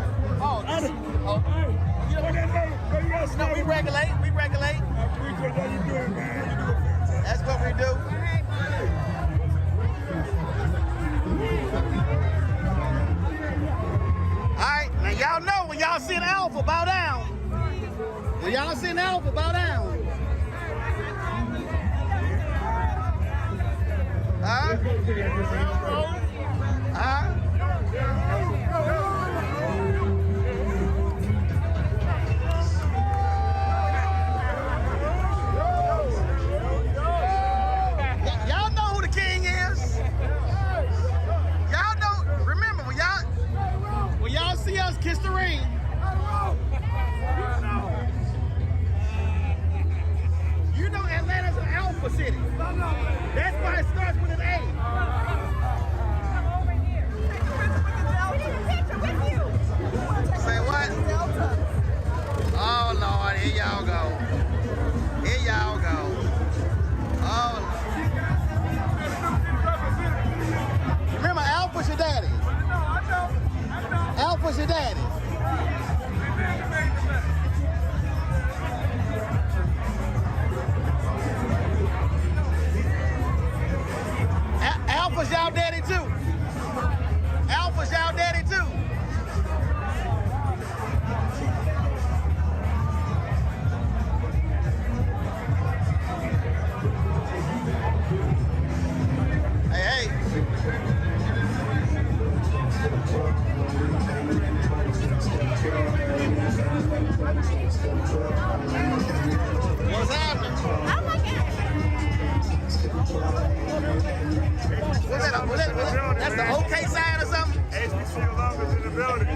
No, we regulate. We regulate. I appreciate how you doing, man. That's what we do. All right, now y'all know when y'all see an alpha, bow down. When y'all see an alpha, bow down. Huh? Huh? Y'all know who the king is. Y'all know. Remember when y'all see us, kiss the ring. You know Atlanta's an alpha city. That's why it starts with an A. Say what? Oh Lord, here y'all go. Here y'all go. Oh. Remember, Alpha's your daddy. Alpha's your daddy. Alpha's y'all daddy too. Alpha's y'all daddy too. Hey, hey. What's happening? Oh my God. That's the OK sign or something? HBC alum is in the building.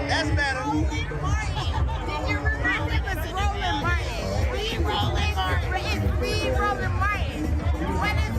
That's better. Did you remember it was Rolling Martin? Rolling Martin. It's Rolling Martin. What is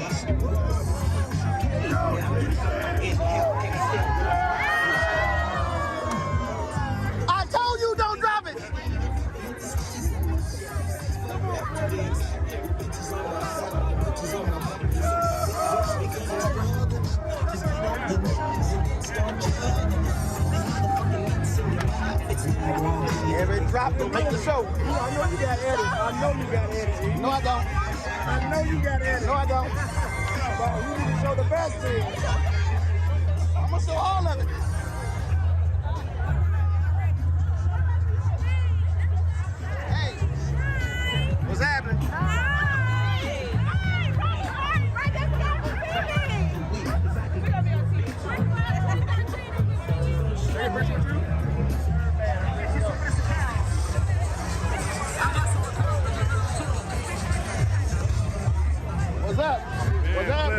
I told you don't drop it. Every drop will make the show. I know you got Eddie. I know you got Eddie. No, I don't. I know you got Eddie. No, I don't. Well, you need to show the best to you. I'm gonna show all of it. Hey, what's happening? What's up? What's up?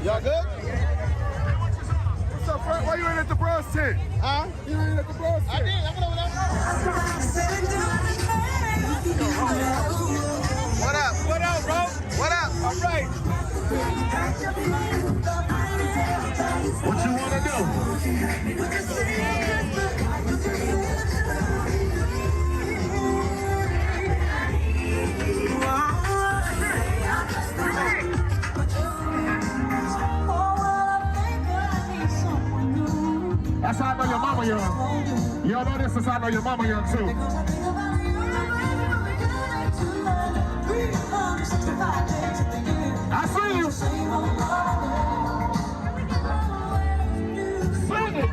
Y'all good? What's up, Frank? Why you ain't at the bros tent? Huh? You ain't at the bros tent. I did. I'm over there. What up? What up, bro? What up? All right. What you want to do? That's how I know your mama young. You all know this, that's how I know your mama young too. I see you. Sing it.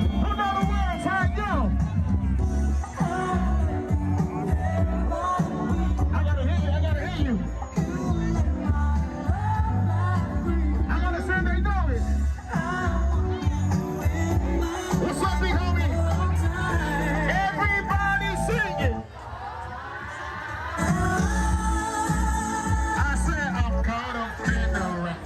Who know the words? How it go? I gotta hear you. I gotta say they know it. What's up, big homie? Everybody sing it. I said I'm caught up in the rain.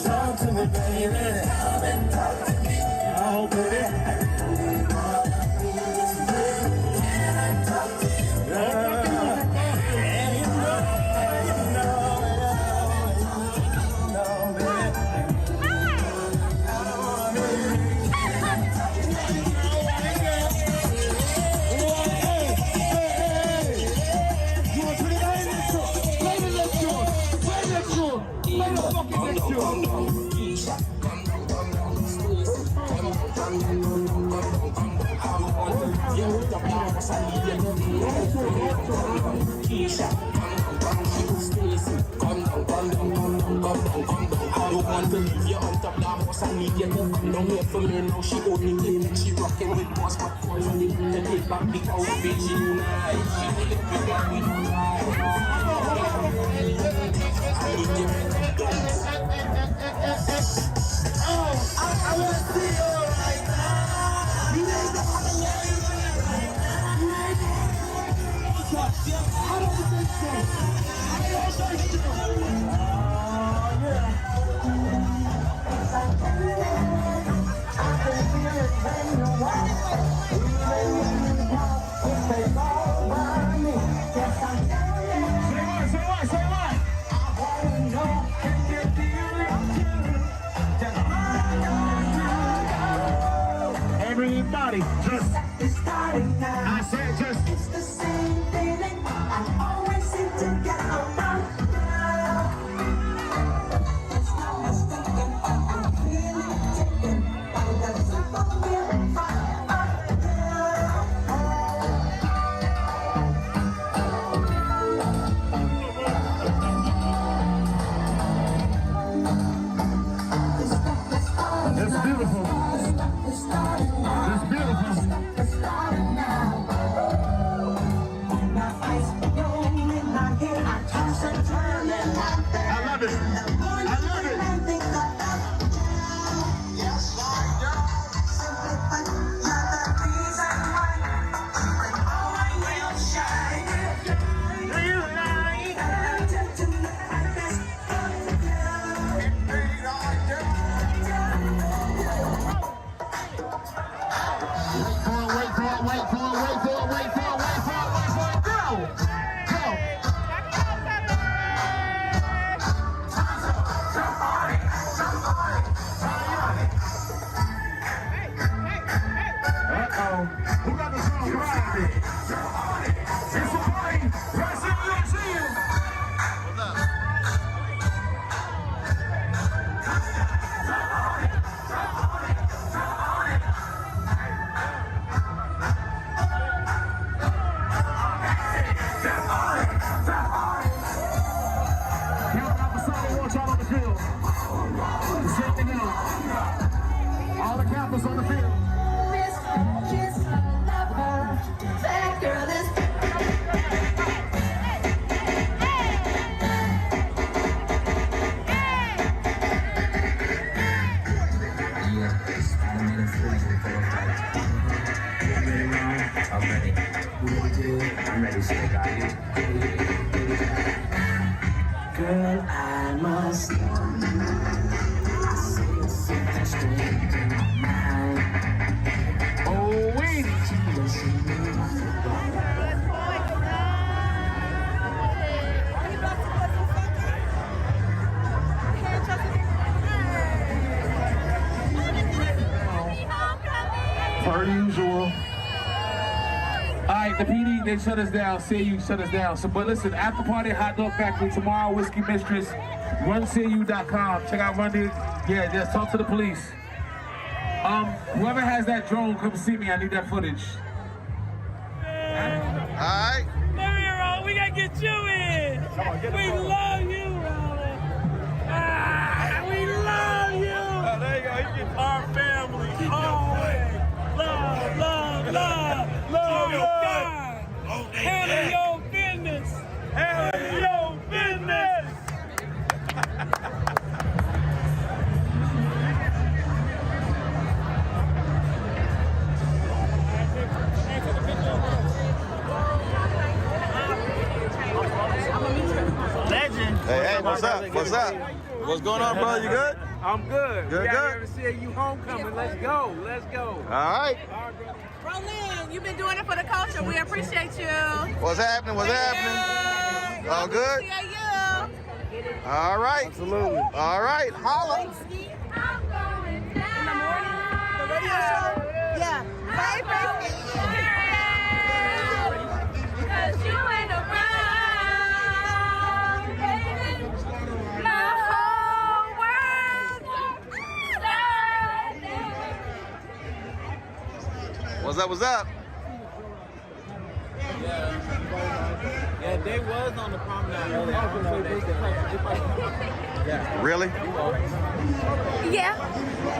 Talk to me, baby. Talk to me. Oh, baby. I don't want to leave you on top of the house. I need you to come down here for me now. She only claiming she rocking with boss, but finally to take back the outfit she unite. She only pick up with I need you to dance. Oh, I want to see you right now. You ain't the one right now. You ain't the one. I don't think so. I don't think so. Everybody, just I said just. It's the same feeling I always seem to get around. It's not mistaken, I'm feeling taken by the simple feeling It's beautiful. It's beautiful. I love it. I love it. All the campers on the field. I'm ready, so I got you. Girl, I must know you. Something strange in my mind. Oh, wait. Per usual. Alright, the PD, they shut us down. CAU shut us down. So, but listen, after party at Hot Dog Factory tomorrow, Whiskey Mistress, runcau.com. Check out Run the, yeah, just talk to the police. Whoever has that drone, come see me. I need that footage. Alright. Mario, we gotta get you in. We love you, Roland. We love you. Oh, there you go. You get our family. Always. Love, love, love. Love, love. Handle your business. Handle your business. Legend. Hey, what's up? What's up? What's going on, brother? You good? I'm good. Good, we good. Here to see you homecoming. Let's go. Let's go. All right. Roland, you've been doing it for the culture. We appreciate you. What's happening? What's happening? All good? All right. Absolutely. All right. Holla. In the morning, the radio show. Yeah. Hey, baby. Because you ain't around, baby. My whole world's What's up? What's up? They was on the promenade earlier. Really? Yeah.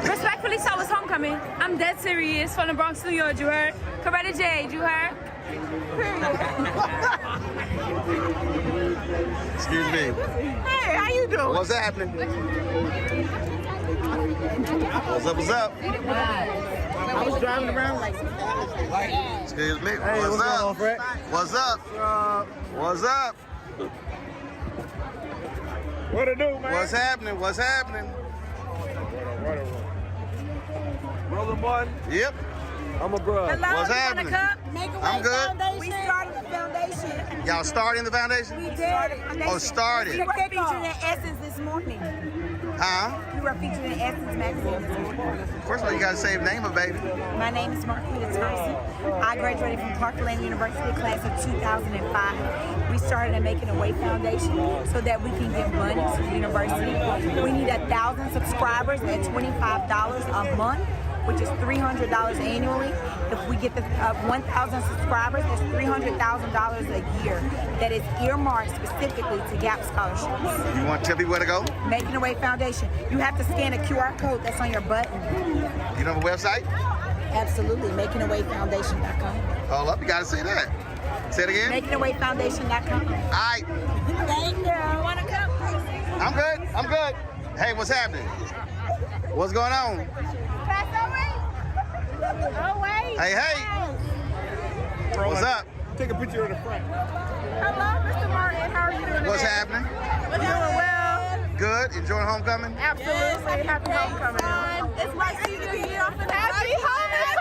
Respectfully, so was homecoming. I'm dead serious. From the Bronx, New York, you heard? Coretta Jade, you heard? Excuse me. Hey, how you doing? What's happening? What's up, what's up? I was driving around like. Excuse me. Hey, what's what's up? going on, Fred? What's up? What's up? What it do, man? What's happening? What's happening? Brother Martin? Yep. I'm a bro. Hello, What's you happening? want a cup? Make a I'm Way good. Foundation. We started the foundation. Y'all starting the foundation? We did. Oh, started. We were featured in Essence this morning. Huh? We were featured in Essence magazine this morning. First of all, you gotta say the name of baby. My name is Marquita Thompson. I graduated from Parkland University class of 2005. We started a Making a Way Foundation so that we can give money to the university. We need 1,000 subscribers at $25 a month, which is $300 annually. If we get the 1,000 subscribers, that's $300,000 a year that is earmarked specifically to GAP scholarships. You want to tell people where to go? Making a Way Foundation. You have to scan a QR code that's on your button. You know the website? Absolutely, makingawayfoundation.com. Hold up, you gotta say that. Say it again. Makingawayfoundation.com. All right. Thank you. Want a cup? I'm good. I'm good. Hey, what's happening? What's going on? Oh, wait. Hey, hey. What's up? Take a picture of the front. Hello, Mr. Martin. How are you doing? What's happening? We're doing well. Good. Enjoying homecoming? Absolutely. Happy homecoming. It's my senior year. Happy homecoming.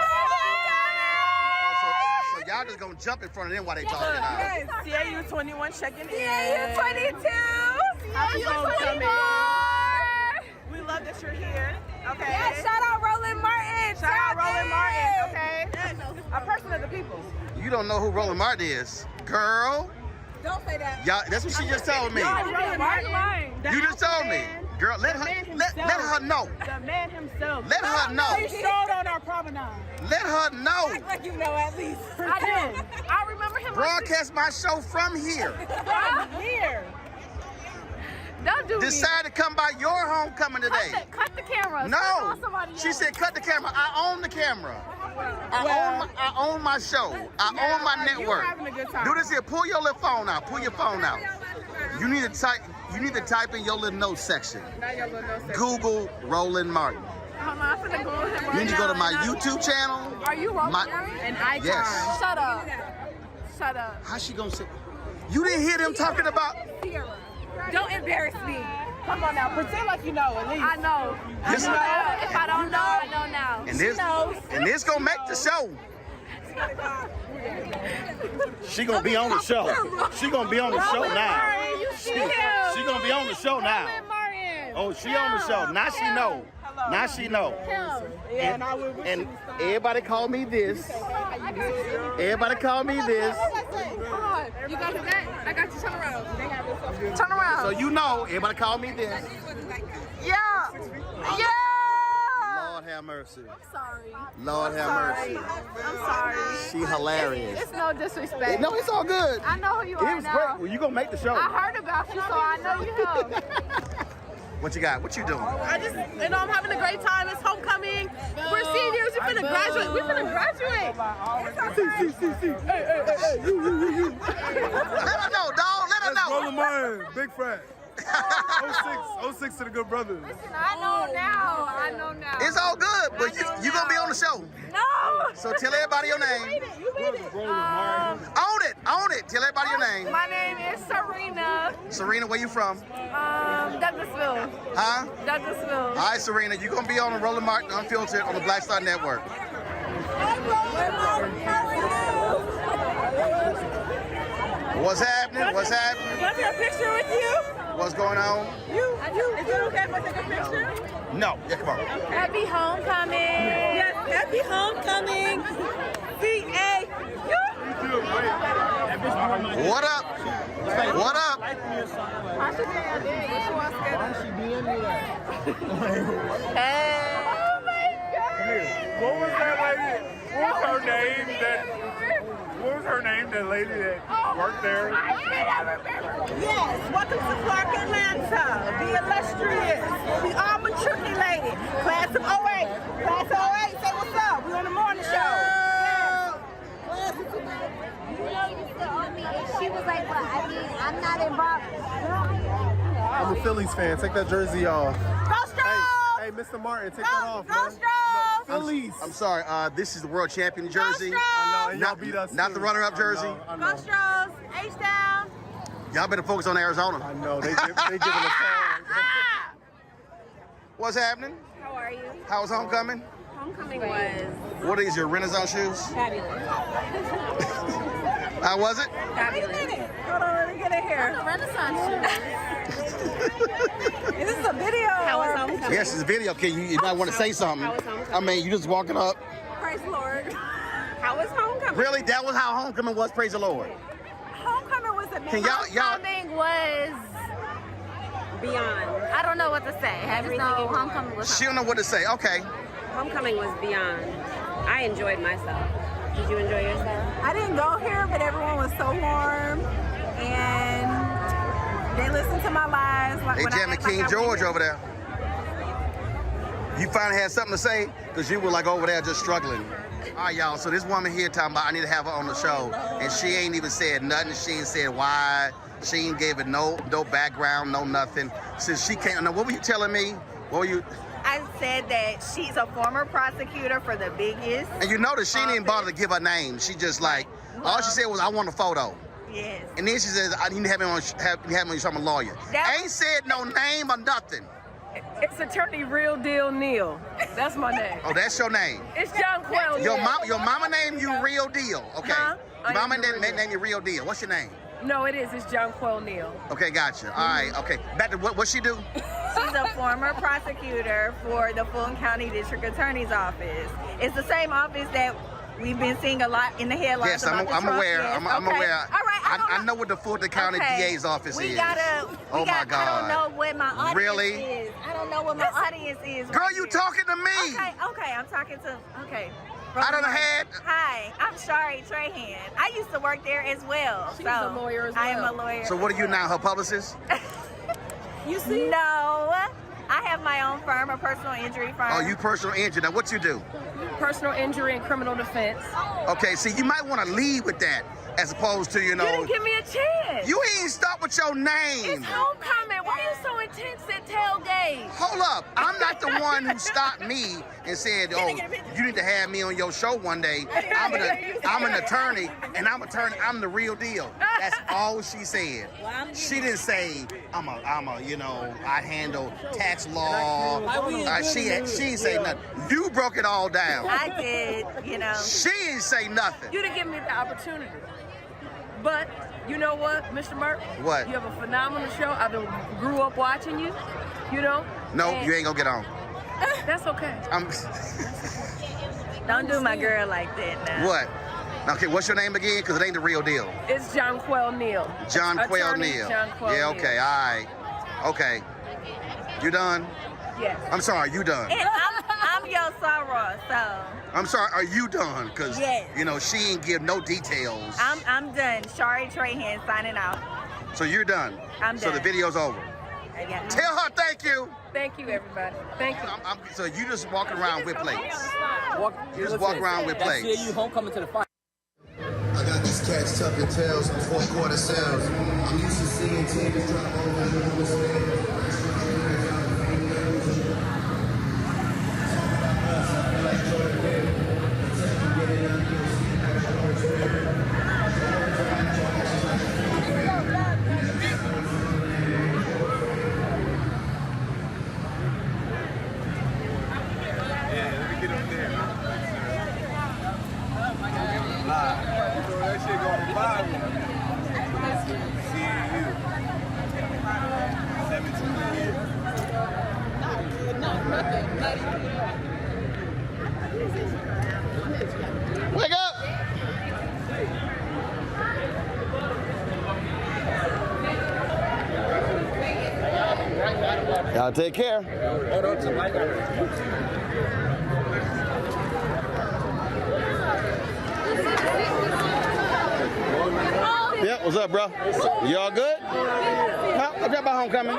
So y'all just gonna jump in front of them while they talking now. Yes. CAU 21 checking in. CAU 22. Happy homecoming. We love that you're here. Okay. Yeah, shout out Roland Martin. Shout out Roland Martin. Okay. Yes. A person of the people. You don't know who Roland Martin is, girl. Don't say that. Y'all, that's what she just told me. Roland Martin. You just told me, girl. Let her know. The man himself. Let her know. He showed on our promenade. Let her know. Act like you know at least. I do. I remember him. Broadcast my show from here. From here. Don't do Decide to come by your homecoming today. Cut the camera. No. She said cut the camera. I own the camera. I own my show. I own my network. Do this here. Pull your little phone out. Pull your phone out. You need to type in your little notes section. Google Roland Martin. You need to go to my YouTube channel. Are you Roland Martin? An icon. Yes. Shut up. Shut up. How's she gonna say? You didn't hear them talking about? Don't embarrass me. Come on now, pretend like you know at least. I know. This- I know. If I don't know, I know now. And this gonna make the show. She gonna be on the show. She gonna be on the show now. She gonna be on the show now. Oh, she on the show. Now she know. Now she know. And everybody call me this. Everybody call me this. You got that? I got you. Turn around. Turn around. So you know, everybody call me this. Yeah. Yeah. Lord have mercy. I'm sorry. Lord have mercy. I'm sorry. She hilarious. It's no disrespect. No, it's all good. I know who you are It was now. great. Well, you gonna make the show. I heard about you, so I know you know. What you got? What you doing? I'm having a great time. It's homecoming. We're seniors. We're finna graduate. We're finna graduate. Let her know, dog. Let her know. Roland Martin, big fan. 06 to the good brothers. I know now. I know now. It's all good, but you gonna be on the show. No. So tell everybody your name. You made it. Own it. Tell everybody your name. My name is Serena. Serena, where you from? Douglasville. Huh? Douglasville. All right, Serena, you're gonna be on the Roland Martin Unfiltered on the Black Star Network. What's happening? What's happening? Can I take a picture with you? What's going on? Is it okay if I take a picture? No. Yeah, come on. Happy homecoming. Yes, happy homecoming. C.A. What up? What up? Hey. Oh my God. What was that lady? What was her name? What was her name? That lady that worked there? I remember. Yes, welcome to Clark, Atlanta. The illustrious, the all matriculated class of 08. Class of 08, say what's up. We on the morning show. She was like, well, I mean, I'm not involved. I'm a Phillies fan. Take that jersey off. Go Stros! Hey, Mr. Martin, take that off. Go man. Stros! Phillies. I'm sorry. This is the world champion jersey. Go Stros! I know, and y'all beat us. Not the runner-up jersey. Go Stros! H-Down! Y'all better focus on Arizona. I know. They giving us time. What's happening? How are you? How was homecoming? Homecoming was What is your Renaissance shoes? fabulous. How was it? Fabulous. Hold on, let me get in here. Renaissance Is this a video? How was homecoming? Yes, it's a video. Okay, you might want to say something. How was homecoming? I mean, you just walking up. Praise the Lord. How was homecoming? Really? That was how homecoming was? Praise the Lord. Homecoming was amazing. Can y'all? Homecoming was beyond. I don't know what to say. I just know homecoming was She don't know what to say. Okay. Homecoming was beyond. I enjoyed myself. Did you enjoy yourself? I didn't go here, but everyone was so warm, and they listened to my lies. Like They when I jamming act like King I George wasn't- over there. You finally had something to say? Because you were like over there just struggling. All right, y'all. So this woman here talking about I need to have her on the show. And she ain't even said nothing. She ain't said why. She ain't gave it no background, no nothing. Since she came, now what were you telling me? What were you? I said that she's a former prosecutor for the biggest. And you notice she didn't bother to give her name. She just like, all she said was, I want a photo. Yes. And then she says, I need to have him on, I'm a lawyer. Ain't said no name or nothing. It's Attorney Real Deal Neal. That's my name. Oh, that's your name. It's John Quell. Your mama named you Real Deal. Okay. Huh? Your mama named you Real Deal. What's your name? No, it is. It's John Quell Neal. Okay, gotcha. All right, okay. Back to what she do? She's a former prosecutor for the Fulton County District Attorney's Office. It's the same office that we've been seeing a lot in the headlines. Yes, about I'm aware. Yes. I'm Okay. aware. All right, I know what the Fulton County DA's office is. Oh my God. I don't know what my audience Really? is. I don't know what my audience is. Girl, right you here. talking to me? Okay, I'm talking to. Okay. I done had. Hi, I'm Shari Trahan. I used to work there as well. She's a lawyer as well. I am a lawyer. So what are you now, her publicist? You see? No. I have my own firm, a personal injury firm. Oh, you personal injury. Now what you do? Personal injury and criminal defense. Okay, see, you might want to lead with that as opposed to, You didn't give me a chance. You ain't start with your name. It's homecoming. Why are you so intense at tailgate? Hold up. I'm not the one who stopped me and said, oh, you need to have me on your show one day. I'm an attorney, and I'm the real deal. That's all she said. She didn't say, I handle tax law. She ain't say nothing. You broke it all down. I did, She ain't say nothing. You didn't give me the opportunity. But you know what, Mr. Merck? What? You have a phenomenal show. I grew up watching you, No, and you ain't gonna get on. That's okay. Don't do my girl like that now. What? Okay, what's your name again? Because it ain't the real deal. It's John Quell Neal. John Quell Attorney Neal. John Quell Yeah, Neal. okay, all right. Okay. You done? Yes. I'm sorry, you done. And I'm your sorrow, so I'm sorry, are you done? Because, Yes. she ain't give no details. I'm done. Shari Trahan signing out. So you're done? I'm So the done. video's over? Yeah. Tell her thank you. Thank you, everybody. Thank you. So you just walking around with plates? You just walk around with plates? That's you homecoming to the fight. I got these cats tucking tails on fourth quarter sales. I'm used to seeing teams drop over and overstand. That shit going viral. Seeing you. 17 years. Wake up! Y'all take care. Hold on to my guy. What's up, bro? You all good? Huh? I got my homecoming.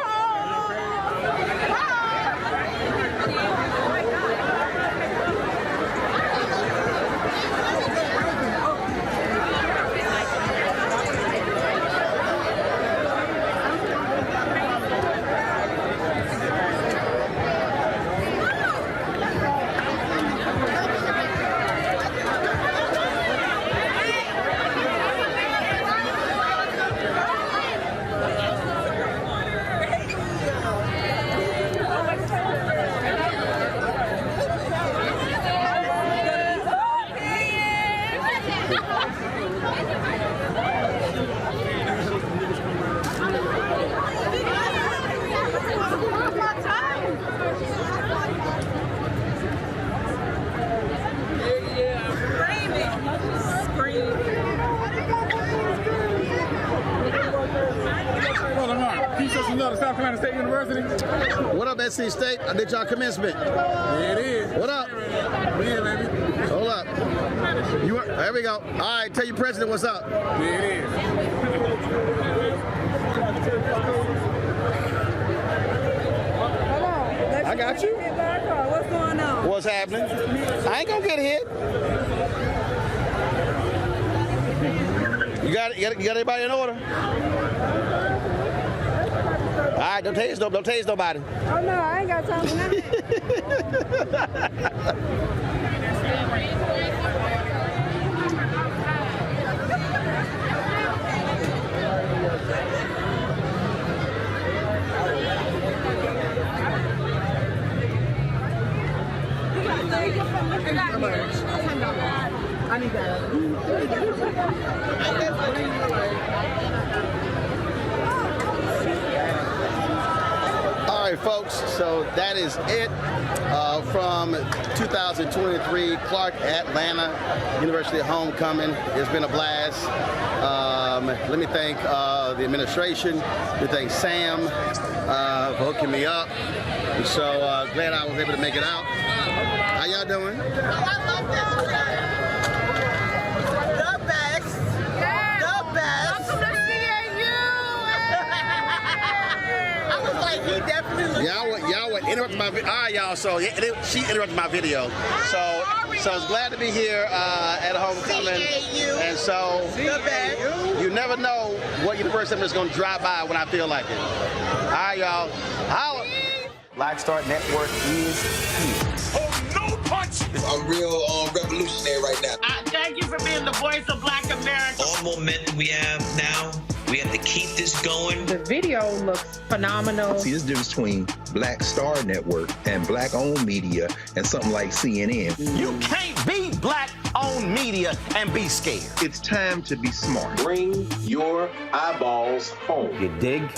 South Carolina State University. What up, SC State? I did y'all commencement. Yeah, it is. What up? Yeah, baby. Hold up. There we go. All right, tell your president what's up. Yeah, it is. I got you. What's going on? What's happening? I ain't gonna get hit. You got everybody in order? All right, don't tase nobody. Oh no, I ain't got time for nothing. I need that. All right, folks, so that is it from 2023 Clark Atlanta University Homecoming. It's been a blast. Let me thank the administration. Let me thank Sam for hooking me up. And so glad I was able to make it out. How y'all doing? The best. The best. I was like, he definitely. Y'all would interrupt my video. All right, y'all. So she interrupted my video. So I was glad to be here at homecoming. And so you never know what university I'm just going to drive by when I feel like it. All right, y'all. Holla. Black Star Network is here. Oh, no punch! I'm real revolutionary right now. Thank you for being the voice of Black America. All momentum we have now, we have to keep this going. The video looks phenomenal. See, there's a difference between Black Star Network and Black-owned media and something like CNN. You can't be Black-owned media and be scared. It's time to be smart. Bring your eyeballs home. You dig?